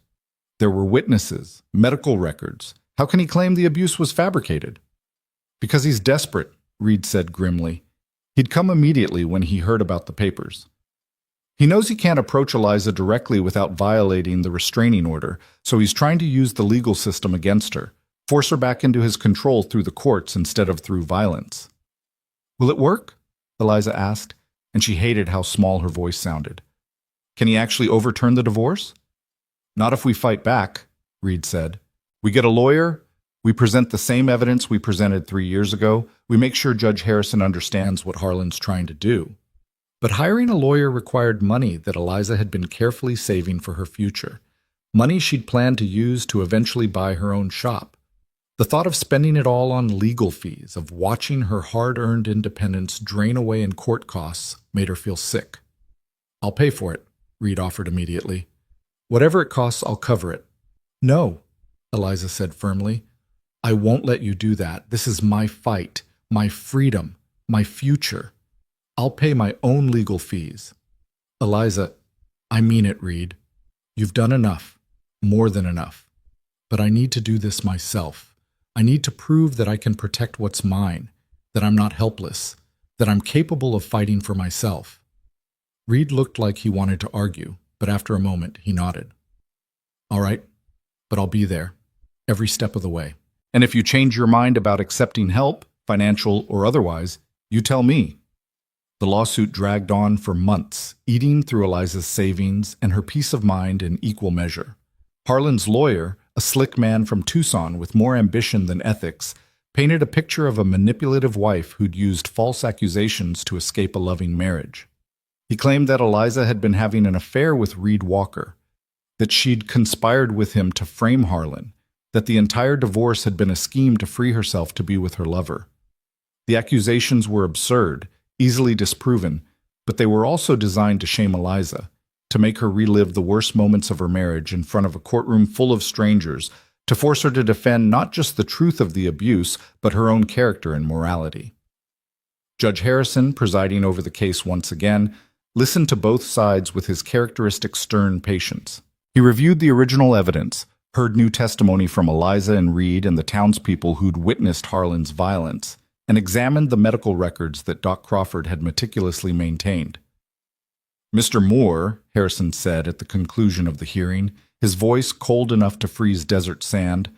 There were witnesses, medical records. How can he claim the abuse was fabricated?" "Because he's desperate," Reed said grimly. "He'd come immediately when he heard about the papers. He knows he can't approach Eliza directly without violating the restraining order, so he's trying to use the legal system against her, force her back into his control through the courts instead of through violence." "Will it work?" Eliza asked, and she hated how small her voice sounded. "Can he actually overturn the divorce?" "Not if we fight back," Reed said. "We get a lawyer, we present the same evidence we presented 3 years ago, we make sure Judge Harrison understands what Harlan's trying to do." But hiring a lawyer required money that Eliza had been carefully saving for her future, money she'd planned to use to eventually buy her own shop. The thought of spending it all on legal fees, of watching her hard-earned independence drain away in court costs, made her feel sick. "I'll pay for it," Reed offered immediately. "Whatever it costs, I'll cover it." "No," Eliza said firmly. "I won't let you do that. This is my fight, my freedom, my future. I'll pay my own legal fees." "Eliza, I mean it, Reed. You've done enough, more than enough. But I need to do this myself. I need to prove that I can protect what's mine, that I'm not helpless, that I'm capable of fighting for myself." Reed looked like he wanted to argue, but after a moment he nodded. "All right, but I'll be there, every step of the way. And if you change your mind about accepting help, financial or otherwise, you tell me." The lawsuit dragged on for months, eating through Eliza's savings and her peace of mind in equal measure. Harlan's lawyer, a slick man from Tucson with more ambition than ethics, painted a picture of a manipulative wife who'd used false accusations to escape a loving marriage. He claimed that Eliza had been having an affair with Reed Walker, that she'd conspired with him to frame Harlan, that the entire divorce had been a scheme to free herself to be with her lover. The accusations were absurd, easily disproven, but they were also designed to shame Eliza, to make her relive the worst moments of her marriage in front of a courtroom full of strangers, to force her to defend not just the truth of the abuse, but her own character and morality. Judge Harrison, presiding over the case once again, listened to both sides with his characteristic stern patience. He reviewed the original evidence, heard new testimony from Eliza and Reed and the townspeople who'd witnessed Harlan's violence, and examined the medical records that Doc Crawford had meticulously maintained. "Mr. Moore," Harrison said at the conclusion of the hearing, his voice cold enough to freeze desert sand,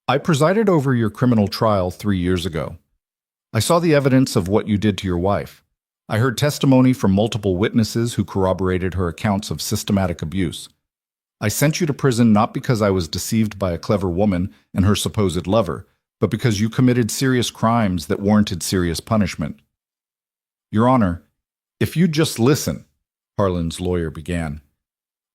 "I presided over your criminal trial 3 years ago. I saw the evidence of what you did to your wife. I heard testimony from multiple witnesses who corroborated her accounts of systematic abuse. I sent you to prison not because I was deceived by a clever woman and her supposed lover, but because you committed serious crimes that warranted serious punishment." "Your Honor, if you'd just listen," Harlan's lawyer began.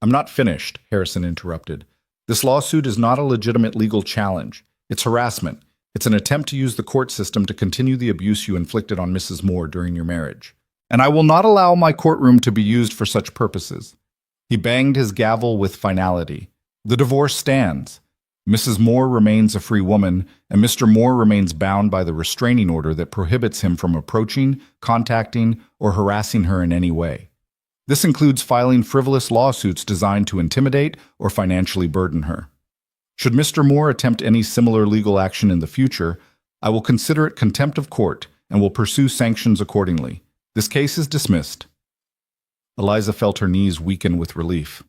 "I'm not finished," Harrison interrupted. "This lawsuit is not a legitimate legal challenge. It's harassment. It's an attempt to use the court system to continue the abuse you inflicted on Mrs. Moore during your marriage. And I will not allow my courtroom to be used for such purposes." He banged his gavel with finality. "The divorce stands. Mrs. Moore remains a free woman, and Mr. Moore remains bound by the restraining order that prohibits him from approaching, contacting, or harassing her in any way. This includes filing frivolous lawsuits designed to intimidate or financially burden her. Should Mr. Moore attempt any similar legal action in the future, I will consider it contempt of court and will pursue sanctions accordingly. This case is dismissed." Eliza felt her knees weaken with relief.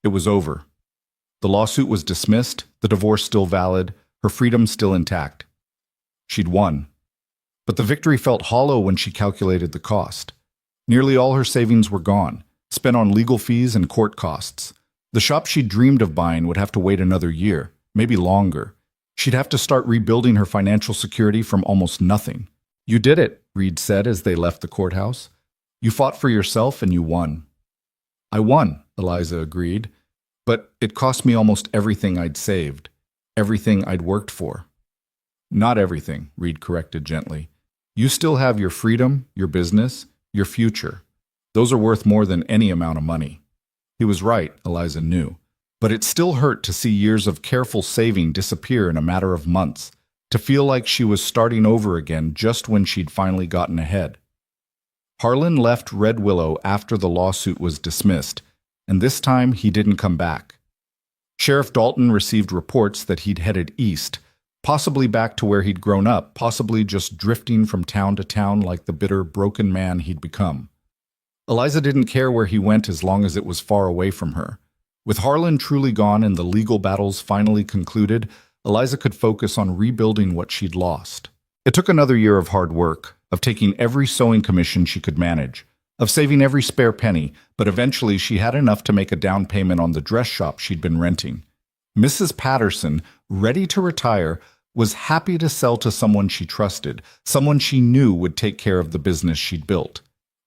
It was over. The lawsuit was dismissed, the divorce still valid, her freedom still intact. She'd won. But the victory felt hollow when she calculated the cost. Nearly all her savings were gone, spent on legal fees and court costs. The shop she'd dreamed of buying would have to wait another year, maybe longer. She'd have to start rebuilding her financial security from almost nothing. "You did it," Reed said as they left the courthouse. "You fought for yourself and you won." "I won," Eliza agreed, "but it cost me almost everything I'd saved, everything I'd worked for." "Not everything," Reed corrected gently. "You still have your freedom, your business, your future. Those are worth more than any amount of money." He was right, Eliza knew, but it still hurt to see years of careful saving disappear in a matter of months, to feel like she was starting over again just when she'd finally gotten ahead. Harlan left Red Willow after the lawsuit was dismissed, and this time he didn't come back. Sheriff Dalton received reports that he'd headed east, possibly back to where he'd grown up, possibly just drifting from town to town like the bitter, broken man he'd become. Eliza didn't care where he went as long as it was far away from her. With Harlan truly gone and the legal battles finally concluded, Eliza could focus on rebuilding what she'd lost. It took another year of hard work, of taking every sewing commission she could manage, of saving every spare penny, but eventually she had enough to make a down payment on the dress shop she'd been renting. Mrs. Patterson, ready to retire, was happy to sell to someone she trusted, someone she knew would take care of the business she'd built.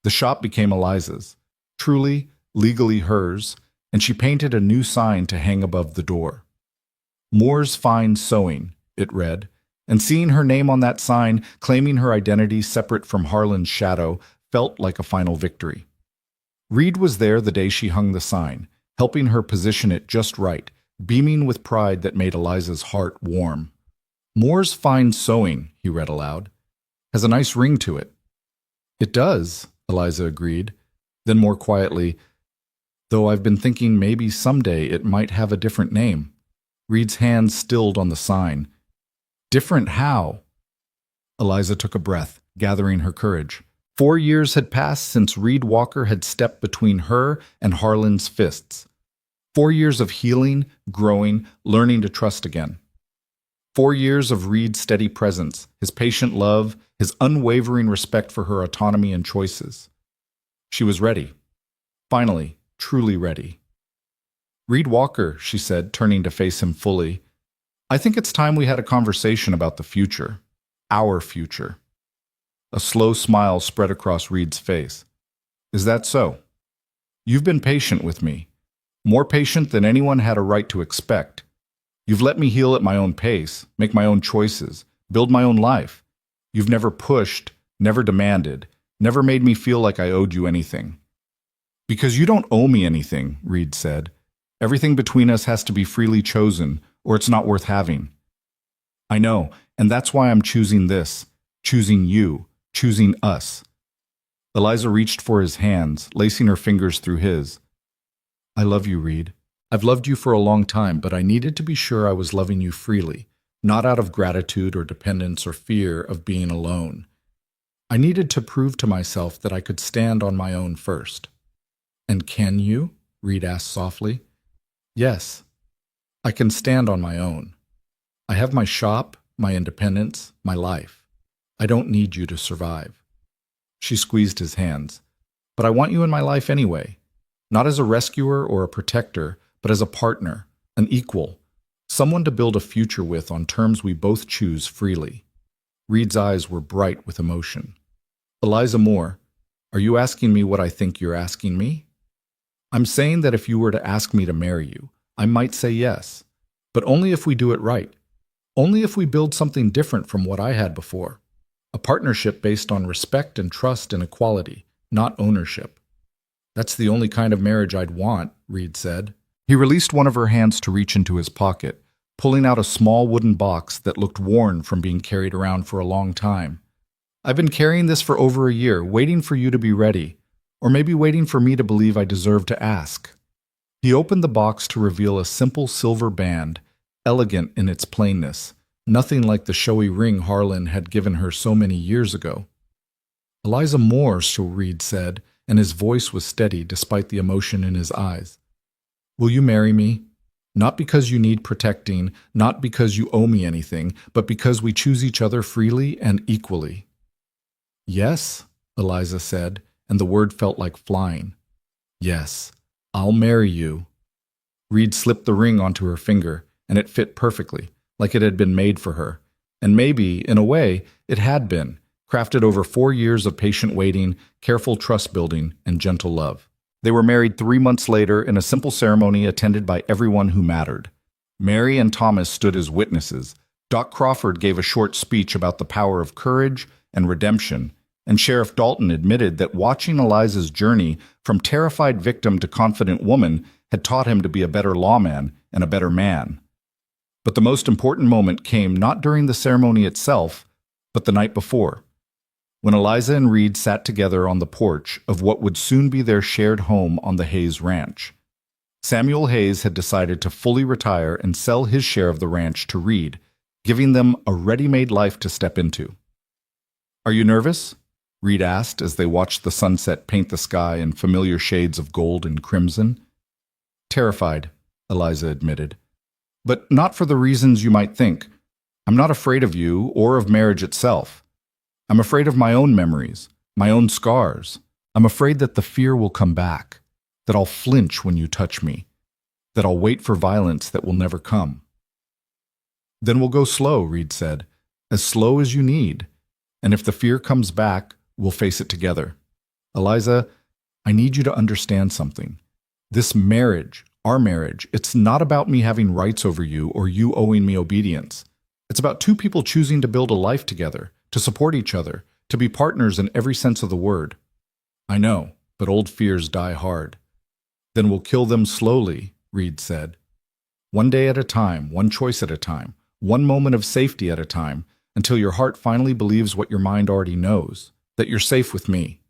The shop became Eliza's, truly, legally hers, and she painted a new sign to hang above the door. "Moore's Fine Sewing," it read, and seeing her name on that sign, claiming her identity separate from Harlan's shadow, felt like a final victory. Reed was there the day she hung the sign, helping her position it just right, beaming with pride that made Eliza's heart warm. "Moore's Fine Sewing," he read aloud, "has a nice ring to it." "It does," Eliza agreed, then more quietly, "though I've been thinking maybe someday it might have a different name." Reed's hand stilled on the sign. "Different how?" Eliza took a breath, gathering her courage. 4 years had passed since Reed Walker had stepped between her and Harlan's fists. 4 years of healing, growing, learning to trust again. 4 years of Reed's steady presence, his patient love, his unwavering respect for her autonomy and choices. She was ready. Finally, truly ready. "Reed Walker," she said, turning to face him fully, "I think it's time we had a conversation about the future. Our future." A slow smile spread across Reed's face. "Is that so? You've been patient with me. More patient than anyone had a right to expect. You've let me heal at my own pace, make my own choices, build my own life. You've never pushed, never demanded, never made me feel like I owed you anything." "Because you don't owe me anything," Reed said. "Everything between us has to be freely chosen, or it's not worth having." "I know, and that's why I'm choosing this, choosing you, choosing us." Eliza reached for his hands, lacing her fingers through his. "I love you, Reed. I've loved you for a long time, but I needed to be sure I was loving you freely, not out of gratitude or dependence or fear of being alone. I needed to prove to myself that I could stand on my own first." "And can you?" Reed asked softly. "Yes, I can stand on my own. I have my shop, my independence, my life. I don't need you to survive." She squeezed his hands. "But I want you in my life anyway, not as a rescuer or a protector, but as a partner, an equal, someone to build a future with on terms we both choose freely." Reed's eyes were bright with emotion. "Eliza Moore, are you asking me what I think you're asking me?" "I'm saying that if you were to ask me to marry you, I might say yes, but only if we do it right. Only if we build something different from what I had before. A partnership based on respect and trust and equality, not ownership." "That's the only kind of marriage I'd want," Reed said. He released one of her hands to reach into his pocket, pulling out a small wooden box that looked worn from being carried around for a long time. "I've been carrying this for over a year, waiting for you to be ready. or maybe waiting for me to believe I deserve to ask. He opened the box to reveal a simple silver band, elegant in its plainness, nothing like the showy ring Harlan had given her so many years ago. "Eliza Moore," Sir Reed said, and his voice was steady despite the emotion in his eyes. "Will you marry me? Not because you need protecting, not because you owe me anything, but because we choose each other freely and equally." "Yes," Eliza said, and the word felt like flying. "Yes, I'll marry you." Reed slipped the ring onto her finger, and it fit perfectly, like it had been made for her. And maybe, in a way, it had been, crafted over 4 years of patient waiting, careful trust-building, and gentle love. They were married 3 months later in a simple ceremony attended by everyone who mattered. Mary and Thomas stood as witnesses. Doc Crawford gave a short speech about the power of courage and redemption, and Sheriff Dalton admitted that watching Eliza's journey from terrified victim to confident woman had taught him to be a better lawman and a better man. But the most important moment came not during the ceremony itself, but the night before, when Eliza and Reed sat together on the porch of what would soon be their shared home on the Hayes Ranch. Samuel Hayes had decided to fully retire and sell his share of the ranch to Reed, giving them a ready-made life to step into. "Are you nervous?" Reed asked as they watched the sunset paint the sky in familiar shades of gold and crimson. "Terrified," Eliza admitted. "But not for the reasons you might think. I'm not afraid of you or of marriage itself. I'm afraid of my own memories, my own scars. I'm afraid that the fear will come back, that I'll flinch when you touch me, that I'll wait for violence that will never come." "Then we'll go slow," Reed said, "as slow as you need. And if the fear comes back, we'll face it together. Eliza, I need you to understand something. This marriage, our marriage, it's not about me having rights over you or you owing me obedience. It's about two people choosing to build a life together, to support each other, to be partners in every sense of the word. I know, but old fears die hard." "Then we'll kill them slowly," Reed said. "One day at a time, one choice at a time, one moment of safety at a time, until your heart finally believes what your mind already knows, that you're safe with me,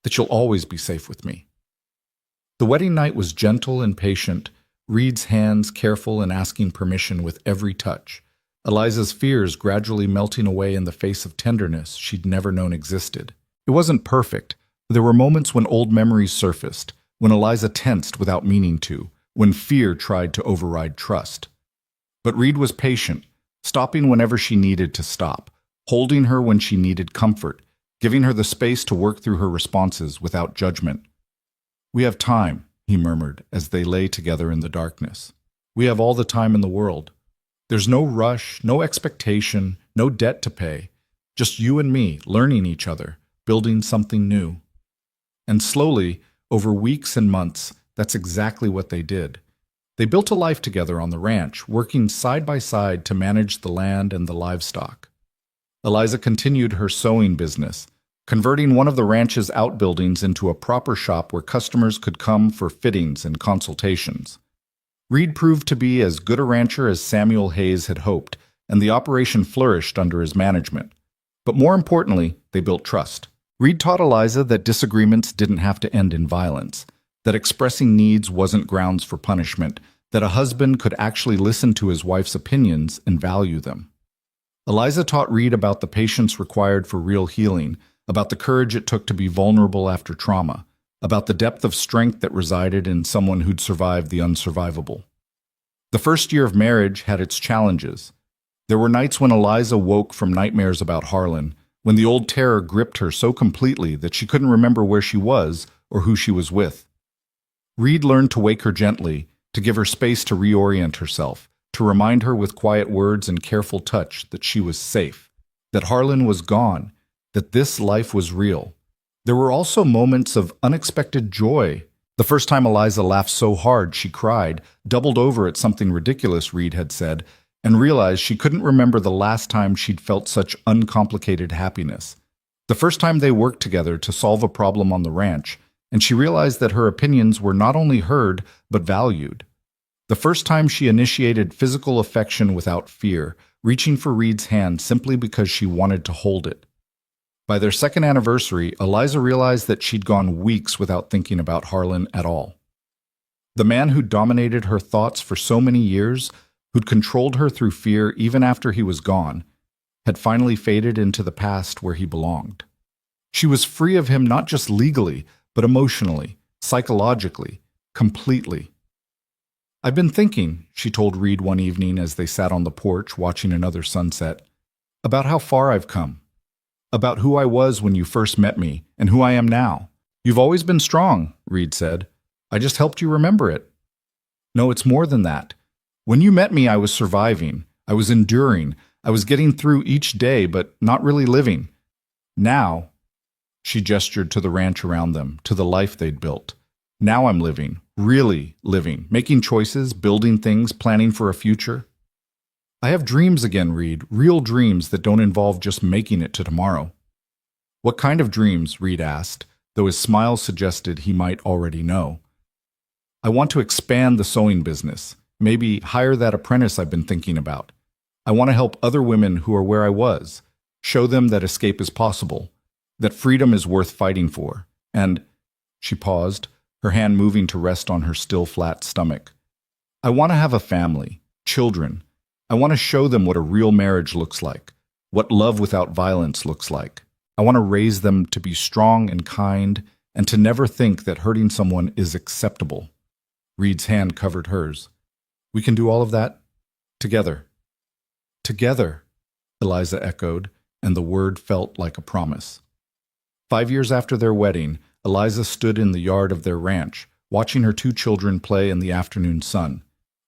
that you'll always be safe with me." The wedding night was gentle and patient, Reed's hands careful and asking permission with every touch, Eliza's fears gradually melting away in the face of tenderness she'd never known existed. It wasn't perfect. There were moments when old memories surfaced, when Eliza tensed without meaning to, when fear tried to override trust. But Reed was patient, stopping whenever she needed to stop, holding her when she needed comfort, giving her the space to work through her responses without judgment. "We have time," he murmured as they lay together in the darkness. "We have all the time in the world. There's no rush, no expectation, no debt to pay. Just you and me, learning each other, building something new." And slowly, over weeks and months, that's exactly what they did. They built a life together on the ranch, working side by side to manage the land and the livestock. Eliza continued her sewing business, converting one of the ranch's outbuildings into a proper shop where customers could come for fittings and consultations. Reed proved to be as good a rancher as Samuel Hayes had hoped, and the operation flourished under his management. But more importantly, they built trust. Reed taught Eliza that disagreements didn't have to end in violence, that expressing needs wasn't grounds for punishment, that a husband could actually listen to his wife's opinions and value them. Eliza taught Reed about the patience required for real healing, about the courage it took to be vulnerable after trauma, about the depth of strength that resided in someone who'd survived the unsurvivable. The first year of marriage had its challenges. There were nights when Eliza woke from nightmares about Harlan, when the old terror gripped her so completely that she couldn't remember where she was or who she was with. Reed learned to wake her gently, to give her space to reorient herself, to remind her with quiet words and careful touch that she was safe, that Harlan was gone, that this life was real. There were also moments of unexpected joy. The first time Eliza laughed so hard she cried, doubled over at something ridiculous Reed had said, and realized she couldn't remember the last time she'd felt such uncomplicated happiness. The first time they worked together to solve a problem on the ranch, and she realized that her opinions were not only heard, but valued. The first time she initiated physical affection without fear, reaching for Reed's hand simply because she wanted to hold it. By their second anniversary, Eliza realized that she'd gone weeks without thinking about Harlan at all. The man who dominated her thoughts for so many years, who'd controlled her through fear even after he was gone, had finally faded into the past where he belonged. She was free of him not just legally, but emotionally, psychologically, completely. "I've been thinking," she told Reed one evening as they sat on the porch watching another sunset, "about how far I've come. About who I was when you first met me and who I am now." "You've always been strong," Reed said. "I just helped you remember it." "No, it's more than that. When you met me, I was surviving. I was enduring. I was getting through each day, but not really living. Now," she gestured to the ranch around them, to the life they'd built. "Now I'm living, really living, making choices, building things, planning for a future. I have dreams again, Reed, real dreams that don't involve just making it to tomorrow." "What kind of dreams?" Reed asked, though his smile suggested he might already know. "I want to expand the sewing business, maybe hire that apprentice I've been thinking about. I want to help other women who are where I was, show them that escape is possible, that freedom is worth fighting for, and—" She paused, her hand moving to rest on her still flat stomach. "I want to have a family, children. I want to show them what a real marriage looks like, what love without violence looks like. I want to raise them to be strong and kind, and to never think that hurting someone is acceptable." Reed's hand covered hers. "We can do all of that together." "Together," Eliza echoed, and the word felt like a promise. 5 years after their wedding, Eliza stood in the yard of their ranch, watching her 2 children play in the afternoon sun.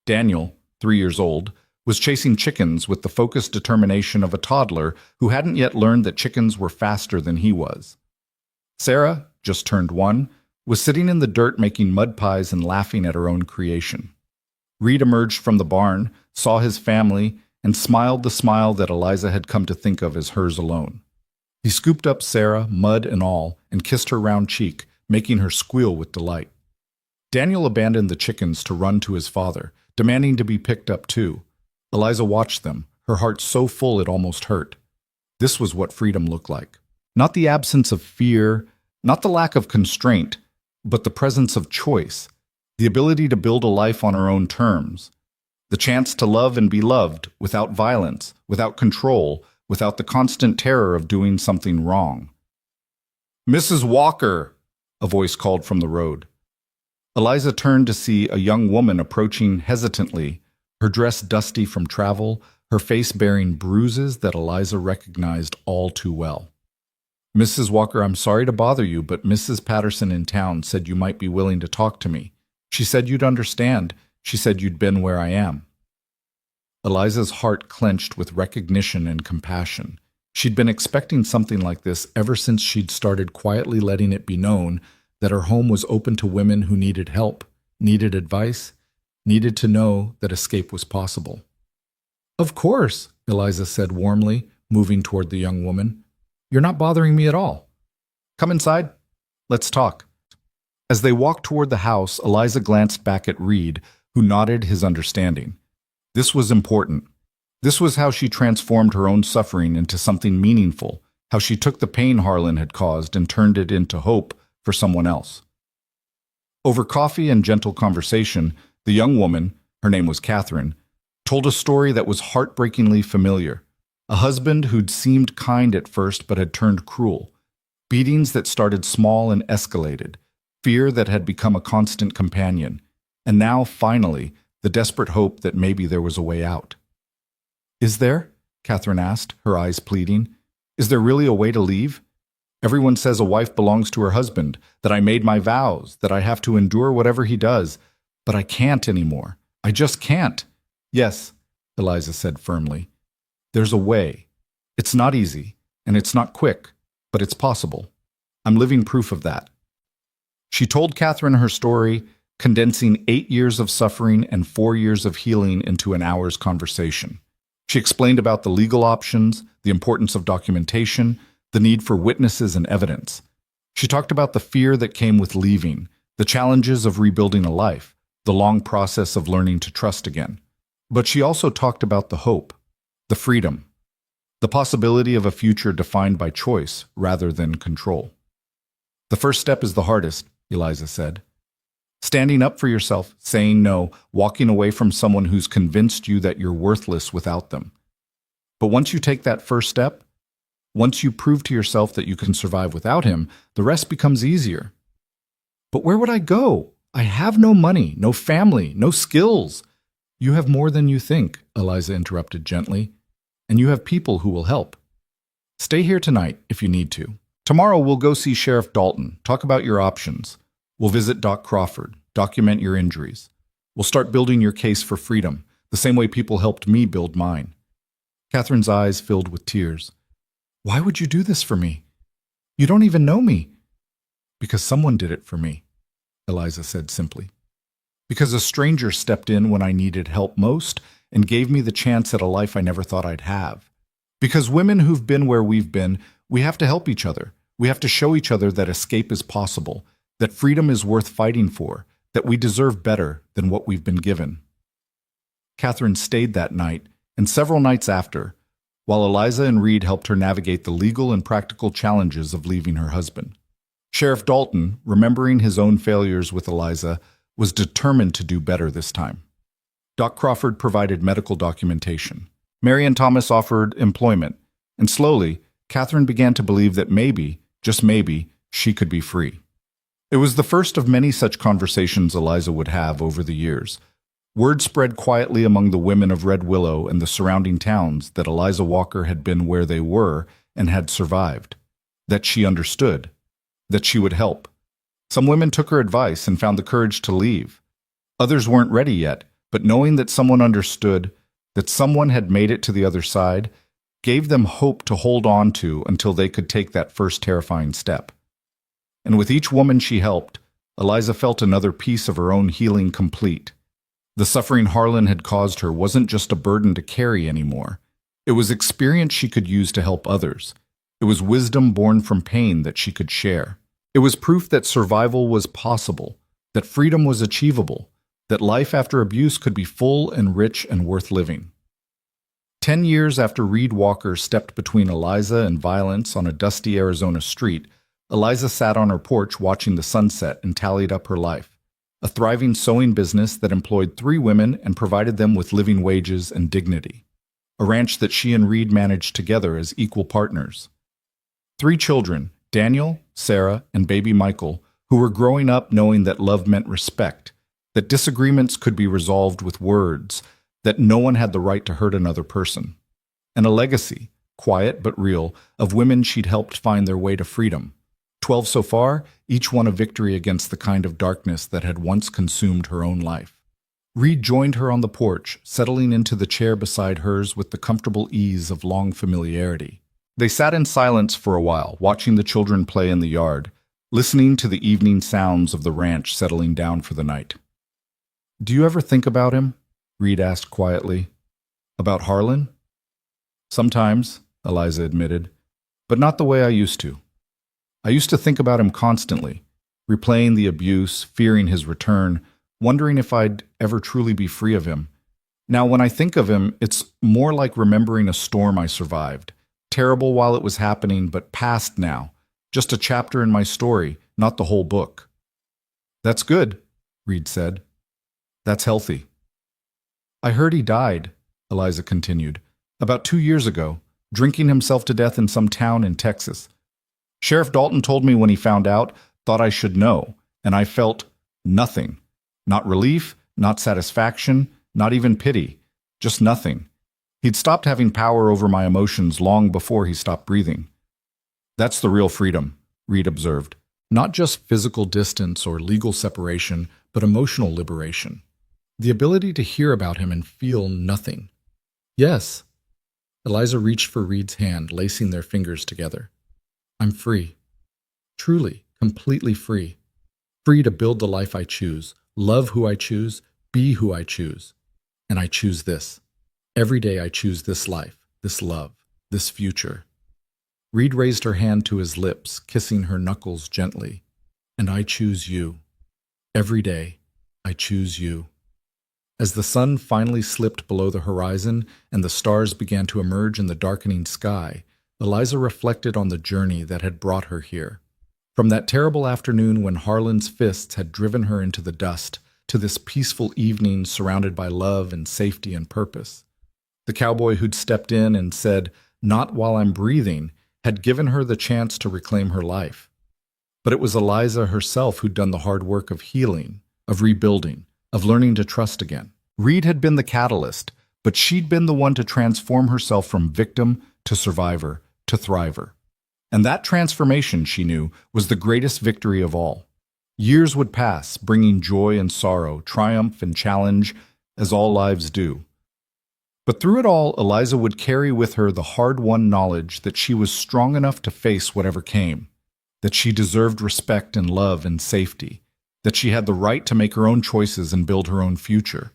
Daniel, 3 years old, was chasing chickens with the focused determination of a toddler who hadn't yet learned that chickens were faster than he was. Sarah, just turned 1, was sitting in the dirt making mud pies and laughing at her own creation. Reed emerged from the barn, saw his family, and smiled the smile that Eliza had come to think of as hers alone. He scooped up Sarah, mud and all, and kissed her round cheek, making her squeal with delight. Daniel abandoned the chickens to run to his father, demanding to be picked up too. Eliza watched them, her heart so full it almost hurt. This was what freedom looked like. Not the absence of fear, not the lack of constraint, but the presence of choice, the ability to build a life on her own terms, the chance to love and be loved without violence, without control, without the constant terror of doing something wrong. "Mrs. Walker!" a voice called from the road. Eliza turned to see a young woman approaching hesitantly, her dress dusty from travel, her face bearing bruises that Eliza recognized all too well. "Mrs. Walker, I'm sorry to bother you, but Mrs. Patterson in town said you might be willing to talk to me. She said you'd understand. She said you'd been where I am." Eliza's heart clenched with recognition and compassion. She'd been expecting something like this ever since she'd started quietly letting it be known that her home was open to women who needed help, needed advice, needed to know that escape was possible. "Of course," Eliza said warmly, moving toward the young woman. "You're not bothering me at all. Come inside. Let's talk." As they walked toward the house, Eliza glanced back at Reed, who nodded his understanding. This was important. This was how she transformed her own suffering into something meaningful, how she took the pain Harlan had caused and turned it into hope for someone else. Over coffee and gentle conversation, the young woman, her name was Catherine, told a story that was heartbreakingly familiar. A husband who'd seemed kind at first but had turned cruel. Beatings that started small and escalated. Fear that had become a constant companion. And now, finally, the desperate hope that maybe there was a way out. "Is there?" Catherine asked, her eyes pleading. "Is there really a way to leave? Everyone says a wife belongs to her husband, that I made my vows, that I have to endure whatever he does. But I can't anymore. I just can't." "Yes," Eliza said firmly. "There's a way. It's not easy, and it's not quick, but it's possible. I'm living proof of that." She told Catherine her story, condensing 8 years of suffering and 4 years of healing into an hour's conversation. She explained about the legal options, the importance of documentation, the need for witnesses and evidence. She talked about the fear that came with leaving, the challenges of rebuilding a life, the long process of learning to trust again. But she also talked about the hope, the freedom. The possibility of a future defined by choice rather than control. The first step is the hardest, Eliza said. Standing up for yourself, saying no, walking away from someone who's convinced you that you're worthless without them. But once you take that first step, once you prove to yourself that you can survive without him, the rest becomes easier. But where would I go? I have no money, no family, no skills. You have more than you think, Eliza interrupted gently, and you have people who will help. Stay here tonight if you need to. Tomorrow we'll go see Sheriff Dalton, talk about your options. We'll visit Doc Crawford, document your injuries. We'll start building your case for freedom, the same way people helped me build mine. Catherine's eyes filled with tears. Why would you do this for me? You don't even know me. Because someone did it for me, Eliza said simply. Because a stranger stepped in when I needed help most and gave me the chance at a life I never thought I'd have. Because women who've been where we've been, we have to help each other. We have to show each other that escape is possible, that freedom is worth fighting for, that we deserve better than what we've been given. Catherine stayed that night and several nights after, while Eliza and Reed helped her navigate the legal and practical challenges of leaving her husband. Sheriff Dalton, remembering his own failures with Eliza, was determined to do better this time. Doc Crawford provided medical documentation. Mary and Thomas offered employment, and slowly, Catherine began to believe that maybe, just maybe, she could be free. It was the first of many such conversations Eliza would have over the years. Word spread quietly among the women of Red Willow and the surrounding towns that Eliza Walker had been where they were and had survived, that she understood, that she would help. Some women took her advice and found the courage to leave. Others weren't ready yet, but knowing that someone understood, that someone had made it to the other side, gave them hope to hold on to until they could take that first terrifying step. And with each woman she helped, Eliza felt another piece of her own healing complete. The suffering Harlan had caused her wasn't just a burden to carry anymore. It was experience she could use to help others. It was wisdom born from pain that she could share. It was proof that survival was possible, that freedom was achievable, that life after abuse could be full and rich and worth living. 10 years after Reed Walker stepped between Eliza and violence on a dusty Arizona street, Eliza sat on her porch watching the sunset and tallied up her life. A thriving sewing business that employed 3 women and provided them with living wages and dignity. A ranch that she and Reed managed together as equal partners. 3 children, Daniel, Sarah, and baby Michael, who were growing up knowing that love meant respect, that disagreements could be resolved with words, that no one had the right to hurt another person. And a legacy, quiet but real, of women she'd helped find their way to freedom. 12 so far, each one a victory against the kind of darkness that had once consumed her own life. Reed joined her on the porch, settling into the chair beside hers with the comfortable ease of long familiarity. They sat in silence for a while, watching the children play in the yard, listening to the evening sounds of the ranch settling down for the night. "Do you ever think about him?" Reed asked quietly. "About Harlan?" "Sometimes," Eliza admitted, "but not the way I used to. I used to think about him constantly, replaying the abuse, fearing his return, wondering if I'd ever truly be free of him. Now, when I think of him, it's more like remembering a storm I survived. Terrible while it was happening, but past now. Just a chapter in my story, not the whole book." "That's good," Reed said. "That's healthy." "I heard he died," Eliza continued, "about 2 years ago, drinking himself to death in some town in Texas. Sheriff Dalton told me when he found out, thought I should know, and I felt nothing. Not relief, not satisfaction, not even pity. Just nothing. He'd stopped having power over my emotions long before he stopped breathing." "That's the real freedom," Reed observed. "Not just physical distance or legal separation, but emotional liberation. The ability to hear about him and feel nothing." "Yes." Eliza reached for Reed's hand, lacing their fingers together. "I'm free. Truly, completely free. Free to build the life I choose, love who I choose, be who I choose. And I choose this. Every day I choose this life, this love, this future." Reed raised her hand to his lips, kissing her knuckles gently. "And I choose you. Every day I choose you." As the sun finally slipped below the horizon and the stars began to emerge in the darkening sky, Eliza reflected on the journey that had brought her here. From that terrible afternoon when Harlan's fists had driven her into the dust, to this peaceful evening surrounded by love and safety and purpose. The cowboy who'd stepped in and said, "Not while I'm breathing," had given her the chance to reclaim her life. But it was Eliza herself who'd done the hard work of healing, of rebuilding, of learning to trust again. Reed had been the catalyst, but she'd been the one to transform herself from victim to survivor to thriver. And that transformation, she knew, was the greatest victory of all. Years would pass, bringing joy and sorrow, triumph and challenge, as all lives do. But through it all, Eliza would carry with her the hard-won knowledge that she was strong enough to face whatever came, that she deserved respect and love and safety, that she had the right to make her own choices and build her own future.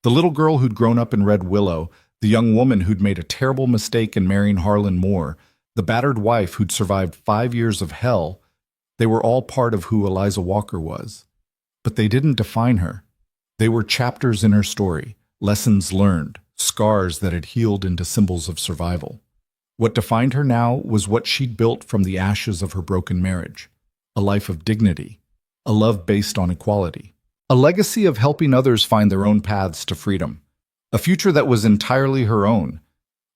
The little girl who'd grown up in Red Willow, the young woman who'd made a terrible mistake in marrying Harlan Moore, the battered wife who'd survived 5 years of hell, they were all part of who Eliza Walker was. But they didn't define her. They were chapters in her story, lessons learned, scars that had healed into symbols of survival. What defined her now was what she'd built from the ashes of her broken marriage, a life of dignity, a love based on equality, a legacy of helping others find their own paths to freedom, a future that was entirely her own.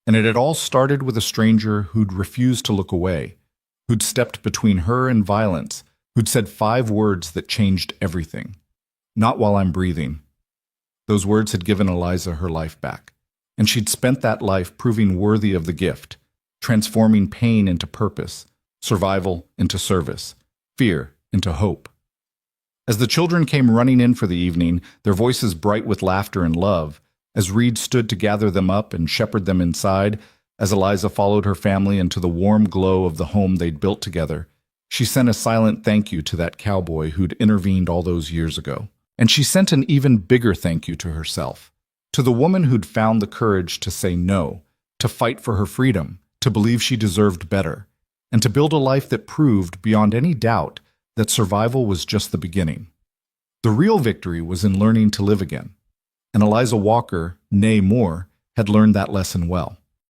And it had all started with a stranger who'd refused to look away, who'd stepped between her and violence, who'd said 5 words that changed everything. "Not while I'm breathing." Those words had given Eliza her life back, and she'd spent that life proving worthy of the gift, transforming pain into purpose, survival into service, fear into hope. As the children came running in for the evening, their voices bright with laughter and love, as Reed stood to gather them up and shepherd them inside, as Eliza followed her family into the warm glow of the home they'd built together, she sent a silent thank you to that cowboy who'd intervened all those years ago. And she sent an even bigger thank you to herself, to the woman who'd found the courage to say no, to fight for her freedom, to believe she deserved better, and to build a life that proved, beyond any doubt, that survival was just the beginning. The real victory was in learning to live again. And Eliza Walker, nay more, had learned that lesson well.